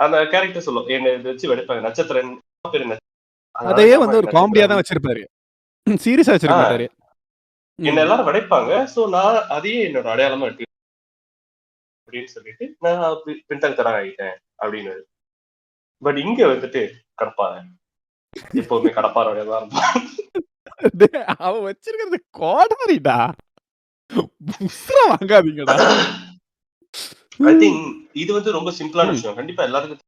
[SPEAKER 2] அந்த கேரக்டர் சொல்லும் என்ன இதை வச்சு வெடிப்பாங்க. நட்சத்திரன் பேரு
[SPEAKER 1] அதையே வந்து ஒரு காமெடியா தான் வச்சிருப்பாரு. சீரியஸா வச்சிருக்க மாட்டாரு.
[SPEAKER 2] என்ன எல்லாரும் படைப்பாங்க. சோ நான் அதையே என்னோட அடையாளமா எடுத்து அப்படின்னு சொல்லிட்டு நான் பின்தங்கத்தனம் ஆகிட்டேன் அப்படின்னு. பட் இங்க வந்துட்டு கடப்பாறை எப்பவுமே கடப்பாறையோட தான் இருப்பான்.
[SPEAKER 1] அவன் வச்சிருக்கிறது கோடாரிடா. உசுர வாங்காதீங்கடா.
[SPEAKER 2] ஐ திங்க் இது வந்து ரொம்ப சிம்பிளான விஷயம். கண்டிப்பா எல்லாருக்கும்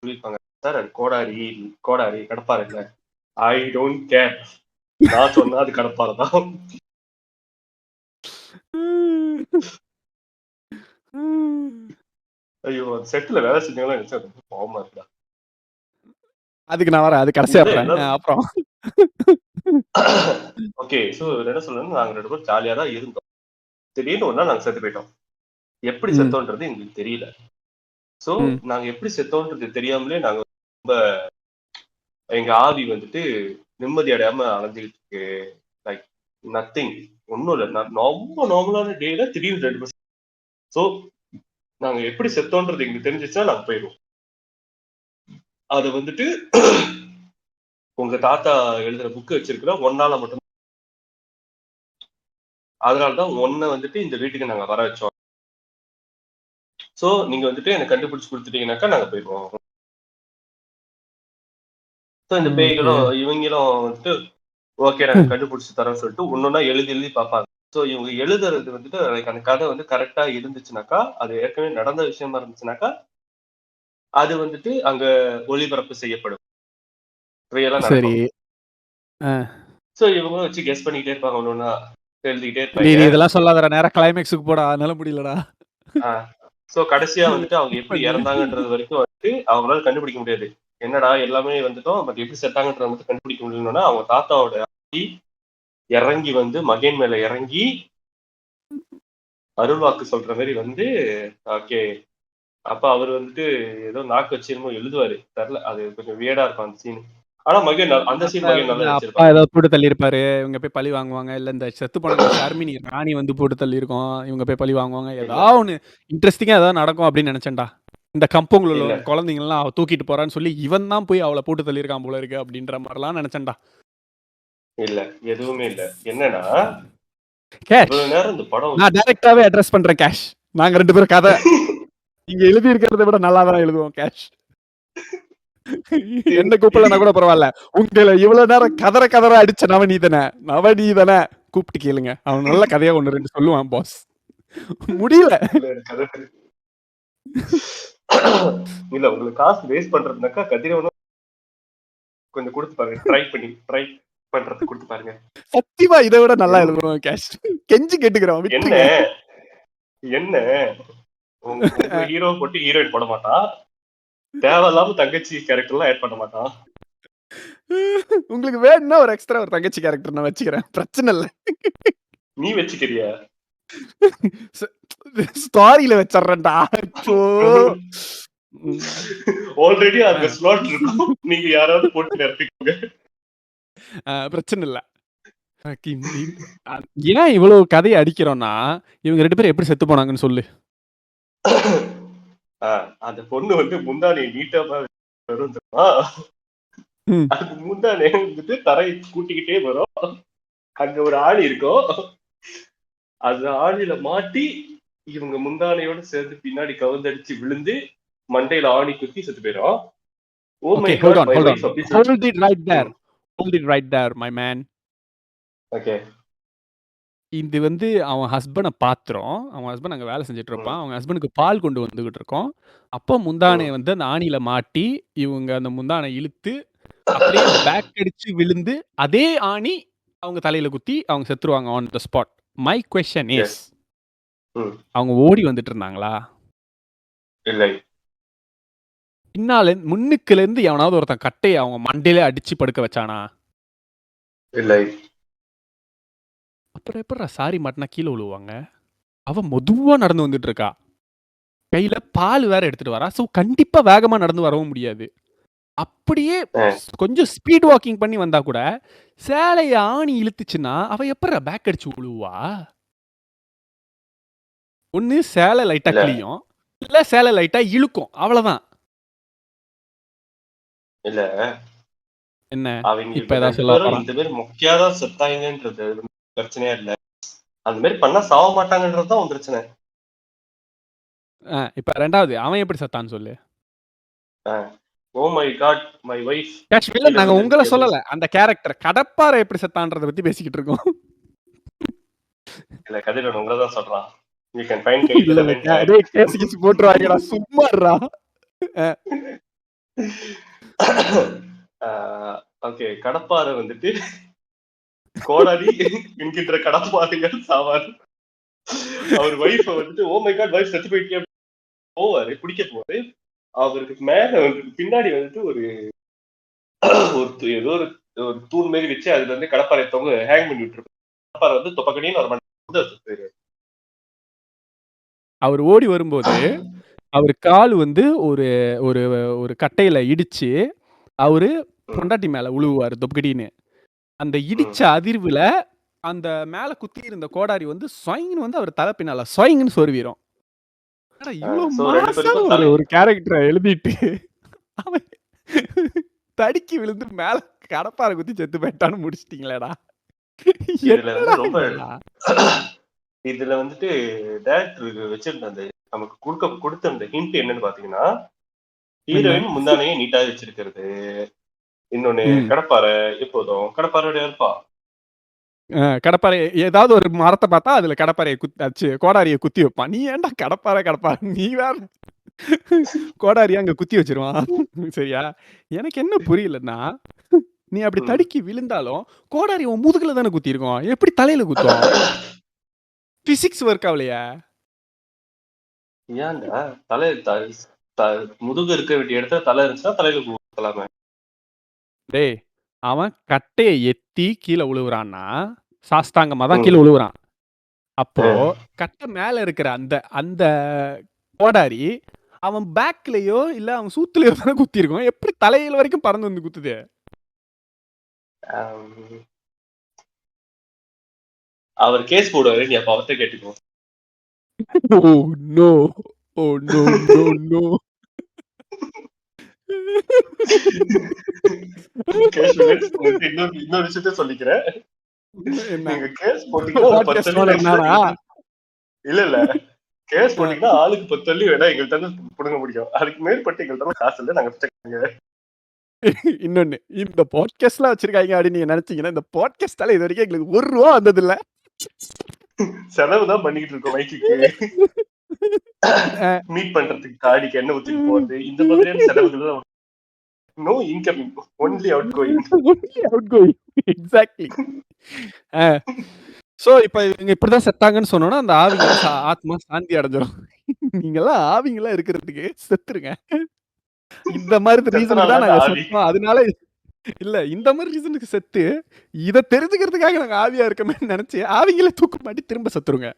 [SPEAKER 2] சொல்லியிருப்பாங்க. சார் அது கோடாரி கோடாரி கடப்பாறை இல்ல. I don't care. நான் சொன்னா அது கடப்பாறை தான். ஐயோ அது செட்ல வேலை செஞ்சவங்களாம் நினைச்சா ரொம்ப பாவமா இருக்குடா.
[SPEAKER 1] அதுக்கு நான் வரேன். அது கடைசியா வரேன். அப்புறம்
[SPEAKER 2] ஓகே சோ என்ன சொல்றேன்னா நாங்க 2 பேரும் ஜாலியா தான் இருந்தோம். திடீர்னு ஒரு நாள் நாங்க செத்து போயிட்டோம். எப்படி செத்தோன்றது எங்களுக்கு தெரியல. சோ நாங்க எப்படி செத்தோன்றது தெரியாமலே நாங்க ரொம்ப எங்க ஆவி வந்துட்டு நிம்மதி அடையாம அலைஞ்சுக்கிட்டு இருக்கு. லைக் நத்திங் ஒன்னும் இல்ல. ரொம்ப நார்மலான டேல திடீர்னு 2 பேரும். சோ நாங்க எப்படி செத்தோன்றது எங்களுக்கு தெரிஞ்சிச்சுன்னா நாங்க போயிடுவோம். அது வந்துட்டு உங்க தாத்தா எழுதுற புக் வச்சிருக்கிற ஒன்னால மட்டும். அதனாலதான் ஒன்ன வந்துட்டு இந்த வீட்டுக்கு நாங்க வர வச்சோம். சோ நீங்க வந்துட்டு எனக்கு கண்டுபிடிச்சு கொடுத்துட்டீங்கன்னாக்கா நாங்க போயிடுவோம். சோ இந்த பேய்களும் இவங்களும் வந்துட்டு ஓகே நாங்க கண்டுபிடிச்சு தரோம்னு சொல்லிட்டு ஒன்னொன்னா எழுதி பார்ப்பாங்க. சோ இவங்க எழுதுறது வந்துட்டு அந்த கதை வந்து கரெக்டா இருந்துச்சுனாக்கா அது ஏற்கனவே நடந்த விஷயமா இருந்துச்சுனாக்கா அது வந்துட்டு அங்க ஒளிபரப்பு செய்யப்படும். ரியலா
[SPEAKER 1] சரி.
[SPEAKER 2] நடக்கும். சோ இவங்களும் வச்சு கெஸ் பண்ணிக்கிட்டே இருப்பாங்க ஒன்னொன்னா எழுதிக்கிட்டே
[SPEAKER 1] நீ
[SPEAKER 2] இருப்பாங்க.
[SPEAKER 1] இதெல்லாம் சொல்லாதடா. நேரா கிளைமேக்ஸுக்கு போடா. என்னால முடியலடா.
[SPEAKER 2] சோ கடைசியா வந்துட்டு அவங்க எப்படி இறந்தாங்கன்றது வரைக்கும் வந்துட்டு அவங்களால கண்டுபிடிக்க முடியாது. என்னடா எல்லாமே வந்துட்டோம் பட் எப்படி செத்தாங்கன்றத மட்டும் கண்டுபிடிக்க முடியலன்னா அவங்க தாத்தாவோட ஆவி இறங்கி வந்து மகன் மேல இறங்கி அருள்வாக்கு சொல்ற மாதிரி வந்து ஓகே அப்ப அவர் வந்துட்டு ஏதோ நாக்கு வச்சு என்னமோ எழுதுவாரு தெரியல. அது கொஞ்சம் வியர்டா இருக்கும் அந்த சீன். ஆனா மகன் அந்த சீன் மகன் நல்லா
[SPEAKER 1] அப்பா
[SPEAKER 2] நடிச்சிருப்பாங்க.
[SPEAKER 1] ஏதாவது போட்டு தள்ளியிருப்பாரு. இவங்க போய் பழி வாங்குவாங்க. இல்ல இந்த செத்து போன ஷர்மினி ராணி வந்து போட்டு தள்ளியிருக்கோம். இவங்க போய் பழி வாங்குவாங்க. ஏதாவது ஒண்ணு இன்ட்ரெஸ்டிங்கா ஏதாவது நடக்கும் அப்படின்னு நினைச்சேன்டா. இந்த கம்பங்கள்ல
[SPEAKER 2] இல்ல
[SPEAKER 1] உள்ள குழந்தைங்கலாம் அவ தூக்கிட்டு போறான்னு சொல்லி இவன் தான் போய் அவளை போட்டு தள்ளியிருக்கான் போல இருக்கு அப்படின்ற மாதிரிலாம் நினைச்சேன்டா.
[SPEAKER 2] இல்ல எதுவுமே இல்ல. என்னன்னா
[SPEAKER 1] கேஷ்
[SPEAKER 2] இவ்வளவு நேரம் இந்த படம்
[SPEAKER 1] நான் டைரக்டாவே அட்ரஸ் பண்றேன் கேஷ். நாங்க 2 பேரும் கதை நீங்க எழுதி இருக்கிறத விட நல்லா தான் எழுதுவோம் கேஷ். என்ன கூப்பிடலன்னா கூட பரவாயில்ல. உங்களை இவ்வளவு நேரம் கதற அடிச்ச நவநீதனை கூப்பிட்டு கேளுங்க. அவன் நல்ல கதையா 1-2 சொல்லுவான் பாஸ். முடியல.
[SPEAKER 2] இல்ல உங்களுக்கு காசு வேஸ்ட் பண்றதுனாக்கா கதிரவனும் கொஞ்சம் கொடுத்து பாருங்க. ட்ரை பண்றதுக்கு கொடுத்து பாருங்க.
[SPEAKER 1] சத்தியமா இதை விட நல்லா எழுதுவோம் கேஷ். கெஞ்சி கேட்டுக்கிறோம்
[SPEAKER 2] என்ன
[SPEAKER 1] விட்டுருங்க.
[SPEAKER 2] என்ன உங்க ஹீரோ போட்டு ஹீரோயின் போட மாட்டான். தேவையில்லாம தங்கச்சி கேரக்டர் எல்லாம் ஆட் பண்ண மாட்டான்.
[SPEAKER 1] உங்களுக்கு வேணும்னா ஒரு எக்ஸ்ட்ரா ஒரு தங்கச்சி கேரக்டர் நான் வச்சுக்கிறேன். பிரச்சனை இல்ல.
[SPEAKER 2] நீ வச்சுக்கிறியா?
[SPEAKER 1] ஸ்டாரியில வச்சிடுறேன்டா.
[SPEAKER 2] ஆல்ரெடி அந்த ஸ்லாட் இருக்கும். நீங்க யாராவது போட்டு நிரப்பிக்கோங்க.
[SPEAKER 1] பிரச்சனை இல்ல. ஏன் இவ்வளவு கதையை அடிக்கிறோம்னா இவங்க 2 பேரும் எப்படி செத்து போனாங்கன்னு சொல்லு.
[SPEAKER 2] அந்த பொண்ணு வந்து முந்தானி நீட்டா வரும் தெரியுமா? அது முந்தானே வந்துட்டு தரையை கூட்டிக்கிட்டே வரும். அங்க ஒரு ஆணி இருக்கும். அந்த ஆணியில மாட்டி இவங்க முந்தானையோட சேர்ந்து பின்னாடி கவுந்தடிச்சு விழுந்து மண்டையில ஆணி குத்தி செத்து போயிடும். Oh my god my wife அப்படி
[SPEAKER 1] hold it right there my man.
[SPEAKER 2] Okay
[SPEAKER 1] இது வந்து அவன் ஹஸ்பண்ட பாத்துறோம். அவன் ஹஸ்பண்ட் அங்க வேலை செஞ்சுட்டு இருப்பான். அவங்க ஹஸ்பண்டுக்கு பால் கொண்டு வந்துகிட்டு இருக்கோம். அப்போ முந்தானைய வந்து அந்த ஆணியில மாட்டி இவங்க அந்த முந்தானை இழுத்து அப்படியே பேக் அடிச்சு விழுந்து அதே ஆணி அவங்க தலையில குத்தி அவங்க செத்துருவாங்க on the spot. My question is அவங்க ஓடி வந்துட்டு இருந்தாங்களா?
[SPEAKER 2] இல்லை.
[SPEAKER 1] முன்னுக்குல இருந்து எவனாவது ஒருத்தன் கட்டையை அவங்க மண்டையில அடிச்சு படுக்க வச்சானா?
[SPEAKER 2] இல்லை.
[SPEAKER 1] அப்புறம் எப்படிடா சாரி மாட்டினா கீழே விழுவாங்க? அவ மெதுவா நடந்து வந்துட்டு இருக்கா. கையில பால் வேற எடுத்துட்டு வரா. சோ கண்டிப்பா வேகமா நடந்து வரவும் முடியாது. அப்படியே கொஞ்சம் ஸ்பீட் வாக்கிங் பண்ணி வந்தா கூட சேலைய ஆணி இழுத்துச்சுன்னா அவ எப்படிடா பேக் அடிச்சு விழுவா? ஒண்ணு சேலை லைட்டா கிளியும், இல்ல சேலை லைட்டா இழுக்கும். அவ்வளவுதான்.
[SPEAKER 2] இல்ல
[SPEAKER 1] என்ன
[SPEAKER 2] அவங்க
[SPEAKER 1] இப்ப ஏதாவது சொல்ல போறான்?
[SPEAKER 2] இந்த பேர் மொக்கையாதான் செத்தாங்கன்றது பிரச்சனையே இல்ல. அந்த மாதிரி பண்ணா சாவ மாட்டாங்கன்றதுதான் உன் பிரச்சனை.
[SPEAKER 1] இப்ப 2வது அவன் எப்படி செத்தான்னு சொல்லு.
[SPEAKER 2] Oh my god my wife.
[SPEAKER 1] காஷ்மீர்ல நாங்க உங்கள சொல்லல. அந்த கேரக்டர் கடப்பாரை எப்படி செத்தான்றத பத்தி பேசிக்கிட்டு இருக்கோம்.
[SPEAKER 2] இல்ல கதிரவன் உங்களை தான் சொல்றான். You can find Kate
[SPEAKER 1] இல்ல,
[SPEAKER 2] the Wind.
[SPEAKER 1] டேய் கேஸ் கீஸ் போட்டுருவாங்கடா சும்மாடா.
[SPEAKER 2] ஓகே, கடப்பாறை வந்துட்டு கோடாரி என்கின்ற கடப்பாறைகள் சாவார். அவர் வைஃப் வந்துட்டு ஓ மை காட் வைஃப் செத்து போயிட்டே போவாரு பிடிக்க போவாரு. அவருக்கு மேல வந்துட்டு பின்னாடி வந்துட்டு ஒரு ஏதோ ஒரு தூண் மாரி வச்சு அதுல இருந்து கடப்பாறை தொங்க ஹேங் பண்ணி விட்டுருப்பாரு. கடப்பாறை வந்து தொப்பக்கடின்னு ஒரு மணி.
[SPEAKER 1] அவர் ஓடி வரும்போது அவர் கால் வந்து ஒரு ஒரு ஒரு கட்டையில இடிச்சு அவரு பொண்டாட்டி மேல உழுவுவாரு தொப்பக்கடின்னு. அந்த இடிச்ச அதிர்வுல அந்த மேல குத்தி இருந்த கோடாரி வந்து ஸ்வைங்னு வந்து அவர் தலை பின்னால ஸ்வைங்னு சொருவிரும். இவ்வளவு ஒரு கேரக்டரை எழுதிட்டு அவன் தடுக்கி விழுந்து மேல கடப்பாறை குத்தி செத்து போயிட்டான்னு முடிச்சிட்டீங்களேடா.
[SPEAKER 2] இதுல வந்துட்டு டைரக்டர் வச்சிருந்த அந்த நமக்கு கொடுத்த அந்த ஹிண்ட் என்னன்னு பாத்தீங்கன்னா, ஹீரோயின் முந்தானையே நீட்டா வச்சிருக்கிறது. இன்னொன்னு கடப்பாறை எப்போதும் கடப்பாறையோட இருப்பா.
[SPEAKER 1] கடப்பாறை ஏதாவது ஒரு மரத்தை பார்த்தா அதுல கடப்பாறையை குத்தி கோடாரியை குத்தி வைப்பான். நீ ஏன்டா கடப்பாறை நீ வேற கோடாரியா அங்க குத்தி வச்சிருவான். சரியா? எனக்கு என்ன புரியலன்னா, நீ அப்படி தடுக்கி விழுந்தாலும் கோடாரி உன் முதுகுல தானே குத்தி இருக்கும். எப்படி தலையில குத்தும்? பிசிக்ஸ் ஒர்க் ஆகலையா?
[SPEAKER 2] ஏன்டா தலை முதுகு இருக்க வேண்டிய இடத்துல தலை இருந்துச்சுன்னா தலையில குத்தலாமே. டேய்
[SPEAKER 1] அவன் கட்டையை எத்தி கீழே விழுவுறான்னா சாஸ்தாங்கமா தான் கீழே விழுவுறான். அப்போ கட்டை மேல இருக்கிற அந்த அந்த கோடாரி அவன் பேக்லயோ இல்ல அவன் சூத்துலயோ தானே குத்தி இருக்கும். எப்படி தலையில வரைக்கும் பறந்து வந்து குத்துது?
[SPEAKER 2] அவர் கேஸ் போடுவாரு, நீ அப்ப அவர்கிட்ட கேட்டுக்கோ.
[SPEAKER 1] Oh no. Oh no no no.
[SPEAKER 2] இன்னொரு விஷயத்த சொல்லிக்கிறேன். நீங்க கேஸ் போட்டீங்கன்னா இல்ல இல்ல கேஸ் போட்டீங்கன்னா ஆளுக்கு 10 தள்ளி வேணா எங்கள்கிட்ட இருந்து புடுங்க முடியும். அதுக்கு மேற்பட்டு எங்கள்கிட்ட காசு இல்ல, நாங்க
[SPEAKER 1] இன்னொன்னு இந்த பாட்காஸ்ட்லாம் வச்சிருக்காங்க அப்படின்னு நீங்க நினைச்சீங்கன்னா இந்த பாட்காஸ்டால இது வரைக்கும் எங்களுக்கு ₹1 வந்தது இல்ல.
[SPEAKER 2] செலவு தான் பண்ணிட்டு இருக்கோம். மைக்குக்கு மீட் பண்றதுக்கு காடிக்கு என்ன ஊத்திட்டு போறது இந்த மாதிரியான செலவுகள். No incoming, only outgoing.
[SPEAKER 1] Only outgoing. Exactly. So இப்ப இவங்க இப்படிதான் செத்தாங்கன்னு சொன்னோம்னா அந்த ஆவிங்க ஆத்மா சாந்தி அடைஞ்சிடும். நீங்கெல்லாம் ஆவிங்களா இருக்கிறதுக்கு செத்துருங்க. இந்த மாதிரி ரீசனுக்கு தான் நாங்க செத்தோம். அதனால இல்ல இந்த மாதிரி ரீசனுக்கு செத்து இத தெரிஞ்சுக்கிறதுக்காக நாங்க ஆவியா இருக்கமே நினைச்சு ஆவிங்கள தூக்க மாட்டி திரும்ப செத்துருங்க.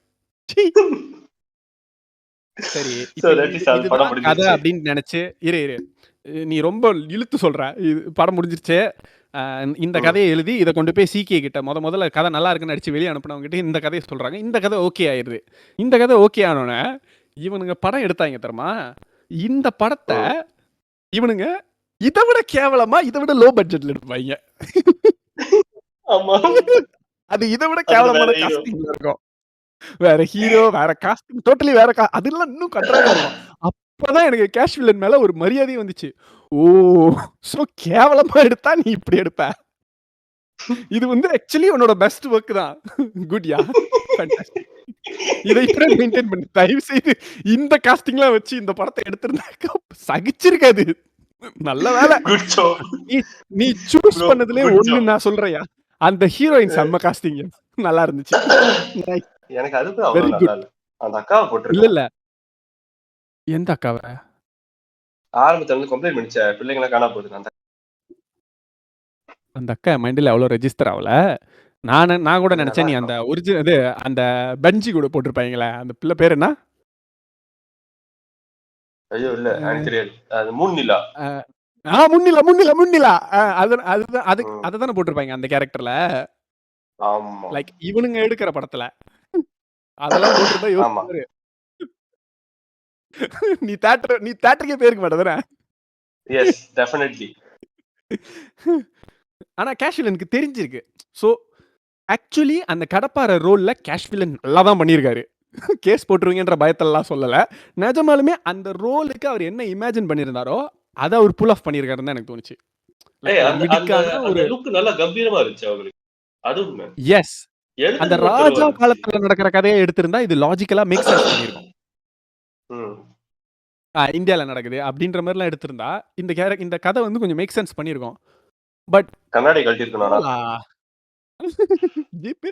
[SPEAKER 1] சரி இதுதான் கதை அப்படின்னு நினைச்சு இரு நீ ரொம்ப இழுத்து சொல்ற. படம் முடிஞ்சிருச்சு. இந்த கதையை எழுதி இதை கொண்டு போய் சிகே கிட்ட முதல்ல கதை நல்லா இருக்குன்னு அடிச்சு வெளியே அனுப்பினவங்க கிட்ட இந்த கதையை சொல்றாங்க. இந்த கதை ஓகே ஆயிடுது. இந்த கதை ஓகே ஆனோன்னு இவனுங்க படம் எடுத்தாங்க தெரியுமா? இந்த படத்தை இவனுங்க இதை விட கேவலமா இதை விட லோ பட்ஜெட்ல எடுப்பாங்க. அது இதை விட கேவலமான காஸ்டிங்ல இருக்கும். வேற ஹீரோ வேற காஸ்டிங் டோட்டலி வேற அதெல்லாம் இன்னும் கண்ட்ராக்டா இருக்கும். அப்பதான் எனக்கு கேஷ் வில்லன் மேல ஒரு மரியாதையும் வந்துச்சு. ஓ சோ கேவலமா எடுத்தா நீ இப்படி எடுப்ப. இது வந்து ஆக்சுவலி உன்னோட பெஸ்ட் ஒர்க் தான். குட்யா, ஃபேண்டாஸ்டிக். இதை இப்படி மெயின்டைன் பண்ணு. தயவு செய்து இந்த காஸ்டிங்லாம் வச்சு இந்த படத்தை எடுத்திருந்தாக்க சகிச்சிருக்காது. நல்ல வேலை நீ சூஸ் பண்ணதுலே ஒண்ணு நான் சொல்றையா, அந்த ஹீரோயின் செம்ம காஸ்டிங் நல்லா இருந்துச்சு.
[SPEAKER 2] எனக்கு அதுக்கு வெரி குட். அந்த அக்காவை போட்டு
[SPEAKER 1] இல்ல எந்த அக்காவை?
[SPEAKER 2] ஆரம்பத்துல வந்து கம்ப்ளைண்ட் பண்ணிச்ச பிள்ளைங்கள காணா போகுது.
[SPEAKER 1] அந்த அக்கா மைண்ட்ல அவ்வளவு ரெஜிஸ்டர் ஆகல. நான் கூட நினைச்சேன் நீ அந்த ஒரிஜினல் இது அந்த பெஞ்சி கூட போட்டிருப்பாங்களே அந்த பிள்ளை பேர் என்ன?
[SPEAKER 2] ஐயோ இல்ல எனக்கு தெரியாது. அது முன்னிலா.
[SPEAKER 1] முன்னிலா அதுதானே போட்டிருப்பாங்க அந்த கேரக்டர்ல.
[SPEAKER 2] ஆமா
[SPEAKER 1] லைக் இவனுங்க எடுக்கிற படத்துல அதெல்லாம் போட்டிருந்தா யோசிச்சு நீ தியேட்டருக்கே போயிருக்க மாட்டேதானே?
[SPEAKER 2] Yes definitely.
[SPEAKER 1] ஆனா கேஷுவல் எனக்கு தெரிஞ்சிருக்கு. சோ ஆக்சுவலி அந்த கடப்பார ரோல்ல கேஷ் வில்லன் நல்லா தான் பண்ணியிருக்காரு. கேஸ் போட்டுருவீங்கன்ற பயத்தெல்லாம் சொல்லல. நிஜமாலுமே அந்த ரோலுக்கு அவர் என்ன இமேஜின் பண்ணியிருந்தாரோ, அத அவர் புல் ஆஃப் பண்ணியிருக்காருன்னு தான் எனக்கு தோணுச்சு. லைக் ஒரு
[SPEAKER 2] அந்த அந்த
[SPEAKER 1] மிடுக்கான
[SPEAKER 2] அந்த
[SPEAKER 1] ஒரு
[SPEAKER 2] லுக் நல்லா கம்பீரமா இருந்துச்சு அவங்களுக்கு. அது உண்மை.
[SPEAKER 1] எஸ். அந்த
[SPEAKER 2] எழுதுறது கூட தெளிவா
[SPEAKER 1] ராஜா
[SPEAKER 2] இருந்துச்சு.
[SPEAKER 1] காலத்துல நடக்கிற கதைய எடுத்திருந்தா இது லாஜிக்கலா மேக் சென்ஸ் பண்ணியிருக்கும்.
[SPEAKER 2] ம்.
[SPEAKER 1] இந்தியால நடக்குது அப்படின்ற மாரிலாம் எடுத்திருந்தா, இந்த கதை வந்து கொஞ்சம் மேக் சென்ஸ் பண்ணியிருக்கும். பட்
[SPEAKER 2] கண்ணாடி கழட்டியிருக்கணும் ஆனா.
[SPEAKER 1] ரோலா ஜீப்பு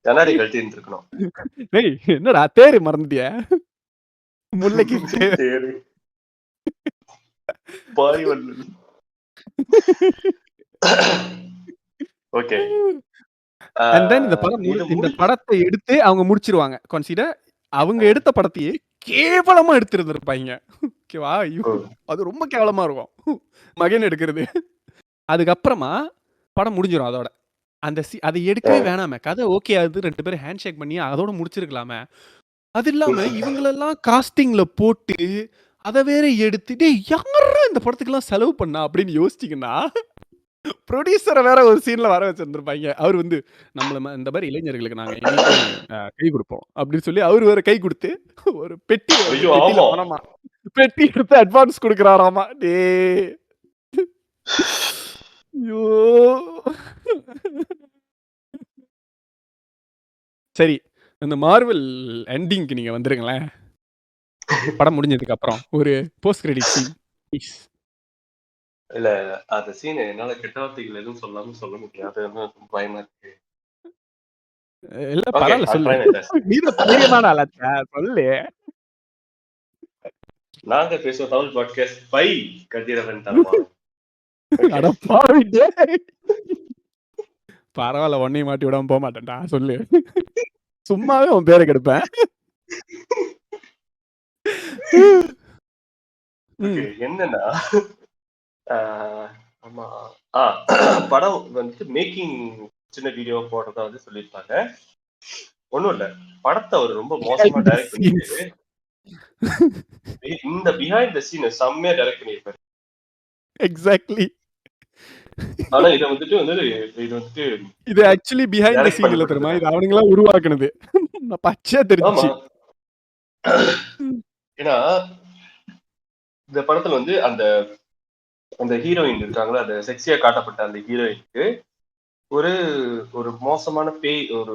[SPEAKER 2] கண்ணாடி கழட்டி இருந்திருக்கணும்.
[SPEAKER 1] டேய் என்னடா தேரு மறந்துட்டியா? முல்லைக்கு தேர்.
[SPEAKER 2] சரி. பாய் வள்ளல். ஓகே.
[SPEAKER 1] அண்ட் தென் இந்த படம்
[SPEAKER 2] இது
[SPEAKER 1] இந்த படத்தை எடுத்து அவங்க முடிச்சிருவாங்க. கன்சிடர் அவங்க எடுத்த படத்தையே கேவலமா எடுத்திருந்திருப்பாய்ங்க. ஓகேவா? அது ரொம்ப கேவலமா இருக்கும். மகன் எடுக்கிறது. அதுக்கப்புறமா படம் முடிஞ்சிரும் அதோட. அதை எடுக்கவே வேணாமே. கதை ஓகே ஆகுது. 2 பேரும் ஹேண்ட் ஷேக் பண்ணி அதோட முடிச்சிருக்கலாமே. அது இல்லாம இவங்களெல்லாம் காஸ்டிங்ல போட்டு அத வேற எடுத்து டேய் யார்ரா இந்த படத்துக்குலாம் செலவு பண்ணா அப்படின்னு யோசிச்சீங்கன்னா, புரொடியூசரை வேற ஒரு சீன்ல வர வச்சிருந்திருப்பாங்க. அவர் வந்து நம்மள இந்த மாதிரி இளைஞர்களுக்கு நாங்க என்னைக்கும் கை கொடுப்போம் அப்படின்னு சொல்லி அவர் வேற கை கொடுத்து ஒரு பெட்டி வந்து
[SPEAKER 2] ஐயோ
[SPEAKER 1] பெட்டியில
[SPEAKER 2] ஆமா.
[SPEAKER 1] பணமா பெட்டி எடுத்து அட்வான்ஸ் கொடுக்குறாராமா. டே ஐயோ சரி இந்த மார்வல் எண்டிங்க்கு நீங்க வந்துருங்களேன். படம் முடிஞ்சதுக்கு அப்புறம் ஒரு போஸ்ட் கிரெடிட் சீன் ப்ளீஸ்.
[SPEAKER 2] இல்ல அந்த சீன் என்னால கெட்ட வார்த்தைகள் எதுவும் சொல்லாம சொல்ல முடியாது. ரொம்ப பயமா இருக்கு.
[SPEAKER 1] இல்ல
[SPEAKER 2] Okay,
[SPEAKER 1] பரவாயில்ல
[SPEAKER 2] I'll
[SPEAKER 1] சொல்லு.
[SPEAKER 2] try my best.
[SPEAKER 1] நீதான் தைரியமான ஆளாச்சே சொல்லு.
[SPEAKER 2] நாங்க பேசுவோம் தமிழ் பாட்காஸ்ட் பை கதிரவன் தரமான.
[SPEAKER 1] அட பாவி டேய். பரவாயில்ல உன்னையும் மாட்டி விடாம போக மாட்டேன்டா சொல்லு. சும்மாவே உன் பேரை கெடுப்பேன்.
[SPEAKER 2] Okay, என்னன்னா ஆமா படம் வந்துட்டு மேக்கிங் சின்ன வீடியோ போடுறதா வந்து சொல்லியிருப்பாங்க. ஒண்ணும் இல்ல படத்தை அவர் ரொம்ப மோசமா டைரக்ட் பண்ணிட்டு இந்த பிஹைண்ட் த சீன் செம்மையா டைரக்ட் பண்ணியிருப்பாரு.
[SPEAKER 1] எக்ஸாக்ட்லி.
[SPEAKER 2] ஆனா இதை வந்துட்டு
[SPEAKER 1] இது ஆக்சுவலி பிஹைண்ட் தி சீன் இல்ல தெரியுமா? இது அவனுங்களா உருவாக்குனது. நான் பச்சையா தெரிஞ்சுச்சு.
[SPEAKER 2] ஏன்னா இந்த படத்துல வந்து அந்த அந்த ஹீரோயின் இருக்காங்களா, அந்த செக்ஸியா காட்டப்பட்ட அந்த ஹீரோயினுக்கு ஒரு ஒரு மோசமான பேய் ஒரு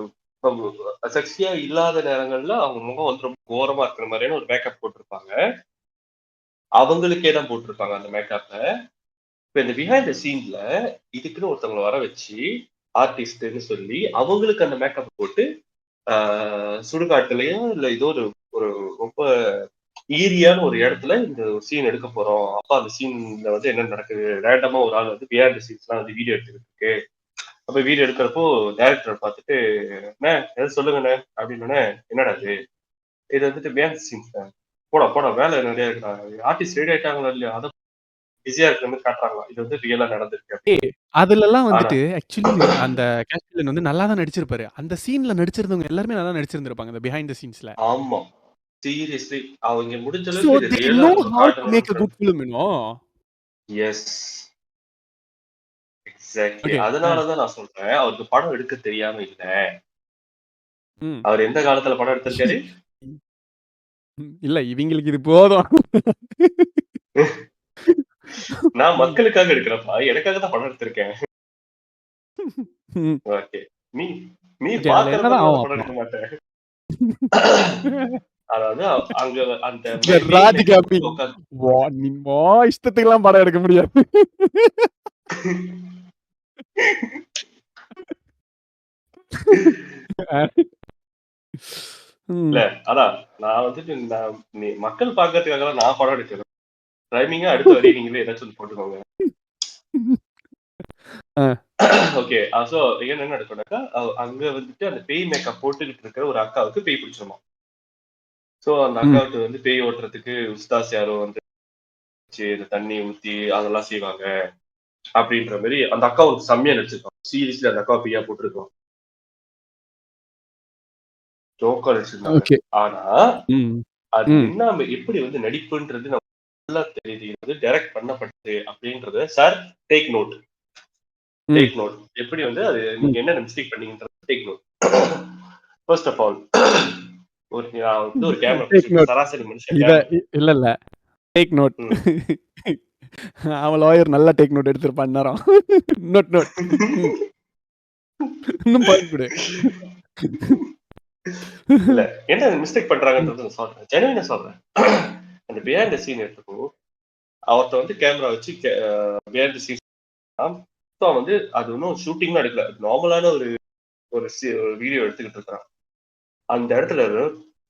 [SPEAKER 2] செக்ஸியா இல்லாத நேரங்கள்ல அவங்க முகம் வந்து ரொம்ப கோரமா இருக்கிற மாதிரியான ஒரு மேக்கப் போட்டிருப்பாங்க. அவங்களுக்கே தான் போட்டிருப்பாங்க அந்த மேக்கப்ப. இப்ப இந்த பிஹைண்ட் த சீன்ல இதுக்குன்னு ஒருத்தவங்களை வர வச்சு ஆர்டிஸ்ட்னு சொல்லி அவங்களுக்கு அந்த மேக்கப் போட்டு சுடுகாட்டுலயோ இல்ல ஏதோ ஒரு ஒரு ரொம்ப ஈரியான ஒரு இடத்துல இந்த சீன் எடுக்க போறோம். அப்ப அந்த சீன்ல வந்து என்ன நடக்குது, ரேண்டமா ஒரு ஆள் வந்து பிஹைண்ட் த சீன்ஸ்லாம் வந்து வீடியோ எடுத்துக்கிட்டு இருக்கு. அப்ப வீடியோ எடுக்கிறப்போ டைரக்டர் பார்த்துட்டு அண்ணே எதாவது சொல்லுங்கண்ணே அப்படின்னு, என்னடா இது வந்துட்டு பிஹைண்ட் த சீன்ஸ் தான். போடா போடா வேலை நிறைய இருக்கிறாங்க, ஆர்டிஸ்ட் ரெடி ஆயிட்டாங்களா இல்லையா, அதை பிஸியா இருக்கிற மாதிரி காட்டுறாங்களா, இது வந்து ரியலா நடந்திருக்கு.
[SPEAKER 1] அதுலலாம் வந்துட்டு ஆக்சுவலி அந்த கேஷ் வில்லன் வந்து நல்லா தான் நடிச்சிருப்பாரு. அந்த சீன்ல நடிச்சிருந்தவங்க எல்லாருமே நல்லா நடிச்சிருந்திருப்பாங்க அந்த பிஹைண்ட் தி சீன்ஸ்ல.
[SPEAKER 2] ஆமா சீரியஸ்லி அவங்க முடிஞ்ச
[SPEAKER 1] So
[SPEAKER 2] அளவுக்கு இது
[SPEAKER 1] they
[SPEAKER 2] ரியலா
[SPEAKER 1] know
[SPEAKER 2] நம்ம
[SPEAKER 1] how to make a
[SPEAKER 2] காட்டணும்ன்ற.
[SPEAKER 1] good film, you know.
[SPEAKER 2] Yes exactly.
[SPEAKER 1] Okay.
[SPEAKER 2] அதனாலதான் நான் சொல்றேன் அவருக்கு படம் எடுக்க தெரியாம இல்ல.
[SPEAKER 1] ம்.
[SPEAKER 2] அவர் எந்த காலத்துல படம் எடுத்திருக்காரு?
[SPEAKER 1] இல்ல இவங்களுக்கு இது போதும்.
[SPEAKER 2] நான் மக்களுக்காக எடுக்கிறப்பா, எனக்காக தான் படம் எடுத்திருக்கேன். ஓகே நீ நீ
[SPEAKER 1] Okay, அதுல
[SPEAKER 2] பாக்குறப்ப
[SPEAKER 1] என்னதான்
[SPEAKER 2] நான்
[SPEAKER 1] ஆகும்
[SPEAKER 2] படம்
[SPEAKER 1] அப்புறம்?
[SPEAKER 2] எடுக்க மாட்டேன். அதாவது அங்க அந்த
[SPEAKER 1] இந்த ராதிகா நீ இஷ்டத்துக்குலாம் படம் எடுக்க முடியாது.
[SPEAKER 2] இல்ல அதான் நான் வந்துட்டு நீ மக்கள் பாக்குறதுக்காக நான் படம் எடுக்கிறேன். டைமிங்கா அடுத்த வரி நீங்களே ஏதாச்சும் போட்டுக்கோங்க. ஓகே சோ என்ன நடக்கும்னாக்கா அங்க வந்துட்டு அந்த பேய் மேக்கப் போட்டுக்கிட்டு இருக்கிற ஒரு அக்காவுக்கு பேய் பிடிச்சிருமா. சோ அந்த அக்காவுக்கு வந்து பேய் ஓட்டுறதுக்கு உஸ்தாஸ் யாரோ வந்து தண்ணி ஊத்தி அதெல்லாம் செய்வாங்க அப்படின்ற மாதிரி அந்த அக்கா ஒரு செம்மையா நடிச்சிருக்கான். சீரியஸ்லி அந்த அக்கா பேயா போட்டிருக்கோம், ஜோக்கா நடிச்சிருந்தாங்க. ஆனா அது என்ன எப்படி வந்து நடிப்புன்றது நம்ம நல்லா தெரியுது, டைரக்ட் பண்ணப்பட்டது அப்படின்றத சார் டேக் நோட்.
[SPEAKER 1] ம்.
[SPEAKER 2] Take note. எப்படி வந்து அது
[SPEAKER 1] ம்.
[SPEAKER 2] நீங்க என்ன மிஸ்டேக் பண்ணீங்கன்றது take note. First of all நான் வந்து ஒரு கேமரா
[SPEAKER 1] டேக்
[SPEAKER 2] பிடிச்சிருக்கேன்.
[SPEAKER 1] நோட்.
[SPEAKER 2] சராசரி மனுஷன்
[SPEAKER 1] இத
[SPEAKER 2] கேமரா.
[SPEAKER 1] இல்ல. Take note.
[SPEAKER 2] ம்.
[SPEAKER 1] அவன் லாயர் நல்லா டேக் நோட் எடுத்திருப்பான் இந்நேரம். Note note. ம். இன்னும் பாயிண்ட் குடு.
[SPEAKER 2] இல்ல என்ன மிஸ்டேக் பண்றாங்கன்றது நான் சொல்றேன். ஜெனுவினா சொல்றேன். அந்த பிஹைண்ட் த சீன் எடுத்துக்கோ. அவர்ட்ட வந்து கேமரா வச்சு பிஹைண்ட் த சீன் வந்து அது ஒன்றும் ஷூட்டிங்லாம் எடுக்கல. நார்மலான ஒரு ஒரு வீடியோ எடுத்துக்கிட்டு இருக்கான். அந்த இடத்துல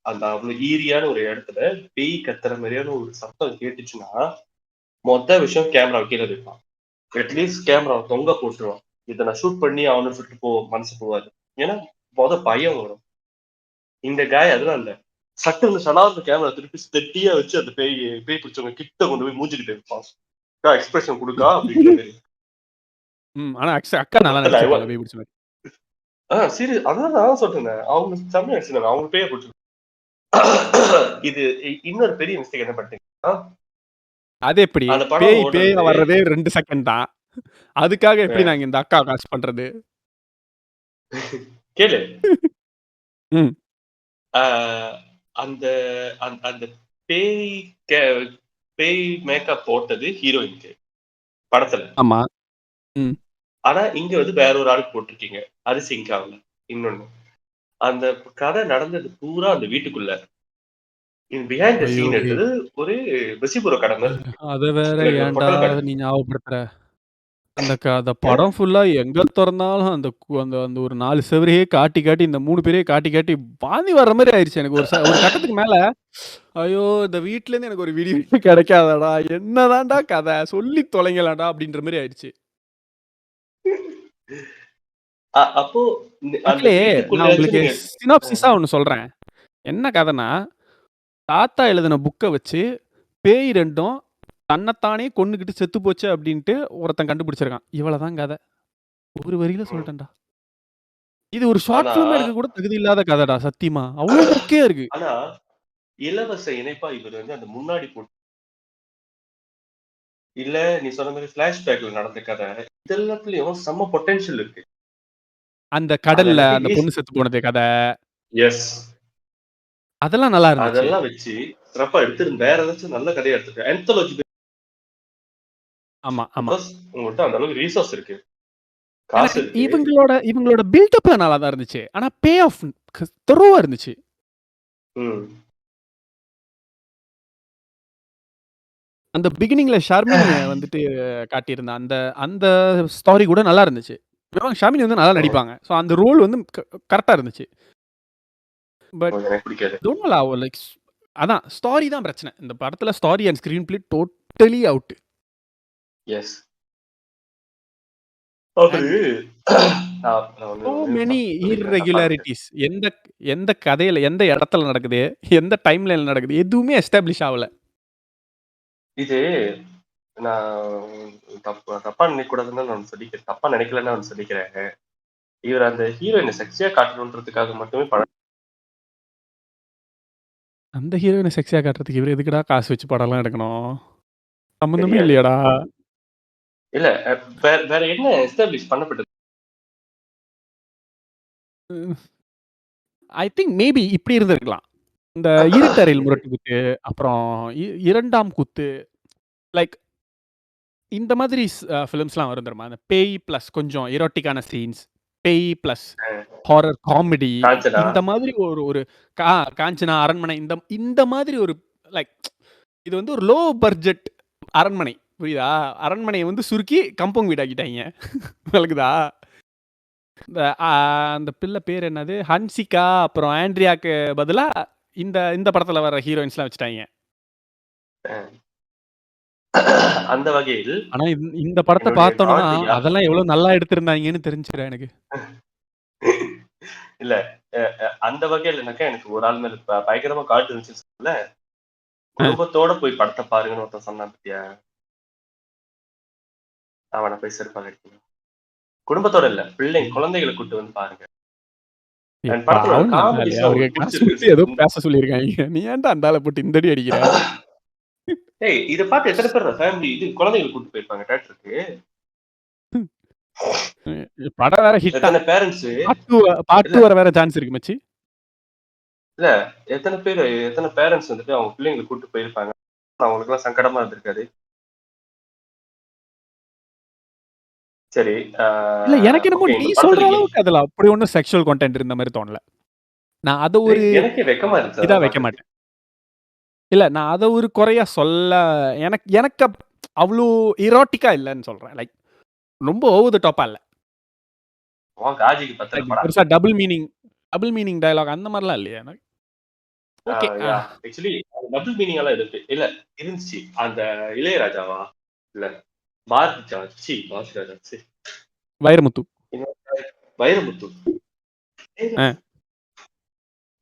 [SPEAKER 2] அந்த அவ்வளவு ஈரியான ஒரு இடத்துல பேய் கத்துற மாதிரியான ஒரு சத்தம் கேட்டுச்சுன்னா மொத்த விஷயம் கேமரா கீழே வைப்பான். அட்லீஸ்ட் கேமரா தொங்க போட்டுருவான். இதை நான் ஷூட் பண்ணி அவனை சொல்லிட்டு மனசு போவாது. ஏன்னா பயம் வரும். இந்த காய் அதெல்லாம் இல்ல. சட்டுன்னு சடார்னு கேமரா திருப்பி ஸ்டெட்டியா வச்சு அந்த பேய் பிடிச்சவங்க கிட்ட கொண்டு போய் மூஞ்சிக்கிட்டு வைப்பான். எக்ஸ்பிரஷன் கொடுக்கா அப்படின்ற மாதிரி.
[SPEAKER 1] ஆனா அக்கா நல்லா நடிச்சிருப்பாங்க பேய் பிடிச்ச மாதிரி.
[SPEAKER 2] சீரியஸ் அதான் நான் சொல்றேன். அவங்க செம்மையா நடிச்சிருந்தாங்க. அவங்க பேய பிடிச்சி இது இன்னொரு பெரிய மிஸ்டேக் என்ன பண்ணிட்டீங்கன்னா,
[SPEAKER 1] அது எப்படி பேயா வர்றதே 2 செகண்ட் தான். அதுக்காக எப்படி நாங்க இந்த அக்கா காசு பண்றது?
[SPEAKER 2] கேளு.
[SPEAKER 1] ம்.
[SPEAKER 2] அந்த அந்த பேய் பேய் மேக்கப் போட்டது ஹீரோயினுக்கு படத்துல.
[SPEAKER 1] ஆமா. ம்.
[SPEAKER 2] ஆனா இங்க வந்து வேற ஒரு ஆளுக்கு போட்டிருக்கீங்க. அது சிங்க் ஆகல. இன்னொன்னு அந்த கதை நடந்தது பூரா அந்த வீட்டுக்குள்ள. பிஹைண்ட் த சீன் எடுத்தது ஒரு வெசிபுர கடை மாதிரி இருக்கு.
[SPEAKER 1] அத வேற ஏன்டா நீ ஞாபகப்படுத்துற? அந்த படம் ஃபுல்லா எங்க தொறந்தாலும் அந்த அந்த அந்த ஒரு 4 செவரையே காட்டி இந்த 3 பேரையும் காட்டி வாந்தி வர்ற மாதிரி ஆயிருச்சு எனக்கு. ஒரு கட்டத்துக்கு மேல ஐயோ! இந்த வீட்ல இருந்து எனக்கு ஒரு வீடியோ கிடைக்காதடா. என்னதான்டா கதை? சொல்லி தொலைங்களாடா அப்படின்ற மாதிரி ஆயிடுச்சு.
[SPEAKER 2] அப்போ அந்த
[SPEAKER 1] மக்களே, நான் உங்களுக்கு
[SPEAKER 2] வீட்டுக்குள்ள
[SPEAKER 1] சினாப்சிஸா ஒண்ணு சொல்றேன். என்ன கதைன்னா, தாத்தா எழுதின புக்க வச்சு பேய் 2ம் தன்னைத்தானே கொன்னுகிட்டு செத்து போச்சு அப்படின்ட்டு ஒருத்தன் கண்டுபிடிச்சிருக்கான். இவ்வளவுதான் கதை. ஒரு வரியில சொல்லிட்டேன்டா. இது ஒரு ஷார்ட் ஃபிலிம் எடுக்க கூட தகுதி இல்லாத கதைடா சத்தியமா. அவ்வளவு மொக்கையா இருக்கு.
[SPEAKER 2] ஆனா இலவச இணைப்பா இவர் வந்து அந்த முன்னாடி போட்டு இல்ல நீ சொன்ன மாதிரி பிளாஷ்பேக்ல நடந்த கதை இதெல்லாத்துலயும் செம்ம பொட்டன்ஷியல் இருக்கு.
[SPEAKER 1] அந்த கடல்ல அந்த பொண்ணு செத்து போனது கதை.
[SPEAKER 2] எஸ்.
[SPEAKER 1] அதெல்லாம் நல்லா இருந்துச்சு.
[SPEAKER 2] அதெல்லாம் வச்சு சிறப்பா எடுத்து வேற ஏதாச்சும் நல்ல கதையை எடுத்துக்க ஆந்தாலஜி.
[SPEAKER 1] ஆமா ஆமா.
[SPEAKER 2] உங்கள்ட்ட அந்த அளவுக்கு ரீசோர்ஸ் இருக்கு. காசு இருக்கு.
[SPEAKER 1] இவங்களோட பில்டப் நல்லா தான் இருந்துச்சு. ஆனா பே ஆஃப் தரோவா இருந்துச்சு. அந்த பிகினிங்ல ஷர்மினிய வந்துட்டு காட்டியிருந்த அந்த அந்த ஸ்டோரி கூட நல்லா இருந்துச்சு. ஷர்மினி வந்து நல்லா நடிப்பாங்க. சோ அந்த ரோல் வந்து கரெக்ட்டா இருந்துச்சு. பட்
[SPEAKER 2] எனக்கு பிடிக்காது.
[SPEAKER 1] டோன்ட் நோ லைக் அதான் ஸ்டோரி தான் பிரச்சனை. இந்த படத்துல story and screenplay totally out.
[SPEAKER 2] Yes. அது
[SPEAKER 1] சோ மெனி இர்ரெகுலாரிட்டீஸ். எந்த கதையில எந்த இடத்துல நடக்குது, எந்த டைம்லைன்ல நடக்குது எதுவுமே எஸ்டாப்லிஷ் ஆவல.
[SPEAKER 2] இது நான் தப்பா நினைக்கக்கூடாதுன்னு நான் சொல்லிக்கிறேன். தப்பா நினைக்கலன்னு நான் சொல்லிக்கிறேன். இவர் அந்த ஹீரோயினை செக்ஸியா காட்டணுன்றதுக்காக மட்டுமே படம்.
[SPEAKER 1] அந்த ஹீரோயினை செக்ஸியா காட்டுறதுக்கு இவர் எதுக்குடா காசு வச்சு படம்லாம் எடுக்கணும்? சம்பந்தமே இல்லையாடா?
[SPEAKER 2] இல்ல வேற என்ன எஸ்டாப்லிஷ் பண்ணப்பட்டது?
[SPEAKER 1] ஐ திங்க் மேபி இப்படி இருந்திருக்கலாம். இந்த இருட்டறையில் முரட்டு குத்து, அப்புறம் 2ஆம் குத்து லைக் இந்த மாதிரி ஃபிலிம்ஸ்லாம் வரும் தெரியுமா? அந்த பேய் பிளஸ் கொஞ்சம் எரோட்டிக்கான சீன்ஸ், பேய் பிளஸ் ஹாரர் காமெடி இந்த மாதிரி ஒரு காஞ்சனா, அரண்மனை இந்த மாதிரி ஒரு லைக் இது வந்து ஒரு லோ பட்ஜெட் அரண்மனை. புரியுதா? அரண்மனையை வந்து சுருக்கி கம்பவுண்ட் வீடாக்கிட்டாங்க. விளக்குதா? அந்த பிள்ளை பேர் என்னது? ஹன்சிகா அப்புறம் ஆண்ட்ரியாக்கு பதிலா இந்த படத்துல வர ஹீரோயின்ஸ்லாம் வச்சுட்டாங்க.
[SPEAKER 2] அந்த வகையில்
[SPEAKER 1] ஆனா இந்த படத்தை பார்த்தோம்னா அதெல்லாம் எவ்வளவு நல்லா எடுத்திருந்தாங்கன்னு தெரிஞ்சுக்கிறேன் எனக்கு.
[SPEAKER 2] இல்ல அந்த வகையில் எனக்கு ஒரு ஆள் மேல பயங்கரமா காட்டு இருந்துச்சுல. குடும்பத்தோட போய் படத்தை பாருங்கன்னு ஒருத்தன் சொன்னான் பத்தியா? அவனை போய் செருப்பாக அடிக்கணும். குடும்பத்தோட இல்ல, குழந்தைகளை கூட்டு வந்து பாருங்க.
[SPEAKER 1] ஏதோ பேச சொல்லிருக்காங்க. நீ ஏன்டா அந்த ஆளை போட்டு இந்த அடி அடிக்கிற?
[SPEAKER 2] இதை பார்த்து எத்தனை பேர் ஃபேமிலி இது குழந்தைகளை கூட்டு போயிருப்பாங்க தியேட்டருக்கு?
[SPEAKER 1] படம் வேற ஹிட்டா.
[SPEAKER 2] எத்தனை பேரண்ட்ஸ்
[SPEAKER 1] பார்ட்
[SPEAKER 2] இல்ல
[SPEAKER 1] 2 வர வேற சான்ஸ் இருக்கு மச்சி.
[SPEAKER 2] இல்ல எத்தனை பேரண்ட்ஸ் வந்துட்டு அவங்க பிள்ளைங்களை கூட்டு போயிருப்பாங்க. அவங்களுக்கு எல்லாம் சங்கடமா இருந்திருக்காது. சரி.
[SPEAKER 1] இல்ல எனக்கு என்னமோ
[SPEAKER 2] ஓகே,
[SPEAKER 1] நீ
[SPEAKER 2] இந்த
[SPEAKER 1] சொல்ற
[SPEAKER 2] படத்துல
[SPEAKER 1] அளவுக்கு அதுல அப்படி ஒண்ணும் செக்ஷுவல் கண்டென்ட் இருந்த மாதிரி தோணல. நான் அத ஒரு
[SPEAKER 2] எனக்கே வெக்கமா இருந்துச்சு
[SPEAKER 1] இதா
[SPEAKER 2] அதை
[SPEAKER 1] வைக்க
[SPEAKER 2] பாக்குறதுக்கு.
[SPEAKER 1] மாட்டேன். இல்ல நான் அத ஒரு குறையா சொல்ல எனக்கு எனக்கு அவ்வளோ இரோட்டிக்கா இல்லன்னு சொல்றேன். லைக் ரொம்ப ஓவர் தி டாப்பா இல்ல.
[SPEAKER 2] உன் காஜிக்கு பத்தல
[SPEAKER 1] லைக்
[SPEAKER 2] படம்.
[SPEAKER 1] பெருசா டபுள் மீனிங் டயலாக் அந்த மாதிரிலாம் இல்லையா எனக்கு. ஓகே.
[SPEAKER 2] ஆக்சுவலி டபுள் மீனிங் எல்லாம் இருந்துச்சு. அந்த இளையராஜாவா இல்ல பாரதி ராஜா
[SPEAKER 1] வைரமுத்து.
[SPEAKER 2] வைரமுத்து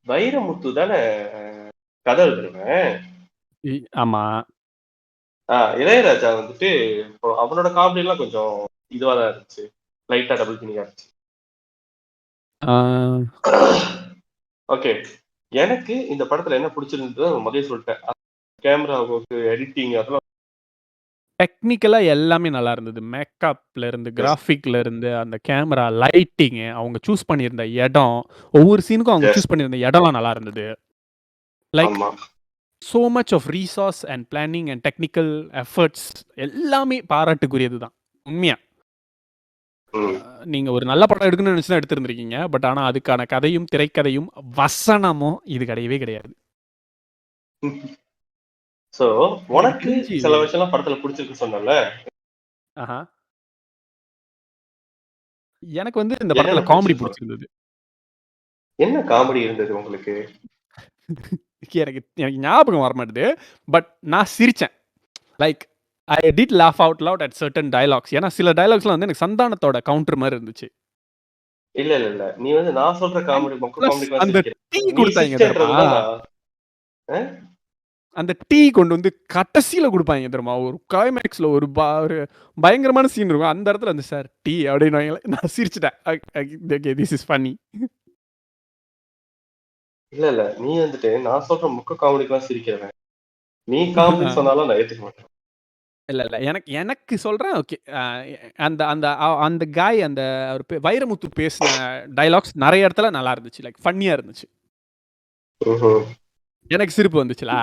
[SPEAKER 2] வைரமுத்து தானே கதை எழுதுறவன்.
[SPEAKER 1] ஆமா.
[SPEAKER 2] இளையராஜா வந்துட்டு இப்போ அவனோட காமெடி எல்லாம் கொஞ்சம் இதுவாதான் இருந்துச்சு. லைட்டா டபுள் மீனிங்கா இருந்துச்சு. ஓகே, எனக்கு இந்த படத்துல என்ன பிடிச்சிருந்தது முதல்ல சொல்லிட்டேன். கேமரா ஒர்க், எடிட்டிங் அதெல்லாம்
[SPEAKER 1] டெக்னிக்கலா எல்லாமே நல்லா இருந்தது. மேக்கப்ல இருந்து, கிராஃபிக்ல இருந்து, அந்த கேமரா, லைட்டிங், அவங்க சூஸ் பண்ணியிருந்த இடம், ஒவ்வொரு சீனுக்கும் அவங்க சூஸ் பண்ணியிருந்த இடம்லாம் நல்லா இருந்தது. Like so much of resource and planning and technical efforts எல்லாமே பாராட்டுக்குரியது தான். உண்மையா. நீங்க ஒரு நல்ல படம் எடுக்கணும்னு நினைச்சுதான் எடுத்திருந்திருக்கீங்க. பட் ஆனா அதுக்கான கதையும் திரைக்கதையும் வசனமும் இது கிடையவே கிடையாது.
[SPEAKER 2] சோ உனக்கு சில விஷயம் படத்துல பிடிச்சிருக்கு சொன்னல.
[SPEAKER 1] எனக்கு வந்து இந்த படத்துல காமெடி பிடிச்சிருந்தது.
[SPEAKER 2] என்ன காமெடி இருந்தது உங்களுக்கு?
[SPEAKER 1] எனக்கு ஞாபகம் வர மாட்டேது. பட் நான் சிரிச்சேன். Like I did laugh out loud at certain dialogues. ஏன்னா சில டயலாக்ஸ்லாம் வந்து எனக்கு சந்தானத்தோட கவுண்டர் மாதிரி இருந்துச்சு.
[SPEAKER 2] இல்ல நீ வந்து நான் சொல்ற காமெடி
[SPEAKER 1] அந்த டீ கொடுத்தாங்க தெரியுமா? அந்த டீ கொண்டு வந்து கடைசியில கொடுப்பாங்க தெரியுமா? ஒரு கிளைமேக்ஸ்ல ஒரு பயங்கரமான சீன் இருக்கும். அந்த இடத்துல வந்து சார் டீ அப்படின்னு நான் சிரிச்சிட்டேன். This is funny.
[SPEAKER 2] இல்ல நீ வந்துட்டு நான் சொல்ற முக்க காமெடிக்கெல்லாம் சிரிக்கிறவன். நீ காமெடி சொன்னாலும் நான் ஏத்துக்க மாட்டேன்.
[SPEAKER 1] இல்ல எனக்கு சொல்றேன். ஓகே, அந்த அந்த அந்த காய் அந்த வைரமுத்து பேசின டயலாக்ஸ் நிறைய இடத்துல நல்லா இருந்துச்சு. லைக் ஃபன்னியா இருந்துச்சு. எனக்கு சிரிப்பு வந்துச்சுலா.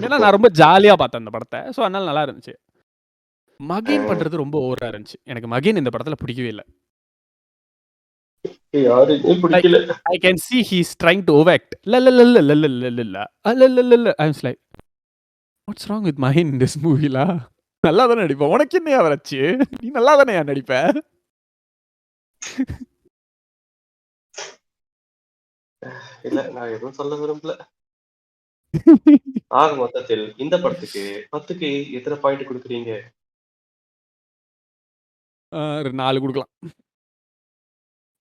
[SPEAKER 1] ஏன்னா நான் ரொம்ப ஜாலியா பார்த்தேன் அந்த படத்தை. ஸோ அதனால நல்லா இருந்துச்சு. மகேன் பண்றது ரொம்ப ஓவரா இருந்துச்சு. எனக்கு மகேன் இந்த படத்துல பிடிக்கவே இல்லை. I can see he's trying to overact. I was like, what's wrong with Mahin in this movie la? நல்லா தானே நடிப்ப. உனக்கு என்னையா வரச்சு? நீ நல்லா தானே நடிப்ப.
[SPEAKER 2] இல்ல நான் எதுவும் சொல்ல விரும்பல. ஆக மொத்தத்தில் இந்த படத்துக்கு 10க்கு எத்தனை பாயிண்ட் கொடுக்குறீங்க?
[SPEAKER 1] 4 கொடுக்கலாம்.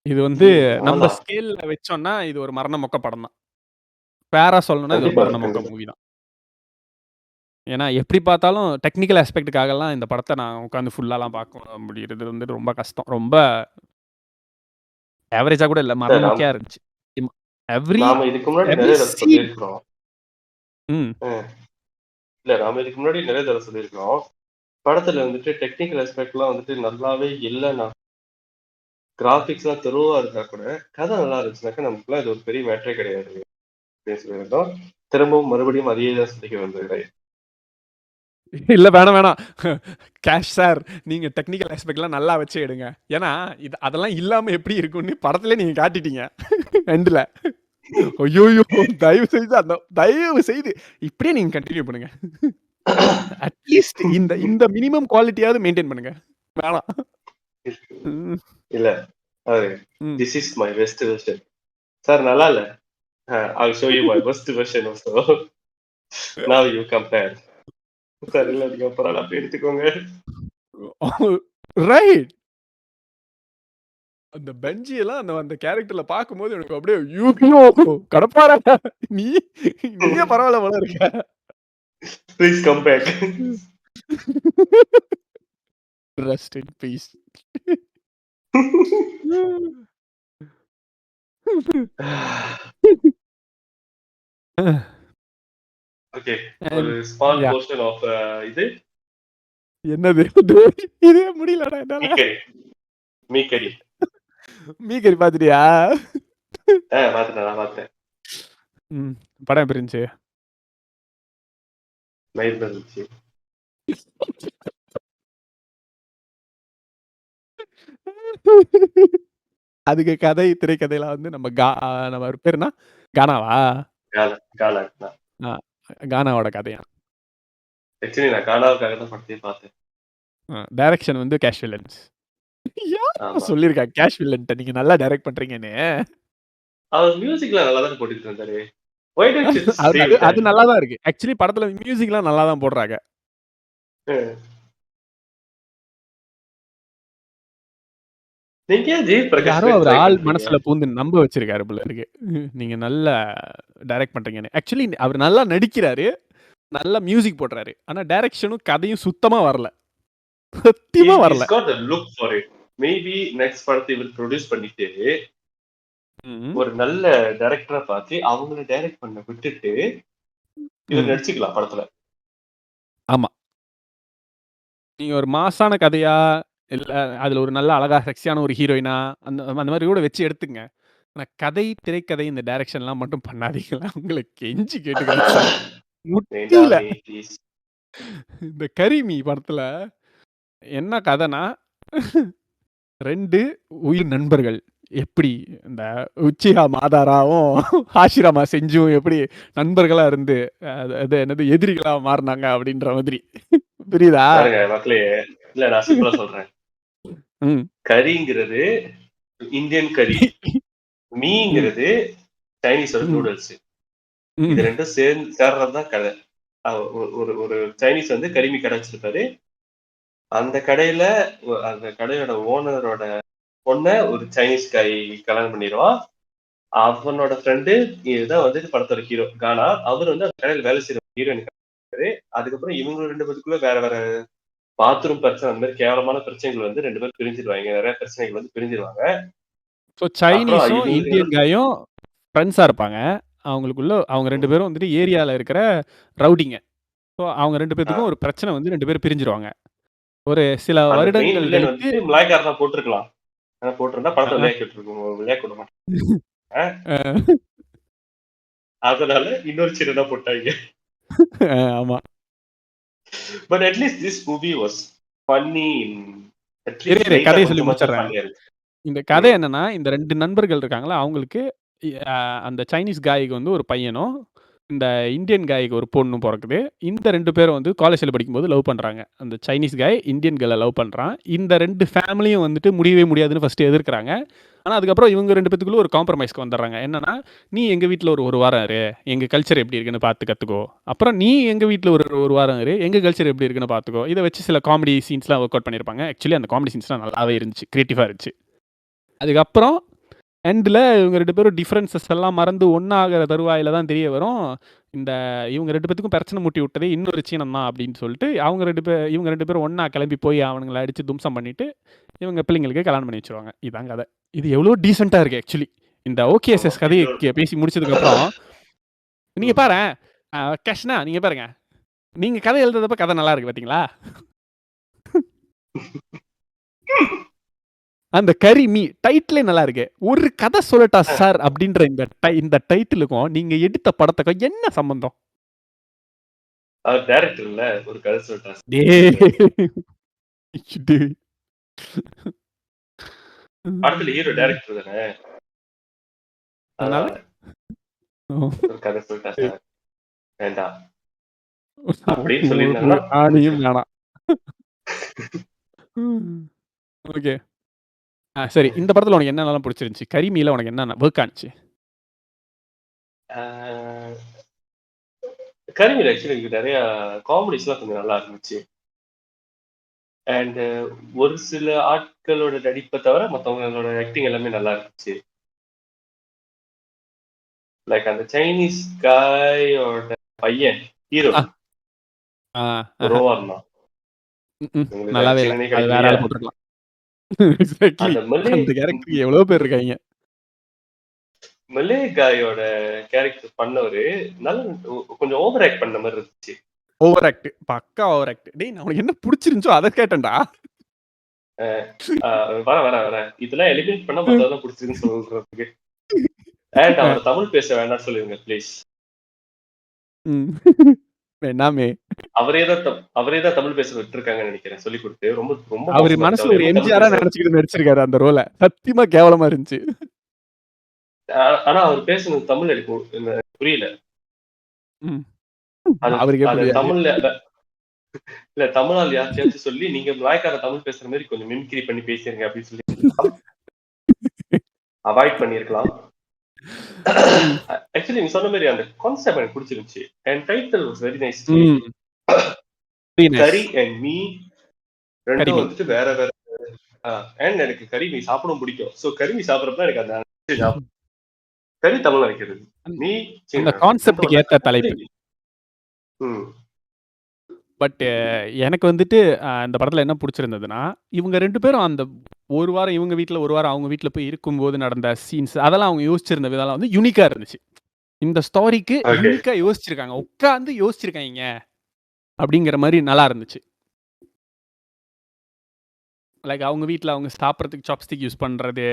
[SPEAKER 1] இது வந்து நம்ம ஸ்கேல்ல வச்சோம்னா இது ஒரு மரண மொக்க படம் தான். பேரா சொல்லணும்னா இது ஒரு மரண மொக்க மூவி தான். ஏன்னா எப்படி பார்த்தாலும் டெக்னிக்கல் ஆஸ்பெக்டுக்காகலாம் இந்த படத்தை நான் உட்காந்து ஃபுல்லாலாம் பார்க்க முடியுறது வந்து ரொம்ப கஷ்டம். ரொம்ப ஆவரேஜா கூட இல்லை, மரண மொக்கையா இருந்துச்சு.
[SPEAKER 2] நாம இதுக்கு முன்னாடி நிறைய சொல்லியிருக்கிறோம். இல்ல நாம இதுக்கு முன்னாடி நிறைய தடவை சொல்லியிருக்கிறோம். படத்துல வந்துட்டு டெக்னிக்கல் ஆஸ்பெக்ட்லாம் வந்துட்டு நல்லாவே இல்லைன்னா, கிராபிக்ஸ்லாம் தெருவா இருந்தா கூட கதை நல்லா இருந்துச்சுனாக்கா நமக்குலாம் இது ஒரு பெரிய மேட்டரே கிடையாது அப்படின்னு சொல்லியிருந்தோம். திரும்பவும் மறுபடியும் அதையே தான் சொல்லிக்க வந்திருக்கிறேன்.
[SPEAKER 1] இல்ல வேணாம் கேஷ் சார், நீங்க டெக்னிக்கல் ஆஸ்பெக்ட்லாம் நல்லா வச்சு எடுங்க. ஏன்னா இது அதெல்லாம் இல்லாம எப்படி இருக்கும்னு படத்துல நீங்க காட்டிட்டீங்க எண்ட்ல. ஐயோ தயவு செய்து இப்படியே நீங்க கண்டினியூ பண்ணுங்க. அட்லீஸ்ட் இந்த மினிமம் குவாலிட்டியாவது மெயின்டைன் பண்ணுங்க. வேணாம்.
[SPEAKER 2] இல்ல this is my best version sir, நல்லா இல்ல. I'll show you my worst version also. Now you compare. Sir இல்ல நீங்க அப்புறம் அப்படி எடுத்துக்கோங்க.
[SPEAKER 1] ரைட். அந்த பெஞ்சி எல்லாம் அந்த கேரக்டர்ல பாக்கும்போது எனக்கு அப்படியே யூ கடப்பாரா நீயே பரவாயில்ல போல இருக்க.
[SPEAKER 2] Please come back.
[SPEAKER 1] Rest in peace.
[SPEAKER 2] Okay, ஒரு ஸ்மால் போர்ஷன் ஆஃப் இது
[SPEAKER 1] என்னது? இதே முடியலடா என்னால.
[SPEAKER 2] மீக்கரி மீக்கரி
[SPEAKER 1] மீகரி பாத்துட்டியா?
[SPEAKER 2] பாத்துட்டேன், நான் பார்த்தேன்.
[SPEAKER 1] படம் எப்படி இருந்துச்சு?
[SPEAKER 2] மயிர் இருந்துச்சு.
[SPEAKER 1] அதுக்கு கதை திரைக்கதையில வந்து நம்ம ஒரு பேர் என்ன? கானாவா?
[SPEAKER 2] காலா
[SPEAKER 1] ஆ, கானாவோட கதையா?
[SPEAKER 2] ஆக்சுவலி நான் காலாவுக்காக தான் படத்தையே பார்த்தேன்.
[SPEAKER 1] டைரக்ஷன் வந்து கேஷ் வில்லன்ஸ். யார்
[SPEAKER 2] ஆமா.
[SPEAKER 1] சொல்லியிருக்கா கேஷ் வில்லன்ட்ட நீங்க நல்லா டைரக்ட் பண்றீங்கன்னு?
[SPEAKER 2] அவர் மியூசிக்லாம் நல்லா தான் போட்டுட்டு இருந்தாரு. Why don't you just
[SPEAKER 1] அது
[SPEAKER 2] stay
[SPEAKER 1] அது
[SPEAKER 2] with that?
[SPEAKER 1] அது நல்லா தான் இருக்கு. ஆக்சுவலி படத்துல மியூசிக்லாம் நல்லா தான் போடுறாங்க.
[SPEAKER 2] நீங்க ஏன் ஜெய் பிரகாஷ்
[SPEAKER 1] யாரோ
[SPEAKER 2] ராஜ்
[SPEAKER 1] அவர்
[SPEAKER 2] ட்ரை
[SPEAKER 1] ஆள்
[SPEAKER 2] பண்றீங்க?
[SPEAKER 1] மனசுல பூந்து நம்ப வச்சிருக்காரு போல இருக்கு. நீங்க நல்லா டைரக்ட் பண்றீங்கன்னு. ஆக்சுவலி அவர் நல்லா நடிக்கிறாரு. நல்லா மியூசிக் போடுறாரு. ஆனா டைரக்ஷனும் கதையும் சுத்தமா வரல. சத்தியமா
[SPEAKER 2] He's
[SPEAKER 1] வரல.
[SPEAKER 2] got a look for it. Maybe next படத்தை இவர் ப்ரொடியூஸ் பண்ணிட்டு
[SPEAKER 1] ம்.
[SPEAKER 2] ஒரு நல்ல டைரக்டரா பார்த்து அவங்கள டைரக்ட் பண்ண விட்டுட்டு இவர்
[SPEAKER 1] ம்.
[SPEAKER 2] நடிச்சுக்கலாம் படத்துல.
[SPEAKER 1] ஆமா. நீங்க ஒரு மாஸான கதையா, இல்ல அதுல ஒரு நல்ல அழகா செக்ஸியான ஒரு ஹீரோயினா, அந்த அந்த மாரி கூட வச்சு எடுத்துங்க. ஆனா கதை, திரைக்கதை இந்த டைரக்ஷன்லாம் மட்டும் பண்ணாதீங்களா? உங்கள கெஞ்சி கேட்டுக்கிறேன் சார். முட்டியில
[SPEAKER 2] வேண்டாமே ப்ளீஸ்.
[SPEAKER 1] இந்த கரிமி படத்துல என்ன கதைன்னா 2 உயிர் நண்பர்கள். எப்படி இந்த உச்சிஹா மாதாராவும், ஹாஷிராமா செஞ்சும் எப்படி நண்பர்களா இருந்து, அது என்னது எதிரிகளா மாறுனாங்க அப்படின்ற மாதிரி. புரியுதா?
[SPEAKER 2] பாருங்க மக்களே, இல்ல நான் சிம்பிளா சொல்றேன்.
[SPEAKER 1] ம்.
[SPEAKER 2] கரிங்கிறது இந்தியன் கரி,
[SPEAKER 1] ம்.
[SPEAKER 2] மீங்கிறது சைனீஸோட
[SPEAKER 1] ம்.
[SPEAKER 2] நூடுல்ஸ். இது
[SPEAKER 1] ம்.
[SPEAKER 2] ரெண்டும் சேர்றது தான் கதை. ஒரு ஒரு சைனீஸ் வந்து கரிமி கடை வச்சிருப்பாரு. அந்த கடையில அந்த கடையோட ஓனரோட பொண்ண ஒரு சைனீஸ் காய் கல்யாணம் பண்ணிடுவான். அவனோட ஃப்ரெண்டு இதுதான் வந்து படத்தோட ஹீரோ கானா. அவர் வந்து அந்த கடையில வேலை செய்யற ஹீரோயின். அதுக்கப்புறம் இவங்க 2 பேத்துக்குள்ள வேற வேற பாத்ரூம் பிரச்சனை, அந்த மாதிரி கேவலமான பிரச்சனைகள் வந்து 2 பேரும் பிரிஞ்சிருவாங்க. நிறைய பிரச்சனைகள் வந்து பிரிஞ்சிருவாங்க.
[SPEAKER 1] ஸோ
[SPEAKER 2] அப்புறம்
[SPEAKER 1] சைனீஸும்,
[SPEAKER 2] இவங்க
[SPEAKER 1] இந்தியன் காயும் ஃப்ரெண்ட்ஸா இருப்பாங்க. அவங்க 2 பேரும் வந்துட்டு ஏரியால இருக்கிற ரவுடிங்க. ஸோ அவங்க 2 பேத்துக்கும் ஒரு பிரச்சனை வந்து 2 பேரும் பிரிஞ்சிருவாங்க. ஒரு சில
[SPEAKER 2] அந்த மெயின்
[SPEAKER 1] வருடங்கள்
[SPEAKER 2] வில்லன்
[SPEAKER 1] கழித்து
[SPEAKER 2] வந்துட்டு மலாய்க்காரன் தான் போட்டிருக்கலாம். ஆனா போட்டிருந்தா படத்தை
[SPEAKER 1] அ,
[SPEAKER 2] விளையாக்க விட மாட்டாங்க.
[SPEAKER 1] அ,
[SPEAKER 2] அதனால இன்னொரு சின்னதா போட்டாங்க.
[SPEAKER 1] ஆமா.
[SPEAKER 2] But at least this movie was funny.
[SPEAKER 1] இரு,
[SPEAKER 2] அட்லீஸ்ட்
[SPEAKER 1] இரு
[SPEAKER 2] லைட்டா
[SPEAKER 1] கதைய சொல்லி
[SPEAKER 2] கொஞ்சமாச்சும்
[SPEAKER 1] முடிச்சிடுறேன்.
[SPEAKER 2] ஃபன்னியா இருக்கு.
[SPEAKER 1] இந்த கதை
[SPEAKER 2] ம்.
[SPEAKER 1] என்னன்னா, இந்த 2 நண்பர்கள் இருக்காங்கல்ல, அவங்களுக்கு அ அந்த சைனீஸ் காய்க்கு வந்து ஒரு பையனும், இந்த இந்தியன் காய்க்கு ஒரு பொண்ணும் பொறக்குது. இந்த 2 பேரும் வந்து காலேஜ்ல படிக்கும்போது லவ் பண்றாங்க. அந்த சைனீஸ் காய் இந்தியன் கேர்ள லவ் பண்றான். இந்த 2 ஃபேமிலியும் வந்துட்டு முடியவே முடியாதுன்னு ஃபர்ஸ்ட்டு எதிர்க்கிறாங்க. ஆனா, அதுக்கப்புறம் இவங்க 2 பேத்துக்குள்ள ஒரு காம்ப்ரமைஸ்க்கு வந்துர்றாங்க. என்னன்னா, "நீ எங்க வீட்ல ஒரு வாரம் இரு. எங்க கல்ச்சர் எப்படி இருக்குன்னு பார்த்து கத்துக்கோ. அப்புறம் நீ எங்க வீட்ல ஒரு வாரம் இரு. எங்க கல்ச்சர் எப்படி இருக்குன்னு பார்த்துக்கோ." இத வச்சு சில காமெடி சீன்ஸ்லாம் ஒர்க் அவுட் பண்ணியிருப்பாங்க. ஆக்சுவலி அந்த காமெடி சீன்ஸ்லாம் நல்லாவே இருந்துச்சு. கிரியேட்டிவா இருந்துச்சு. அதுக்கப்புறம் எண்டுல இவங்க 2 பேரும் டிஃபரன்ஸஸ் எல்லாம் மறந்து ஒண்ணாகுற தருவாயில தான் தெரிய வரும். இந்த இவங்க 2 பேத்துக்கும் பிரச்சனை மூட்டி விட்டதே இன்னொரு சீனம் தான் அப்படின்னு சொல்லிட்டு, இவங்க 2 பேரும் ஒண்ணா கிளம்பி போய் அவனுங்கள அடிச்சு தும்சம் பண்ணிட்டு, இவங்க பிள்ளைங்களுக்கு கல்யாணம் பண்ணி வச்சுருவாங்க. இதான் கதை. இது எவ்வளோ டீசென்ட்டா இருக்கு ஆக்சுவலி. இந்த
[SPEAKER 2] ஆமா.
[SPEAKER 1] ஓகேஎஸ்எஸ் கதைய
[SPEAKER 2] இன்னொரு
[SPEAKER 1] பேசி முடிச்சதுக்கப்புறம், நீங்க
[SPEAKER 2] ம்.
[SPEAKER 1] பாரேன், கிருஷ்ணா நீங்க பாருங்க. நீங்க கதை எழுதுறதப்ப கதை நல்லா இருக்கு பார்த்தீங்களா? அந்த கரி மீ டைட்டிலே நல்லா இருக்கு. "ஒரு கதை சொல்லட்டா சார்" அப்படின்ற இந்த டைட்டிலுக்கும், நீங்க எடுத்த படத்துக்கும் என்ன சம்பந்தம்?
[SPEAKER 2] அவர் டைரக்டர் இல்ல. ஒரு கதை சொல்லிட்டார்.
[SPEAKER 1] டேய்! டேய்.
[SPEAKER 2] படத்துல ஹீரோ டைரக்டர் தானே.
[SPEAKER 1] அதனால?
[SPEAKER 2] அதனால
[SPEAKER 1] ஓ!
[SPEAKER 2] ஒரு கதை சொல்லிட்டா
[SPEAKER 1] சரி.
[SPEAKER 2] சார். வேண்டாம். அப்படின்னு
[SPEAKER 1] ஒரு
[SPEAKER 2] சொல்லியிருந்தாங்கன்னா
[SPEAKER 1] ஆணியும்
[SPEAKER 2] புடிச்சிருக்கும்.
[SPEAKER 1] வேணாம். ஓகே. சரி. இந்த படத்துல உனக்கு என்னலாம் புடிச்சிருந்துச்சு? கரிமில உனக்கு என்னென்ன வொர்க் ஆனுச்சு?
[SPEAKER 2] ஆ கருவில ஆக்சுவலி எனக்கு நெறைய காமெடிஸ்லாம் கொஞ்சம் நல்லா இருந்துச்சு. அண்ட் ஒரு சில ஆட்களோட நடிப்ப தவிர மத்தவங்களோட ஆக்டிங் எல்லாமே நல்லா இருந்துச்சு. லைக் அந்த சைனீஸ் காயோட பையன் ஹீரோ
[SPEAKER 1] அ, ஆ, ஆஹ.
[SPEAKER 2] ரோவா இருந்தான்.
[SPEAKER 1] ம்ஹ்ம்.
[SPEAKER 2] உங்களுக்கு
[SPEAKER 1] நல்லாவே இல்ல.
[SPEAKER 2] ஆக்ஷனே
[SPEAKER 1] அது வேற
[SPEAKER 2] கிடைக்கலையா?
[SPEAKER 1] ஆள் போட்டுருக்கலாம். எக்ஸாக்ட்லி.
[SPEAKER 2] அந்த மலே
[SPEAKER 1] அந்த கேரக்டருக்கு எவ்வளோ பேர் இருக்காய்ங்க.
[SPEAKER 2] மலே காயோட கேரக்டர் பண்ணவரு நல்ல கொஞ்சம் ஓவர் ஆக்ட் பண்ண மாரி இருந்துச்சு.
[SPEAKER 1] Over act. பக்கா ஓவர் ஆக்ட். டேய் நான் உனக்கு என்ன புடிச்சிருந்துச்சோ அத கேட்டேன்டா.
[SPEAKER 2] வரேன். இதெல்லாம் எலிமினேட் பண்ணா மத்ததெல்லாம் புடிச்சிருக்குன்னு சொல்றதுக்கு. அண்ட் அவர் தமிழ் பேச வேண்டாம்னு சொல்லிருங்க ப்ளீஸ்.
[SPEAKER 1] வேணாமே.
[SPEAKER 2] அவரே தான் தமிழ் பேச விட்டுருக்காங்கன்னு நினைக்கிறேன் சொல்லிக் கொடுத்து. ரொம்ப ரொம்ப
[SPEAKER 1] அவரு
[SPEAKER 2] மோசமா இருக்கு.
[SPEAKER 1] மனசுல
[SPEAKER 2] அவர்
[SPEAKER 1] ஒரு
[SPEAKER 2] எப்படி தமிழ்
[SPEAKER 1] எம்ஜிஆரா
[SPEAKER 2] பேசுவாரு?
[SPEAKER 1] நினைச்சுக்கிட்டு நடிச்சிருக்காரு அந்த ரோல. சத்தியமா கேவலமா இருந்துச்சு.
[SPEAKER 2] ஆனா அவர் பேசுனது தமிழ் எனக்கு புரியல.
[SPEAKER 1] அவருக்கே
[SPEAKER 2] அது
[SPEAKER 1] புரியாது.
[SPEAKER 2] தமிழ்ல இல்ல தமிழால் யார்கிட்டயாச்சும் சொல்லி நீங்க வாய்க்கார தமிழ் பேசுற மாதிரி கொஞ்சம் மிமிக்ரி பண்ணி பேசுறீங்க அப்படின்னு சொல்லி அவாய்ட் பண்ணிருக்கலாம். ஆக்சுவலி நீ சொன்ன மாதிரி அந்த கான்செப்ட் எனக்கு பிடிச்சிருந்துச்சு. And title was very nice. கரி அண்ட் மீ ரெண்டும் வந்துட்டு வேற வேற. அண்ட் எனக்கு கறி மீ சாப்பிடவும் பிடிக்கும். சோ கறி மீ சாப்பிடறப்ப எனக்கு அந்த கறி தமிழ்ல வைக்கிறது மீ
[SPEAKER 1] அந்த கான்செப்டுக்கு ஏத்த தலைப்பு. பட் எனக்கு வந்துட்டு இந்த படத்துல என்ன பிடிச்சிருந்ததுன்னா, இவங்க 2 பேரும் அந்த ஒரு வாரம் இவங்க வீட்ல, ஒரு வாரம் அவங்க வீட்ல போய் இருக்கும்போது நடந்த சீன்ஸ் அதெல்லாம் அவங்க யோசிச்சிருந்த விதம்லாம் வந்து யூனிக்கா இருந்துச்சு. இந்த ஸ்டோரிக்கு யூனிக்கா யோசிச்சிருக்காங்க. உட்கார்ந்து யோசிச்சிருக்காங்க அப்படிங்கிற மாதிரி நல்லா இருந்துச்சு. லைக் அவங்க வீட்ல அவங்க சாப்பிட்றதுக்கு சாப்ஸ்டிக் யூஸ் பண்றது,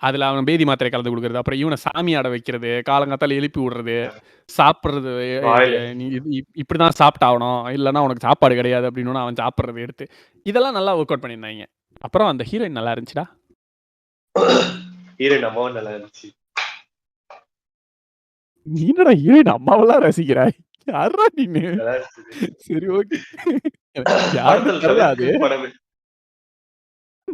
[SPEAKER 1] அதுல அவன் பேதி மாத்திரை கலந்து கொடுக்கறது, அப்புறம் இவனை சாமி ஆட வைக்கிறது, காலங்காத்தால எழுப்பி விடுறது, சாப்பிட்றது நீ இப்படிதான் சாப்பிட்டாகணும் இல்லைன்னா உனக்கு சாப்பாடு கிடையாது அப்படின்னு அவன் சாப்பிட்றது எடுத்து இதெல்லாம் நல்லா ஒர்க் அவுட் பண்ணியிருந்தாங்க. அப்புறம் அந்த ஹீரோயின் நல்லா இருந்துச்சுடா.
[SPEAKER 2] ஹீரோயின் அம்மாவும் நல்லா இருந்துச்சு.
[SPEAKER 1] நீ என்னடா ஹீரோயின் அம்மாவெல்லாம் ரசிக்கிறாய்? யாரா நீனு? சரி ஓகே.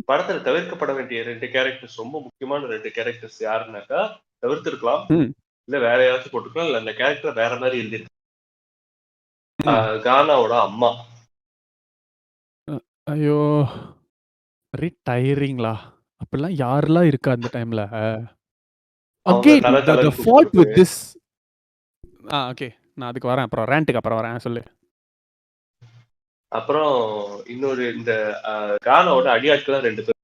[SPEAKER 2] படத்துல தவிர்க்கப்பட வேண்டிய 2 கேரக்டர்ஸ், ரொம்ப முக்கியமான 2 கேரக்டர்ஸ் யாருன்னாக்கா தவிர்த்திருக்கலாம், இல்ல வேற யாராச்சும் போட்டுக்கலாம், இல்ல அந்த கேரக்டர் வேற மாதிரி எழுதிருக்கு. கானாவோட அம்மா.
[SPEAKER 1] ஐயோ வெரி டயரிங்லா. அப்படிலாம் யாரெல்லாம் இருக்கா அந்த டைம்ல? Again the fault with this. Okay நான் அதுக்கு வரேன், அப்புறம் ரேண்ட்டுக்கு அப்புறம் வரேன், சொல்லு.
[SPEAKER 2] அப்புறம் இன்னொரு இந்த கானாவோட அடியாட்கள் 2 பேர்.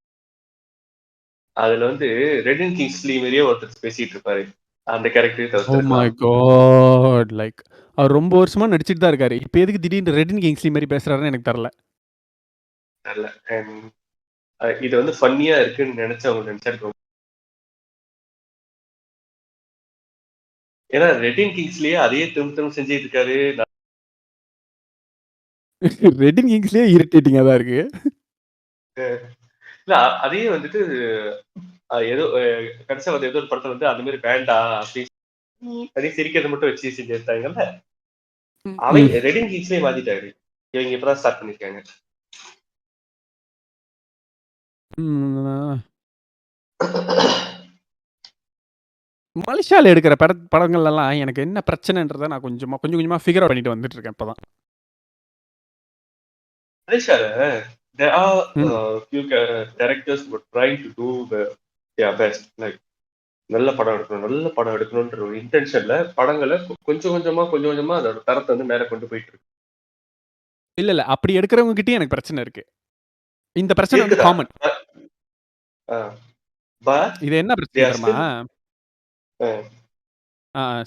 [SPEAKER 2] அதுல வந்து ரெடின் கிங்ஸ்லி மாதிரியே ஒருத்தர் பேசிட்டு இருப்பாரு. அந்த character.
[SPEAKER 1] Oh my God, like அவர் ரொம்ப வருஷமா நடிச்சிட்டு தான் இருக்காரு. இப்போ எதுக்கு திடீர்னு ரெடின் கிங்ஸ்லி மாதிரி பேசுறாருன்னு எனக்கு தெரியல.
[SPEAKER 2] இது வந்து ஃபன்னியா இருக்குன்னு நினைச்சவங்க நினைச்சிருக்கோம். ஏன்னா ரெடின் கிங்ஸ்லயே அதையே திரும்ப செஞ்சுட்டு இருக்காரு.
[SPEAKER 1] ரெடின் கிங்ஸ்லயே இரிட்டேட்டிங்கா தான் இருக்கு.
[SPEAKER 2] இல்ல அதையே வந்துட்டு ஏதோ கடைசியா வந்து ஏதோ ஒரு படத்துல வந்து அந்த மாதிரி வேண்டாம் அப்படின்னு சிரிக்கிறத மட்டும் வச்சு செஞ்சிருந்தாங்கல்ல. அவங்க ரெடின் கிங்ஸ்லயே மாத்திட்டாரு. இவங்க இப்பதான் ஸ்டார்ட் பண்ணிருக்காங்க.
[SPEAKER 1] மலேசியால எடுக்கிற படங்கள்ல எல்லாம் எனக்கு என்ன பிரச்சனைன்றத நான் கொஞ்சம் கொஞ்சமா ஃபிகர் அவுட் பண்ணிட்டு வந்துட்டு இருக்கேன் இப்பதான்.
[SPEAKER 2] மலேசியால there are few directors who are trying to do their best, like நல்ல படம் எடுக்கணும்ன்ற ஒரு இன்டென்ஷன்ல படங்களை கொஞ்சம் கொஞ்சமா அதோட தரத்தை வந்து மேல கொண்டு போயிட்டு இருக்கு.
[SPEAKER 1] இல்ல அப்படி எடுக்கிறவங்க கிட்டயும் எனக்கு பிரச்சனை இருக்கு. இந்த பிரச்சனை வந்து காமன். இது என்ன பிரச்சனை தெரியுமா?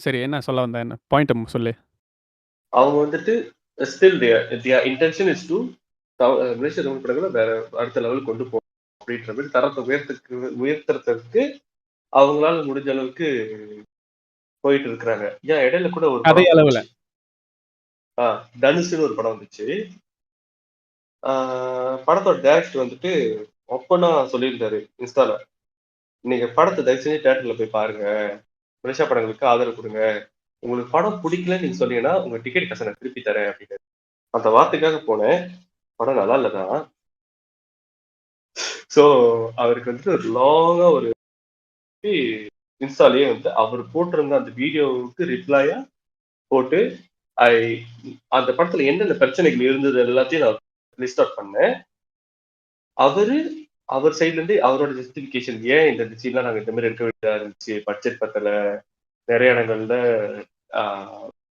[SPEAKER 1] சரி என்ன சொல்ல வந்த, என்ன பாயிண்ட் சொல்லு. அவங்க
[SPEAKER 2] வந்துட்டு still their intention is to மலேசிய தமிழ் படங்களை வேற அடுத்த லெவலுக்கு கொண்டு போகணும் அப்படின்ற மாதிரி தரத்தை உயர்த்துறதுக்கு அவங்களால முடிஞ்ச அளவுக்கு போயிட்டு இருக்கிறாங்க. ஏன் இடையில கூட ஒரு
[SPEAKER 1] அதே அளவுல
[SPEAKER 2] தனுஷ்னு ஒரு படம் வந்துச்சு. படத்தோட டைரக்டர் வந்துட்டு ஒப்பனா சொல்லியிருந்தாரு இன்ஸ்டால, நீங்க படத்தை தயவு செஞ்சு தியேட்டர்ல போய் பாருங்க, மலேசியா படங்களுக்கு ஆதரவு கொடுங்க, உங்களுக்கு படம் பிடிக்கலன்னு நீங்க சொன்னீங்கன்னா உங்க டிக்கெட் காசை நான் திருப்பி தரேன் அப்படின்னு. அந்த வார்த்தைக்காக போனேன். படம் நல்லா இல்லதான். சோ அவருக்கு வந்துட்டு ஒரு லாங்கா ஒரு இன்ஸ்டாலேயே வந்து அவர் போட்டிருந்த அந்த வீடியோவுக்கு ரிப்ளையா போட்டு அந்த படத்துல என்னென்ன பிரச்சனைகள் இருந்தது எல்லாத்தையும் நான் லிஸ்ட் அவுட் பண்ணேன். அவர் சைட்ல இருந்து அவரோட ஜஸ்டிபிகேஷன், ஏன் இந்த சீன்லாம் நாங்க இந்த மாதிரி எடுக்க வேண்டியதா இருந்துச்சு, பட்ஜெட் பத்தல, நிறைய இடங்கள்ல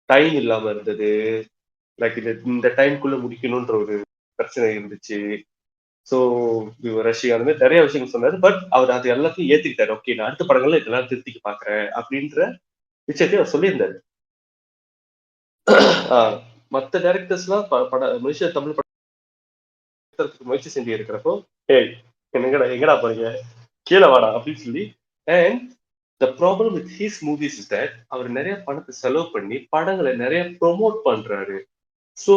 [SPEAKER 2] டைம் இல்லாம இருந்தது, லைக் இந்த டைம்குள்ள முடிக்கணும்ன்ற ஒரு பிரச்சனை இருந்துச்சு, ஸோ ரஷ்யா அந்த மாதிரி நிறைய விஷயங்கள் சொன்னாரு. பட் அவர் அது எல்லாத்தையும் ஏத்துக்கிட்டாரு. ஓகே நான் அடுத்த படங்கள்ல இதெல்லாம் திருத்திக்க பாக்குறேன் அப்படின்ற விஷயத்தையும் அவர் சொல்லியிருந்தாரு. மத்த டைரக்டர்ஸ்லாம் மலேசியா தமிழ் படத்துக்கு முயற்சி செஞ்சு இருக்கிறப்போ, ஏய் எங்கடா போறீங்க, கீழே வாடா அப்படின்னு சொல்லி. And the problem with his movies is that அவர் நிறைய பணத்தை செலவு பண்ணி படங்களை நிறைய ப்ரொமோட் பண்றாரு. ஸோ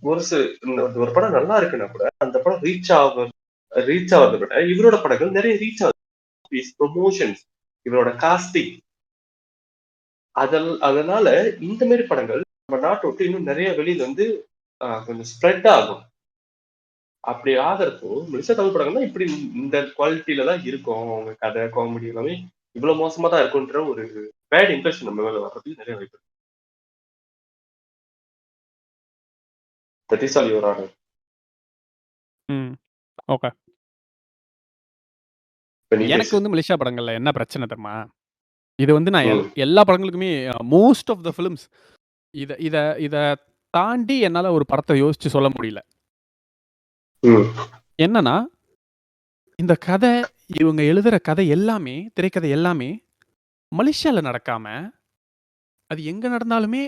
[SPEAKER 2] ஒரு படம் நல்லா இருக்குன்னா கூட அந்த படம் ரீச் ஆகிறத விட இவரோட படங்கள் நிறைய ரீச் ஆகுது. ப்ரொமோஷன்ஸ், இவரோட காஸ்டிங், அதனால இந்த மாதிரி படங்கள் நம்ம நாட்டை விட்டு இன்னும் நிறைய வெளியில வந்து கொஞ்சம் ஸ்ப்ரெட் ஆகும். அப்படி ஆகிறப்போ மலேசியா தமிழ் படங்கள்லாம் இப்படி இந்த குவாலிட்டியில தான் இருக்கும், அவங்க கதை காமெடி எல்லாமே இவ்வளவு மோசமா தான் இருக்குன்ற ஒரு பேட் இம்ப்ரெஷன் நம்ம மேல வர்றதுக்கு நிறைய வாய்ப்பு இருக்கு. That is all, Your Honor.
[SPEAKER 1] Okay.
[SPEAKER 2] இப்ப நீ
[SPEAKER 1] எனக்கு
[SPEAKER 2] பேசு.
[SPEAKER 1] வந்து மலேசியா படங்கள்ல என்ன பிரச்சனை தெரியுமா? இது வந்து நான்
[SPEAKER 2] ம்.
[SPEAKER 1] எல்லா படங்களுக்குமே மோஸ்ட் ஆஃப் த ஃபிலிம்ஸ் இத இத இத தாண்டி என்னால ஒரு படத்தை யோசிச்சு சொல்ல முடியல.
[SPEAKER 2] ம்.
[SPEAKER 1] என்னன்னா, இந்த கதை, இவங்க எழுதுற கதை எல்லாமே, திரைக்கதை எல்லாமே மலேசியால நடக்காம, அது எங்க நடந்தாலுமே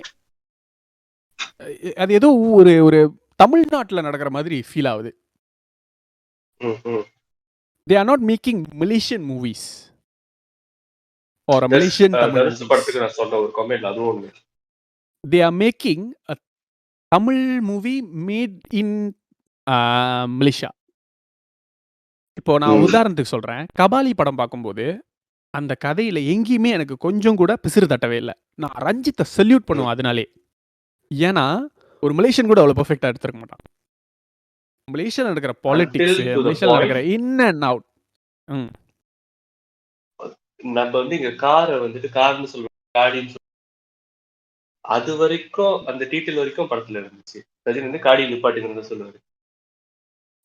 [SPEAKER 1] அது ஏதோ ஒரு ஒரு தமிழ்நாட்டுல நடக்கிற மாதிரி ஃபீல் ஆகுது.
[SPEAKER 2] ம். ம்.
[SPEAKER 1] They are not making Malaysian movies or a Malaysian Tamil
[SPEAKER 2] Dhanush
[SPEAKER 1] movies.
[SPEAKER 2] படத்துக்கு நான் சொன்ன ஒரு கமெண்ட் அதுவும் ஒண்ணு.
[SPEAKER 1] They are making a Tamil movie made in Malaysia. இப்போ நான் உதாரணத்துக்கு சொல்றேன். கபாலி படம் பார்க்கும்போது, அந்த கதையில எங்கேயுமே எனக்கு கொஞ்சம் கூட பிசிறு தட்டவே இல்ல. நான் ரஞ்சித்த சல்யூட் பண்ணுவேன் அதனாலே. ஏன்னா, ஒரு மலேசியன் கூட அவ்வளவு பெர்ஃபெக்ட்டா எடுத்திருக்க மாட்டான். மலேசியால நடக்கிற பாலிடிக்ஸ்,
[SPEAKER 2] Until to the
[SPEAKER 1] மலேசியால
[SPEAKER 2] point,
[SPEAKER 1] நடக்கிற இன் அண்ட் அவுட்.
[SPEAKER 2] நம்ம வந்து இங்க காரை வந்துட்டு கார்னு சொல்லுவோம், காடின்னு சொல்லுவோம். அது வரைக்கும் அந்த டீட்டெயில் வரைக்கும் படத்துல இருந்துச்சு. ரஜினி வந்து காடி நிப்பாட்டின்னு சொல்லுவாரு.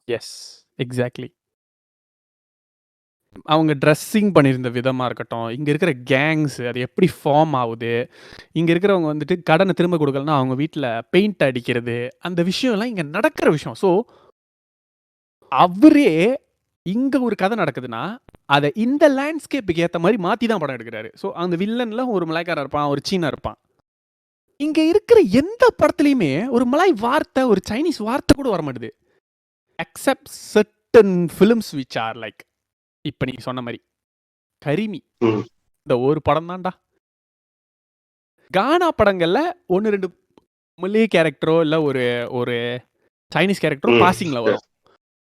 [SPEAKER 1] S, exactly. அவங்க ட்ரெஸ்ஸிங் பண்ணியிருந்த விதமா இருக்கட்டும், இங்க இருக்கிற கேங்ஸ் அது எப்படி ஃபார்ம் ஆகுது, இங்க இருக்கிறவங்க வந்துட்டு கடனை திரும்ப கொடுக்கலன்னா அவங்க வீட்ல பெயிண்ட் அடிக்கிறது, அந்த விஷயம்லாம் இங்க நடக்கிற விஷயம். ஸோ அவரே இங்க ஒரு கதை நடக்குதுன்னா, அத இந்த லேண்ட்ஸ்கேப்புக்கு ஏத்த மாரி மாத்தி தான் படம் எடுக்கிறாரு. ஸோ அந்த வில்லன்ல ஒரு மலாய்க்காரன் இருப்பான், ஒரு சீனா இருப்பான். இங்க இருக்கிற எந்த படத்துலயுமே ஒரு மலாய் வார்த்தை, ஒரு சைனீஸ் வார்த்தை கூட வர மாட்டுது. Except certain films which are like இப்ப நீங்க சொன்ன மாரி கரிமி. இந்த ஒரு படம் தான்டா. கானா படங்கள்ல 1, 2 மலே கேரக்டரோ இல்ல ஒரு ஒரு சைனீஸ் கேரக்டரோ பாசிங்ல வரும்.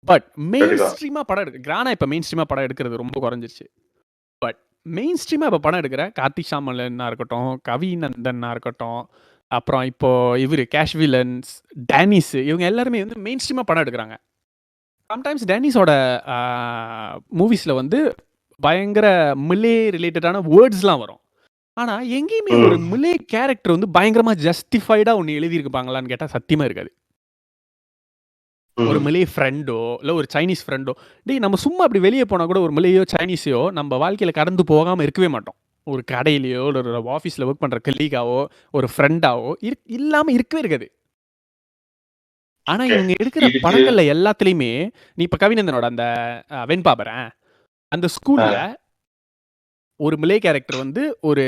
[SPEAKER 1] பட் மெயின் ஸ்ட்ரீமா படம் எடுக்க கானா இப்ப மெயின் ஸ்ட்ரீமா படம் எடுக்கிறது ரொம்ப குறைஞ்சிருச்சு. பட் மெயின் ஸ்ட்ரீமா இப்ப படம் எடுக்கிற கார்த்திக் சாமலன்னா இருக்கட்டும், கவி நந்தன்னா இருக்கட்டும், அப்புறம் இப்போ இவரு கேஷ் வில்லன்ஸ், டேனிஸ், இவங்க எல்லாருமே வந்து மெயின் ஸ்ட்ரீமா படம் எடுக்கிறாங்க. சம்டைம்ஸ் டேனிஸோட மூவிஸ்ல வந்து பயங்கர மிலே ரிலேட்டடான வேர்ட்ஸ்லாம் வரும். ஆனா எங்கேயுமே ஒரு மிலே கேரக்டர் வந்து பயங்கரமா ஜஸ்டிஃபைடா ஒன்னு எழுதியிருப்பாங்களான்னு கேட்டா சத்தியமா இருக்காது. ஒரு மிலே ஃப்ரெண்டோ இல்ல ஒரு சைனீஸ் ஃப்ரெண்டோ, டேய் நம்ம சும்மா அப்படி வெளியே போனா கூட ஒரு மிலேயோ சைனீஸையோ நம்ம வாழ்க்கையில கடந்து போகாம இருக்கவே மாட்டோம். ஒரு கடையிலயோ இல்ல ஒரு ஆஃபீஸ்ல ஒர்க் பண்ற கலீகாவோ ஒரு ஃப்ரெண்டாவோ இல்லாம இருக்கவே இருக்காது. ஆனா இவங்க எடுக்கிற படங்கள்ல எல்லாத்துலயுமே நீ இப்ப கவிநந்தனோட அந்த வெண்பாபரன் அந்த ஸ்கூல்ல ஒரு மிலே கேரக்டர் வந்து ஒரு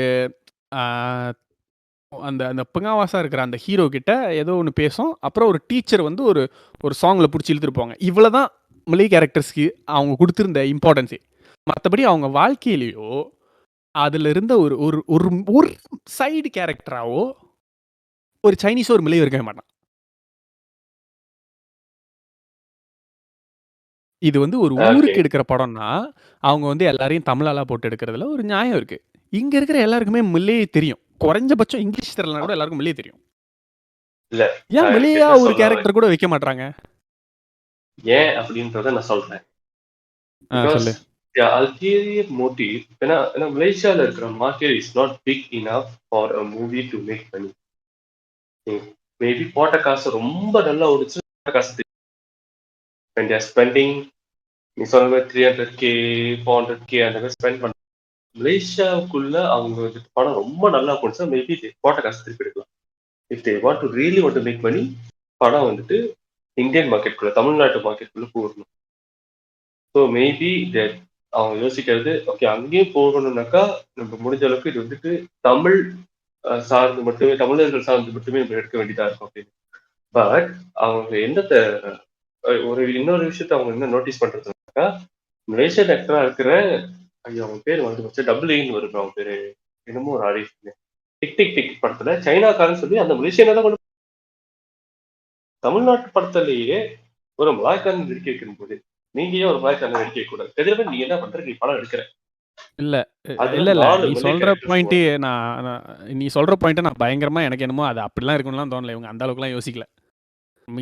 [SPEAKER 1] அந்த அந்த பிங்காவாசா இருக்கிற அந்த ஹீரோ கிட்ட ஏதோ ஒன்று பேசும். அப்புறம் ஒரு டீச்சர் வந்து ஒரு ஒரு சாங்ல பிடிச்சி இழுத்துருப்பாங்க. இவ்வளவுதான் மிலே கேரக்டர்ஸ்க்கு அவங்க கொடுத்திருந்த இம்பார்ட்டன்ஸே. மற்றபடி அவங்க வாழ்க்கையிலேயோ அதுல இருந்த ஒரு ஒரு ஒரு ஒரு சைடு கேரக்டராவோ ஒரு சைனீஸோ ஒரு மிலேயோ இருக்கவே மாட்டான். இது வந்து ஒரு ஊருக்கு எடுக்கிற படம்னா அவங்க வந்து எல்லாரையும் தமிழாலா போட்டு எடுக்கிறதுல ஒரு நியாயம் இருக்கு. இங்க இருக்கிற எல்லாருக்குமே மில்லே தெரியும். குறைஞ்சபட்சம் இங்கிலீஷ் தெரியலனா கூட எல்லாருக்கும் மில்லே தெரியும்.
[SPEAKER 2] இல்ல
[SPEAKER 1] ஏன் மில்லேயா ஒரு கேரக்டர் கூட வைக்க மாட்டாங்க?
[SPEAKER 2] ஏன் அப்படின்றத நான் சொல்றேன்.
[SPEAKER 1] சொல்லு.
[SPEAKER 2] The ulterior motive, ஏன்னா மலேசியால இருக்கிற market is not big enough for a movie to make money. Maybe போட்ட காசு ரொம்ப நல்லா ஓடிச்சு, காசு when they are spending, நீ சொன்ன மாதிரி 300K 400K அந்த மாதிரி ஸ்பெண்ட் பண்ண மலேசியாவுக்குள்ள அவங்க படம் ரொம்ப நல்லா போடுச்சா மேபி போட்ட காசு திருப்பி எடுக்கலாம். If they want to really want to make money, படம் வந்துட்டு இந்தியன் மார்க்கெட்டுக்குள்ள தமிழ்நாட்டு மார்க்கெட்டுக்குள்ள போகணும். ஸோ மேபி அவங்க யோசிக்கிறது ஓகே அங்கேயும் போகணும்னாக்கா நம்ம முடிஞ்ச அளவுக்கு இது வந்துட்டு தமிழ் சார்ந்து மட்டுமே தமிழர்கள் சார்ந்து மட்டுமே நம்ம எடுக்க வேண்டியதா இருக்கும் அப்படின்னு. பட் அவங்க என்னத்த ஒரு இன்னொரு விஷயத்த அவங்க என்ன நோட்டீஸ் பண்றதுனாக்கா, மலேசியன் ஆக்டரா இருக்கிற ஐயோ அவங்க பேர் வந்து வச்சு டபுள் ஈன்னு வருது அவங்க பேரு என்னமோ ஒரு ஆரிஃப் டிக் டிக் டிக் படத்துல சைனாக்காரன்னு சொல்லி அந்த மலேசியனை தான் கொண்டு தமிழ்நாட்டு படத்திலேயே ஒரு மலாய்க்காரன் நடிக்க வைக்கும் போது நீங்க ஏன் ஒரு மலாய்க்காரன் நடிக்க வைக்க கூடாது? கதிரவன் நீ என்ன பண்ற? நீ படம் எடுக்கிற.
[SPEAKER 1] இல்ல.
[SPEAKER 2] அதுல
[SPEAKER 1] இல்ல.
[SPEAKER 2] 4
[SPEAKER 1] நீ
[SPEAKER 2] மலை
[SPEAKER 1] சொல்ற
[SPEAKER 2] கேரக்டர்ஸ்
[SPEAKER 1] பாயிண்ட் நீ சொல்ற பாயிண்ட்ட நான் பயங்கரமா எனக்கு என்னமோ அது அப்படிலாம் இருக்கும்லாம் தோணல. இவங்க அந்த அளவுக்குலாம் யோசிக்கல.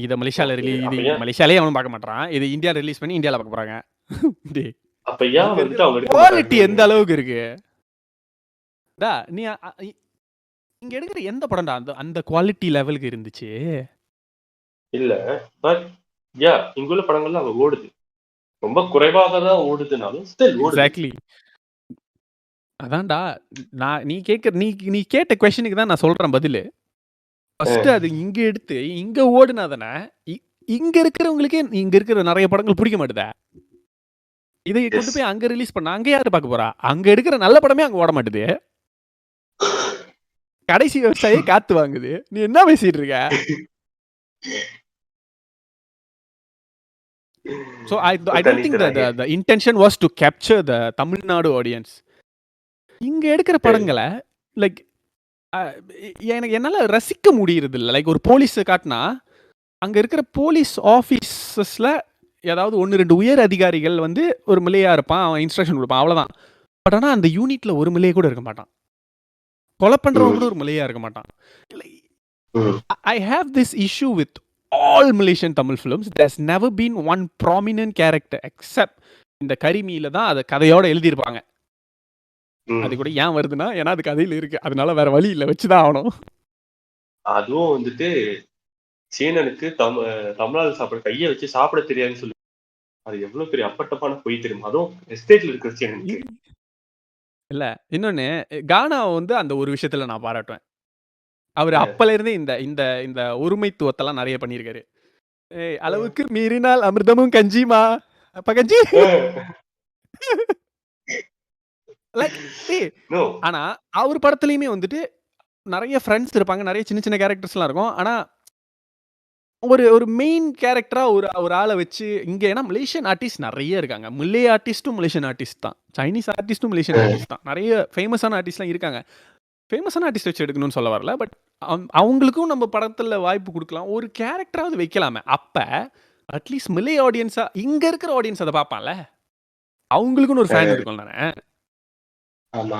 [SPEAKER 1] இத மலேசியால
[SPEAKER 2] ஓகே.
[SPEAKER 1] இது
[SPEAKER 2] அப்ப ஏன்
[SPEAKER 1] மலேசியாலயே அவனும் பார்க்க மாட்றான். இது இந்தியா ரிலீஸ் பண்ணி இந்தியால பார்க்க போறாங்க. டேய்
[SPEAKER 2] அப்ப ஏன்
[SPEAKER 1] அங்க இருக்கிற
[SPEAKER 2] வந்துட்டு அவங்க எடுக்க
[SPEAKER 1] குவாலிட்டி
[SPEAKER 2] மாட்டாங்கன்னு
[SPEAKER 1] எந்த அளவுக்கு இருக்கு? நீ இங்க எடுக்கிற எந்த படம்டா அந்த அந்த குவாலிட்டி லெவலுக்கு இருந்துச்சு?
[SPEAKER 2] இல்ல. பட் இங்குள்ள படங்கள்லாம் அவ ஓடுது. ரொம்ப குறைவாக தான் ஓடுதுனாலும் ஸ்டில் ஓடுது.
[SPEAKER 1] எக்ஸாக்ட்லி. அதான்டா நீ கேட்ட கொஸ்டினுக்கு தான் நான் சொல்றேன் பதிலு. ஃபர்ஸ்ட் அது இங்க எடுத்து இங்க ஓடுனாதானே இங்க இருக்கிறவங்களுக்கே இங்க இருக்கிற நிறைய படங்கள் பிடிக்க மாட்டுதா? இதை கொண்டு
[SPEAKER 2] எஸ்.
[SPEAKER 1] போய் அங்க ரிலீஸ் பண்ண அங்க யாரு பார்க்க போறா? அங்க எடுக்கிற நல்ல படமே அங்க ஓட மாட்டுது. கடைசி விவசாயி காத்து வாங்குது. நீ என்ன பேசிட்டு இருக்க? So I don't think that the intention was to capture the Tamil Nadu audience. இங்க எடுக்கிற படங்களை லைக் எனக்கு என்னால ரசிக்க முடியறது இல்லை. லைக் ஒரு போலீஸ் காட்டினா அங்க இருக்கிற போலீஸ் ஆபீசஸ்ல ஏதாவது 1-2 உயர் அதிகாரிகள் வந்து ஒரு மில்லையா இருப்பான், அவன் இன்ஸ்ட்ரக்ஷன் கொடுப்பான், அவ்வளவுதான். பட் ஆனா அந்த யூனிட்ல ஒரு மில்லைய கூட இருக்க மாட்டான். கொலை பண்றவங்க கூட ஒரு மில்லையா இருக்க மாட்டான். I have this issue with all Malaysian Tamil films. There's never been one prominent character except இந்த கரிமியில தான் அதை கதையோட எழுதியிருப்பாங்க. அது கூட ஏன் வருதுன்னா ஏன்னா அது கதையில இருக்கு, அதனால வேற வழி இல்லை, வச்சுதான் ஆகணும்.
[SPEAKER 2] அதுவும் வந்துட்டு சீனனுக்கு தமிழ்நாடு சாப்பிட கையை வச்சு சாப்பிட தெரியாதுன்னு சொல்லி அது எவ்வளவு பெரிய அப்பட்டமான பொய் தெரியுமா? அதுவும் எஸ்டேட்ல இருக்கிற சீனனுக்கு.
[SPEAKER 1] இல்ல இன்னொன்னு கானா வந்து அந்த ஒரு விஷயத்துல நான் பாராட்டுவேன். அவர் அப்பல இருந்தே இந்த இந்த இந்த ஒருமைத்துவத்தெல்லாம் நிறைய பண்ணியிருக்காரு. அளவுக்கு மீறினால் அமிர்தமும் கஞ்சிமா அப்ப கஞ்சி. ஆனா அவர் படத்துலயுமே வந்துட்டு நிறைய ஃப்ரெண்ட்ஸ் இருப்பாங்க, நிறைய சின்ன சின்ன கேரக்டர்ஸ்லாம் இருக்கும். ஆனா ஒரு ஒரு மெயின் கேரக்டரா ஒரு ஆளை வச்சு இங்க ஏன்னா மலேசியன் ஆர்டிஸ்ட் நிறைய இருக்காங்க. மில்லே ஆர்டிஸ்டும் மலேசியன் ஆர்டிஸ்ட் தான், சைனீஸ் ஆர்டிஸ்டும் மலேசியன் ஆர்டிஸ்ட் தான், நிறைய ஃபேமஸான ஆர்டிஸ்ட்லாம் இருக்காங்க. ஃபேமஸான ஆர்டிஸ்ட் வச்சு எடுக்கணும்னு சொல்ல வரல, பட் அவங்களுக்கும் நம்ம படத்துல வாய்ப்பு கொடுக்கலாம், ஒரு கேரக்டராவது வைக்கலாமே. அப்ப அட்லீஸ்ட் மில்லே ஆடியன்ஸா இங்க இருக்கிற ஆடியன்ஸ் அதை பார்ப்பான்ல, அவங்களுக்குன்னு ஒரு ஃபேன் இருக்கும் தானே.
[SPEAKER 2] ஆமா.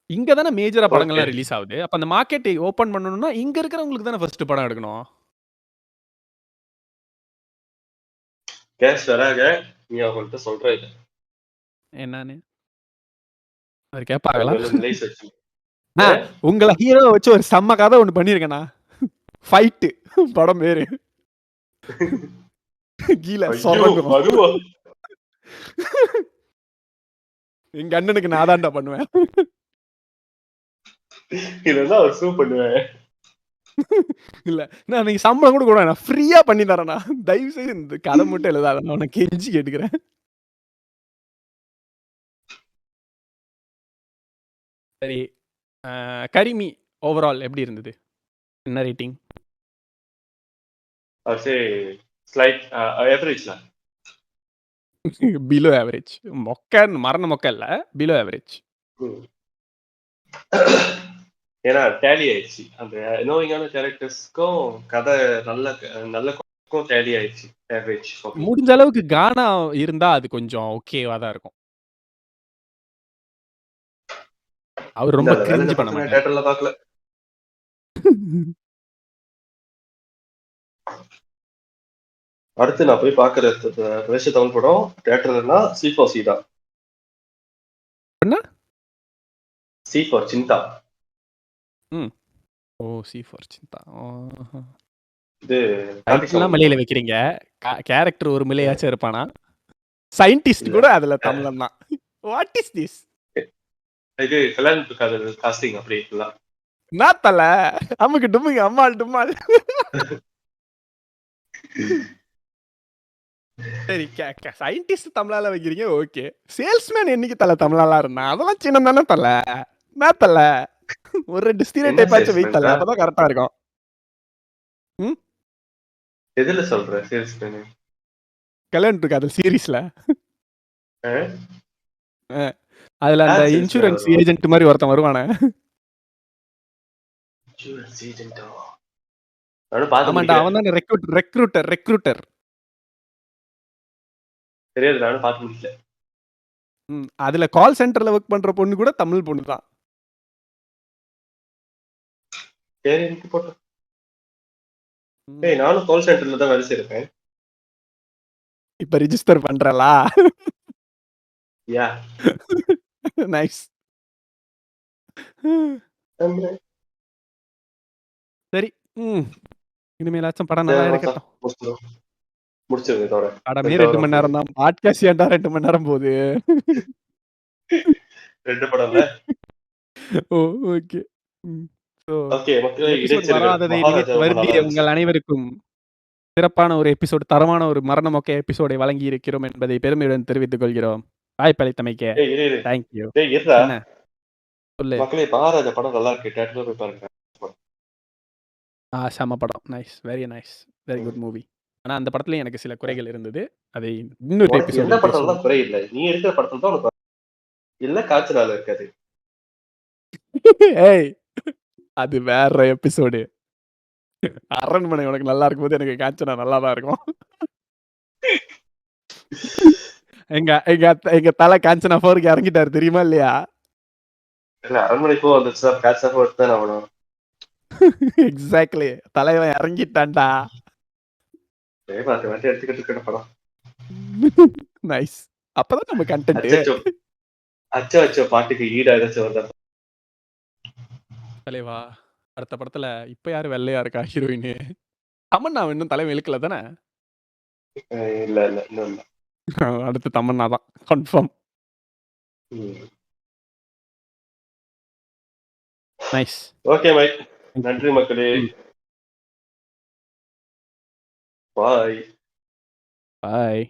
[SPEAKER 1] இங்க தானே மேஜரா படங்கள்லாம் ரிலீஸ் ஆகுது. அப்ப அந்த மார்க்கெட்டை ஓபன் பண்ணணும்னா இங்க இருக்கிறவங்களுக்கு தானே ஃபர்ஸ்ட் படம் எடுக்கணும்.
[SPEAKER 2] கேஷ் வராக நீ அவங்கள்ட்ட சொல்ற இது
[SPEAKER 1] என்னன்னு அவர் கேட்பாங்களா?
[SPEAKER 2] வச்சு
[SPEAKER 1] உங்களை ஹீரோ வச்சு ஒரு செம்ம கதை ஒண்ணு பண்ணிருக்கேனா, ஃபைட் படம் பேரு கீழ சொல்றேன். எங்க அண்ணனுக்கு நான் தான்டா பண்ணுவேன்.
[SPEAKER 2] இதெல்லாம் அவர் சூ பண்ணுவேன்.
[SPEAKER 1] இல்ல நான் நீங்க சம்பளம் கூட கூட நான் ஃப்ரீயா பண்ணி தரேனா, தயவு செய்து இந்த கதை மட்டும் எழுதாத, நான் உனக்கு கெஞ்சி கேட்டுக்கிறேன். சரி, கரிமி ஓவரால் எப்படி இருந்தது? என்ன ரேட்டிங்?
[SPEAKER 2] ஸ்லைட் ஆவரேஜ்ல
[SPEAKER 1] பிலோ ஆவரேஜ். மொக்க மரண மொக்க இல்ல, பிலோ ஆவரேஜ்.
[SPEAKER 2] ஏன்னா டேலி ஆயிடுச்சு, அந்த நோயிங்கான கேரக்டர்ஸ்க்கும் கதை நல்ல டேலி ஆயிடுச்சு. ஆவரேஜ்.
[SPEAKER 1] முடிஞ்ச அளவுக்கு கானா இருந்தா அது கொஞ்சம் ஓகேவா தான் இருக்கும். அவர் ரொம்ப கிரிஞ்ச் பண்ண மாட்டாரு.
[SPEAKER 2] தியேட்டர்ல பார்க்கல. அடுத்து நான் போய் பாக்குற மலேசிய தமிழ் படம் தியேட்டர்னா C4C தான்.
[SPEAKER 1] என்ன?
[SPEAKER 2] C for Sintha.
[SPEAKER 1] O C4 சிந்தா.
[SPEAKER 2] இது
[SPEAKER 1] டைட்டில்லாம் மலையில வைக்கிறீங்க, கேரக்டர் ஒரு மலையாச்சும் இருப்பானா? சயின்டிஸ்ட் கூட அதுல தமிழன் தான். What is this?
[SPEAKER 2] இது கல்யாணம் காதல் காஸ்டிங் அப்படி இருக்கலாம்.
[SPEAKER 1] நான் தல அம்முக்கு டும்முக்கு அம்மாள் டும்மாள். சரி சயின்டிஸ்ட் தமிழால வைக்கிறீங்க ஓகே. சேல்ஸ்மேன் என்னைக்கு தல தமிழாலாம் இருந்தான்? அதெல்லாம் சின்னம் தானே தல. என்ன தல? ஒரு 2
[SPEAKER 2] என்ன
[SPEAKER 1] ஸ்டீரியோடைப் ஆச்சும் வை தல.
[SPEAKER 2] சேல்ஸ்மேன்டா?
[SPEAKER 1] அப்பதான் கரெக்டா இருக்கும். ம்.
[SPEAKER 2] எதுல சொல்ற சேல்ஸ்மேன்?
[SPEAKER 1] கல்யாணம் இருக்கு அது சீரிஸ்ல.
[SPEAKER 2] ஆ?
[SPEAKER 1] அதுல அந்த
[SPEAKER 2] யார் சேல்ஸ்மேன்
[SPEAKER 1] இன்சூரன்ஸ்
[SPEAKER 2] வருவா?
[SPEAKER 1] ஏஜென்ட் மாதிரி ஒருத்தன் வருவானே.
[SPEAKER 2] இன்சூரன்ஸ் ஏஜென்ட்டா? நானும் பார்த்து
[SPEAKER 1] ஆமாண்டா
[SPEAKER 2] முடிக்கல.
[SPEAKER 1] அவன் தான் ரெக்ரூட்டர்.
[SPEAKER 2] தெரியாது, நானும் பார்த்து முடிக்கல.
[SPEAKER 1] அதுல கால் சென்டர்ல ஒர்க் பண்ற பொண்ணு கூட தமிழ் பொண்ணு தான்.
[SPEAKER 2] சரி, எனக்கு போட்டோம். ஏய், நானும் கால் சென்டர்ல தான் வேலை செய்யறேன்.
[SPEAKER 1] இப்ப ரிஜிஸ்டர் பண்றலா?
[SPEAKER 2] யா.
[SPEAKER 1] நைஸ். சரி. இனிமேலாச்சும் படம் நல்லா எடுக்கட்டும்.
[SPEAKER 2] முடிச்சிருங்க இதோட.
[SPEAKER 1] படமே 2 மணி நேரம் தான். பாட்காஸ்ட் ஏன்டா 2 மணி நேரம் போகுது?
[SPEAKER 2] 2 படம்ல.
[SPEAKER 1] ஓ ஓகே.
[SPEAKER 2] ஓகே, மக்களே,
[SPEAKER 1] எபிசோட்
[SPEAKER 2] இடைச்செருகல்
[SPEAKER 1] வராததை
[SPEAKER 2] மகாராஜா
[SPEAKER 1] நினைத்து
[SPEAKER 2] ரொம்ப
[SPEAKER 1] வருந்திய
[SPEAKER 2] நல்லா இருந்துச்சு.
[SPEAKER 1] உங்கள் அனைவருக்கும் சிறப்பான ஒரு எபிசோட், தரமான ஒரு மரண மொக்க எபிசோடை வழங்கி இருக்கிறோம் என்பதை பெருமையுடன் தெரிவித்துக் கொள்கிறோம். வாய்ப்பளித்தமைக்கு
[SPEAKER 2] ஏய், இரு.
[SPEAKER 1] தேங்க்யூ.
[SPEAKER 2] ஏய், இருடா.
[SPEAKER 1] என்ன சொல்லு.
[SPEAKER 2] மக்களே, மகாராஜா படம் நல்லா இருக்கு. தியேட்டர்ல போய் பாருங்க.
[SPEAKER 1] செம படம். Nice, very nice, very good movie. ஆனா அந்த படத்துலயும் எனக்கு சில குறைகள் இருந்தது. அதை இன்னொரு
[SPEAKER 2] உனக்கு எந்த
[SPEAKER 1] எபிசோடில்
[SPEAKER 2] படத்துல
[SPEAKER 1] பேசுவோம்.
[SPEAKER 2] தான் குறை இல்லை. நீ எடுக்கிற படத்துல தான் உனக்கு இல்ல காய்ச்சலால இருக்காது.
[SPEAKER 1] ஏய், அது வேற எபிசோடு. அரண்மனை உனக்கு நல்லா இருக்கும்போது எனக்கு காஞ்சனா நல்லா தான் இருக்கும். எங்க எங்க எங்க தலை காஞ்சனா 4க்கு இறங்கிட்டாரு தெரியுமா இல்லையா?
[SPEAKER 2] இல்ல, அரண்மனைக்கும் வந்துச்சுன்னா காய்ச்சலாக எடுத்து தான் ஆகணும்.
[SPEAKER 1] எக்ஸாக்ட்லி, தலைவன் இறங்கிட்டான்டா.
[SPEAKER 2] மாத்தி மாத்தி எடுத்துக்கிட்டு இருக்கிற படம்.
[SPEAKER 1] நைஸ். அப்பதான் நம்ம கண்டென்ட்.
[SPEAKER 2] அச்சோ அச்சோ பாட்டுக்கு ஈடா ஏதாச்சும் வருதா?
[SPEAKER 1] தலைவா, அடுத்த படத்துல இப்ப யாரு வெள்ளையா இருக்கா ஹீரோயின்? தமன்னா இன்னும் தலைவன் இழுக்கல தானே?
[SPEAKER 2] இல்ல இல்ல, இன்னும் இல்ல.
[SPEAKER 1] அடுத்து தமன்னா தான் கன்ஃபார்ம். நைஸ்.
[SPEAKER 2] ஓகே மைக், நன்றி மக்களே. பாய்.
[SPEAKER 1] பாய்.